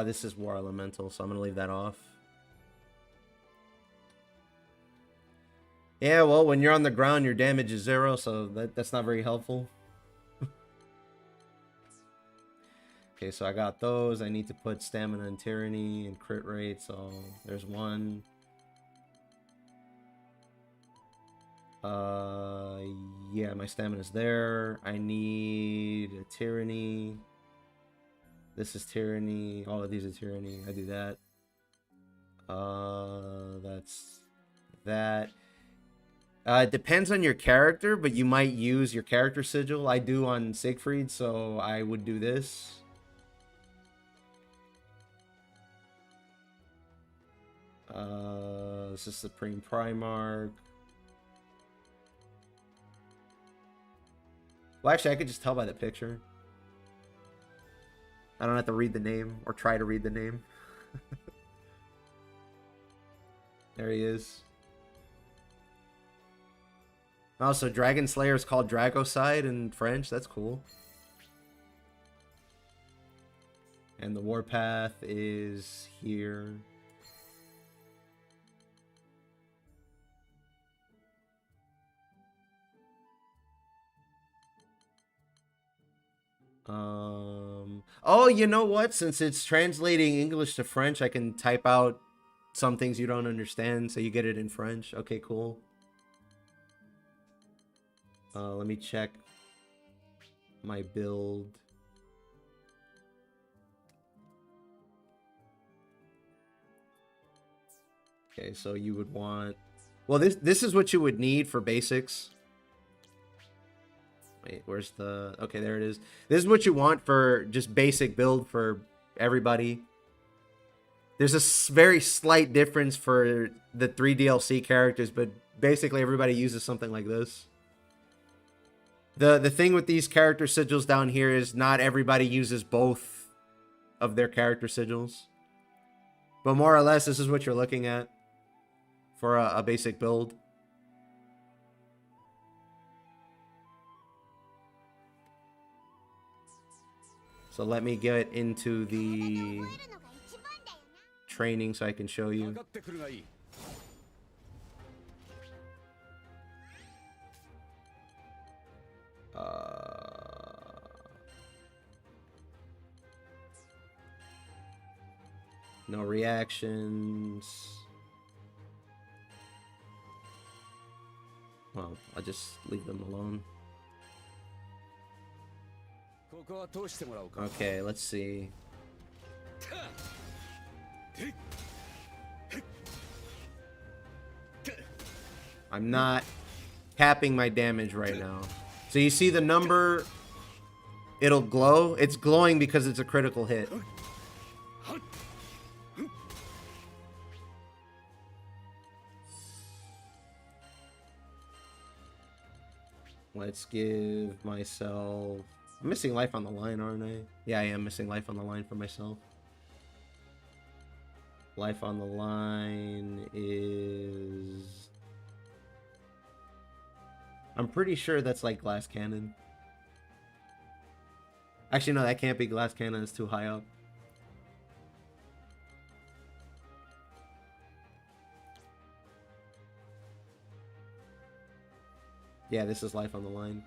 S1: This is War Elemental, so I'm gonna leave that off. Yeah, well, when you're on the ground, your damage is 0, so that's not very helpful. Okay, so I got those. I need to put Stamina and Tyranny and crit rate, so there's one. Yeah, my stamina's there. I need a tyranny. This is tyranny. All of these are tyranny. I do that. That's that. It depends on your character, but you might use your character sigil. I do on Siegfried, so I would do this. This is Supreme Primarch. Well, actually, I could just tell by the picture. I don't have to read the name or try to read the name. There he is. Also, Dragon Slayer is called Dragocide in French. That's cool. And the Warpath is here. Oh, you know what? Since it's translating English to French, I can type out some things you don't understand, so you get it in French. Okay, cool. Let me check my build. Okay, so you would want... Well, this is what you would need for basics. Wait, where's the... Okay, there it is. This is what you want for just basic build for everybody. There's a very slight difference for the 3 DLC characters, but basically everybody uses something like this. The thing with these character sigils down here is not everybody uses both of their character sigils. But more or less, this is what you're looking at for a basic build. So let me get into the training so I can show you. No reactions. Well, I'll just leave them alone. Okay, let's see. I'm not capping my damage right now. So you see the number, it'll glow. It's glowing because it's a critical hit. Let's give myself... I'm missing life on the line, aren't I? Yeah, I am missing life on the line for myself. Life on the line is... I'm pretty sure that's like glass cannon. Actually, no, that can't be glass cannon. It's too high up. Yeah, this is life on the line.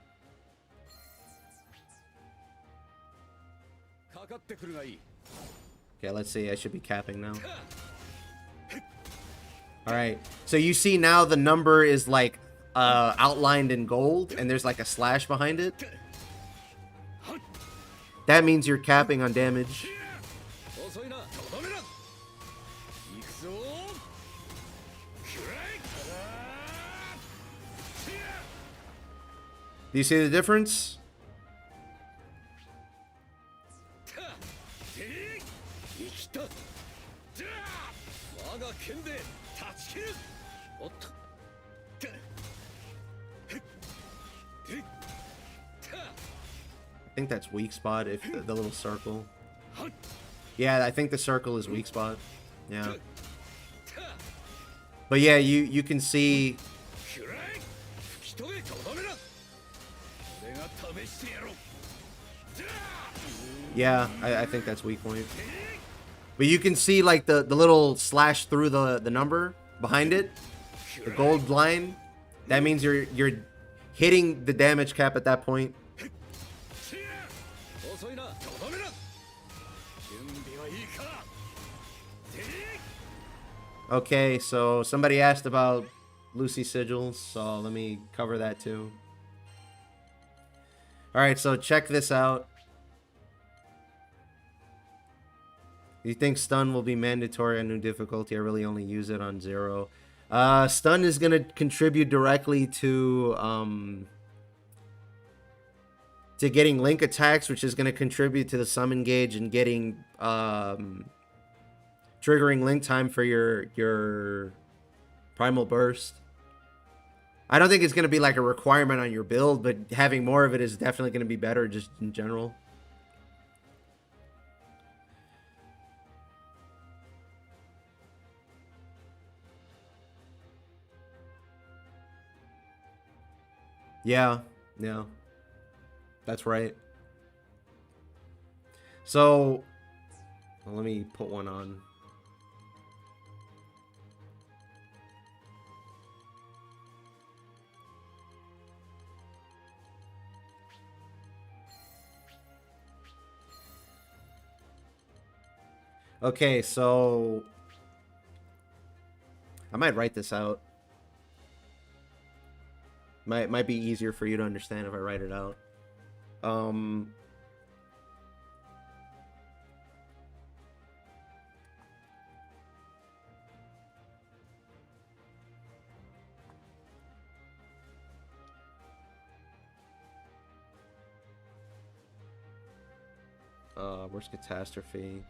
S1: Okay, let's see. I should be capping now. Alright. So you see now the number is like outlined in gold and there's like a slash behind it. That means you're capping on damage. Do you see the difference? I think that's weak spot if the little circle. Yeah, I think the circle is weak spot. Yeah. But yeah, you can see. Yeah, I think that's weak point. But you can see like the little slash through the number behind it, the gold line. That means you're hitting the damage cap at that point. Okay, so somebody asked about Lucy sigils, so let me cover that too. Alright, so check this out. You think stun will be mandatory on new difficulty? I really only use it on 0. Stun is going to contribute directly to getting link attacks, which is going to contribute to the summon gauge and getting triggering link time for your primal burst. I don't think it's going to be like a requirement on your build, but having more of it is definitely going to be better just in general. Yeah, that's right. So, well, let me put one on. Okay, so I might write this out. Might be easier for you to understand if I write it out. Where's catastrophe?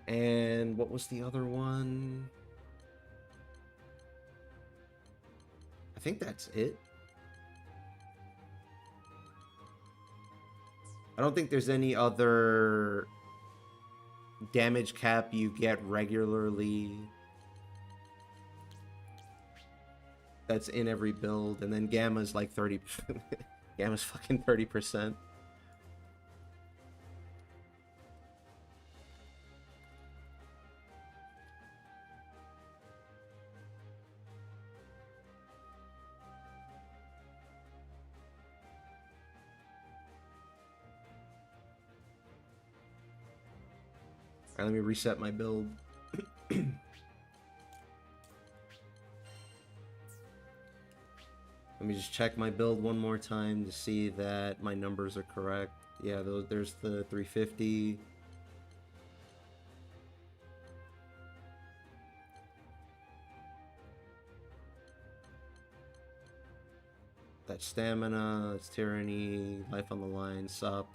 S1: And what was the other one? I think that's it. I don't think there's any other damage cap you get regularly that's in every build. And then Gamma's like 30. Gamma's fucking 30%. Alright, let me reset my build. Let me just check my build one more time to see that my numbers are correct. Yeah, there's the 350. That's stamina, that's tyranny, life on the line, sup,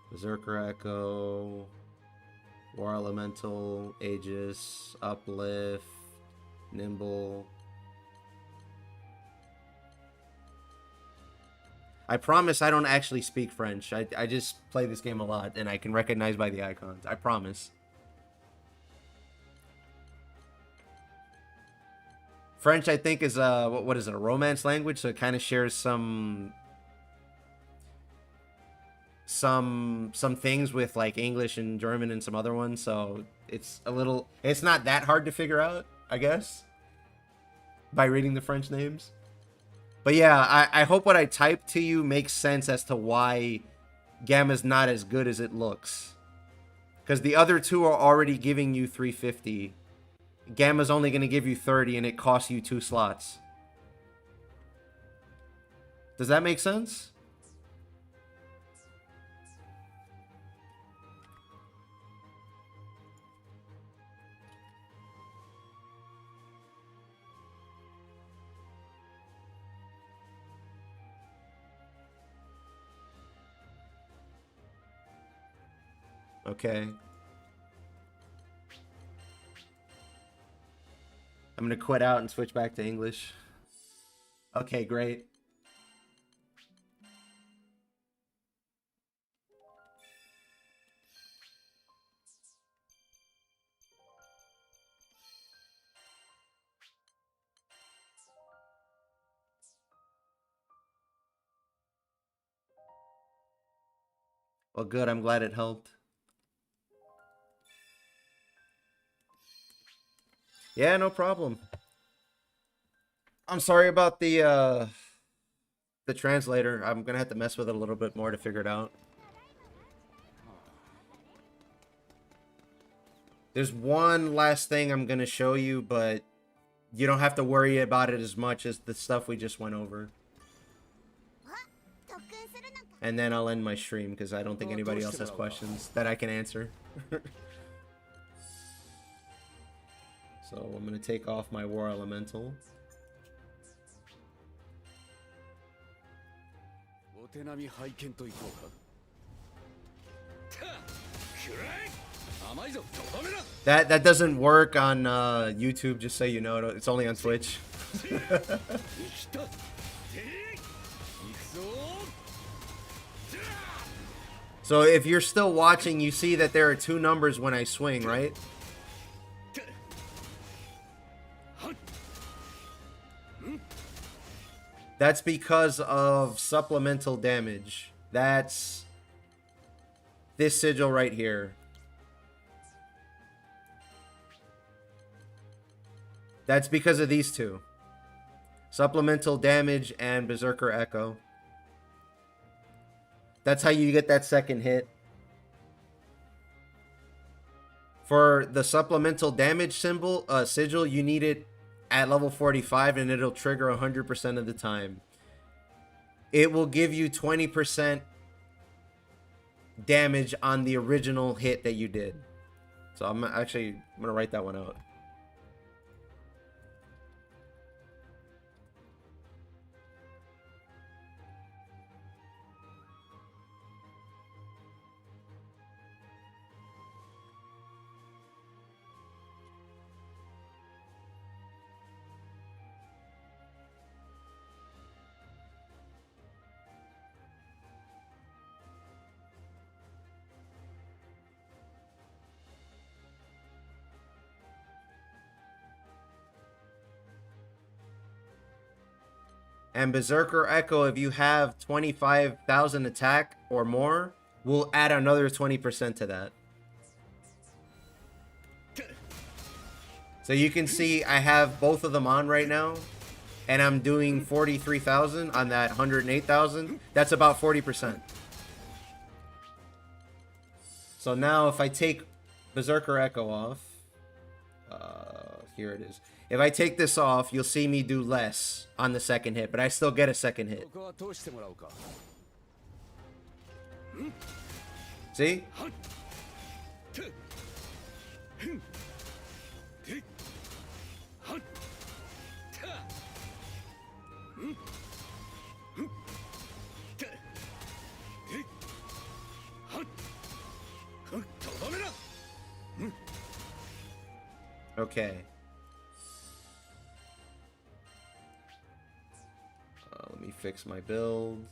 S1: berserker echo, war elemental, aegis, uplift, nimble. I promise I don't actually speak French. I just play this game a lot and I can recognize by the icons. I promise. French, I think, is what is it, a romance language, so it kind of shares some things with like English and German and some other ones, so it's not that hard to figure out, I guess, by reading the French names. But yeah, I hope what I typed to you makes sense as to why Gamma's not as good as it looks. Because the other two are already giving you 350. Gamma's only going to give you 30 and it costs you 2 slots. Does that make sense? Okay. I'm gonna quit out and switch back to English. Okay, great. Well, good. I'm glad it helped. Yeah, no problem. I'm sorry about the translator. I'm gonna have to mess with it a little bit more to figure it out. There's one last thing I'm gonna show you, but you don't have to worry about it as much as the stuff we just went over.
S2: 特訓するのか。
S1: And then I'll end my stream because I don't think anybody else has questions that I can answer. So I'm gonna take off my War Elemental.
S6: お手並み拝見といこうか。甘いぞ、とどめだ。
S1: That doesn't work on YouTube, just so you know. It's only on Twitch.
S6: 生きた。行くぞ。
S1: So if you're still watching, you see that there are two numbers when I swing, right? That's because of supplemental damage. That's this sigil right here. That's because of these two. Supplemental damage and Berserker Echo. That's how you get that second hit. For the supplemental damage sigil, you need it at level 45 and it'll trigger 100% of the time. It will give you 20% damage on the original hit that you did. So I'm gonna write that one out. And Berserker Echo, if you have 25,000 attack or more, will add another 20% to that. So you can see I have both of them on right now. And I'm doing 43,000 on that 108,000. That's about 40%. So now if I take Berserker Echo off, here it is. If I take this off, you'll see me do less on the second hit, but I still get a second hit.
S6: ここは通してもらおうか。
S1: See? Okay. Let me fix my build.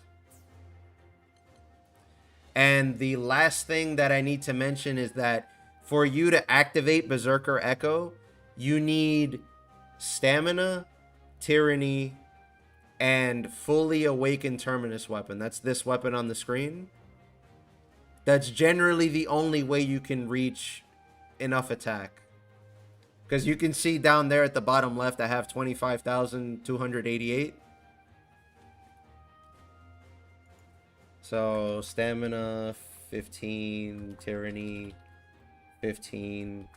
S1: And the last thing that I need to mention is that for you to activate Berserker Echo, you need Stamina, Tyranny, and Fully Awakened Terminus Weapon. That's this weapon on the screen. That's generally the only way you can reach enough attack. Because you can see down there at the bottom left, I have 25,288. So, Stamina, 15, Tyranny, 15,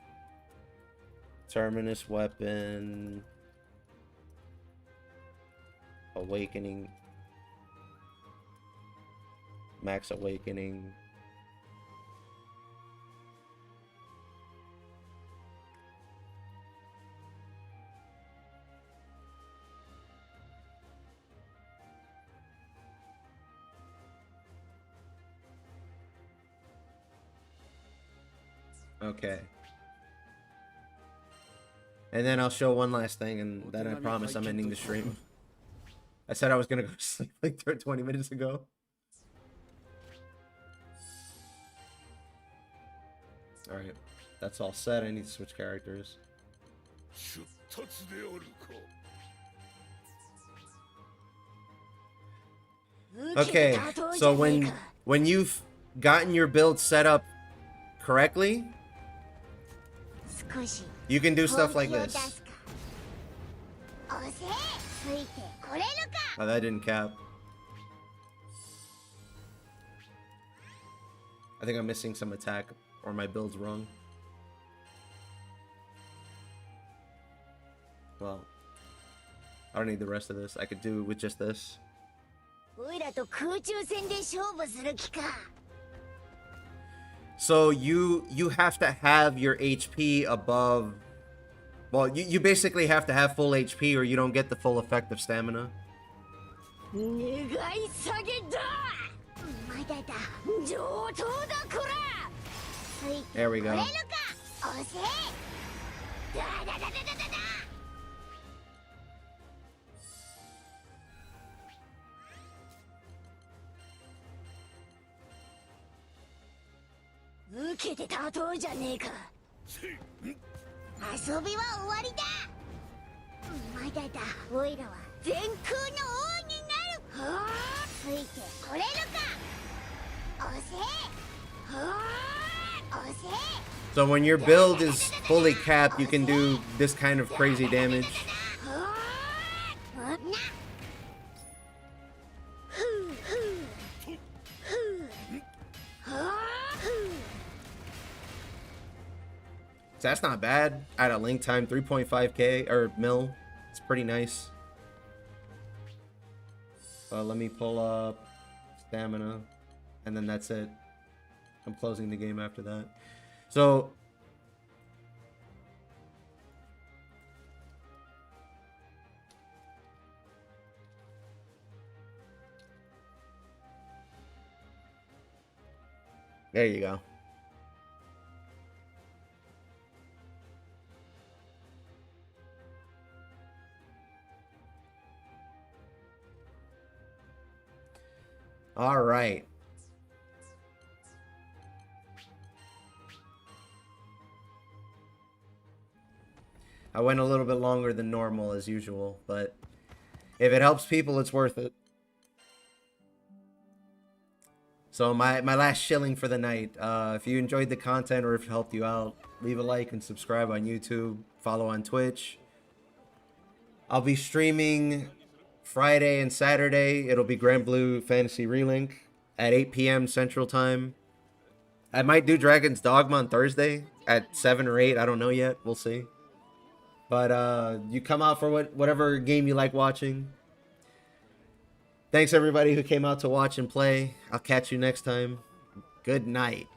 S1: Terminus Weapon, Awakening, Max Awakening. Okay. And then I'll show one last thing, and then I promise I'm ending the stream. I said I was gonna go to sleep like 20 minutes ago. Alright. That's all set. I need to switch characters. Okay, so when you've gotten your build set up correctly, you can do stuff like this. Oh, that didn't cap. I think I'm missing some attack, or my build's wrong. Well, I don't need the rest of this. I could do with just this.
S2: おいらと空中戦で勝負する気か。
S1: So you have to have your HP above. Well, you basically have to have full HP or you don't get the full effect of stamina.
S2: 願い下げだ。まだだ。上等だこら。ついて
S1: There we
S2: これ
S1: go.
S2: るか。押せ。だだだだだだだ。受けて立とうじゃねえか。遊びは終わりだ。まだだ。おいらは全空の王になる。はあ、ついてこれるか。押せ。はあ、押せ。
S1: So when your build is fully capped, you can do this kind of crazy damage.
S2: はあ、な。ふうふう。ふう。はあ。
S1: So that's not bad. At a link time, 3.5k or mil. It's pretty nice. Let me pull up stamina, and then that's it. I'm closing the game after that. So there you go. All right. I went a little bit longer than normal as usual, but if it helps people, it's worth it. So my last shilling for the night. If you enjoyed the content or if it helped you out, leave a like and subscribe on YouTube. Follow on Twitch. I'll be streaming Friday and Saturday. It'll be Granblue Fantasy Relink at 8 p.m. Central Time. I might do Dragon's Dogma on Thursday at 7 or 8. I don't know yet. We'll see. But you come out for whatever game you like watching. Thanks everybody who came out to watch and play. I'll catch you next time. Good night.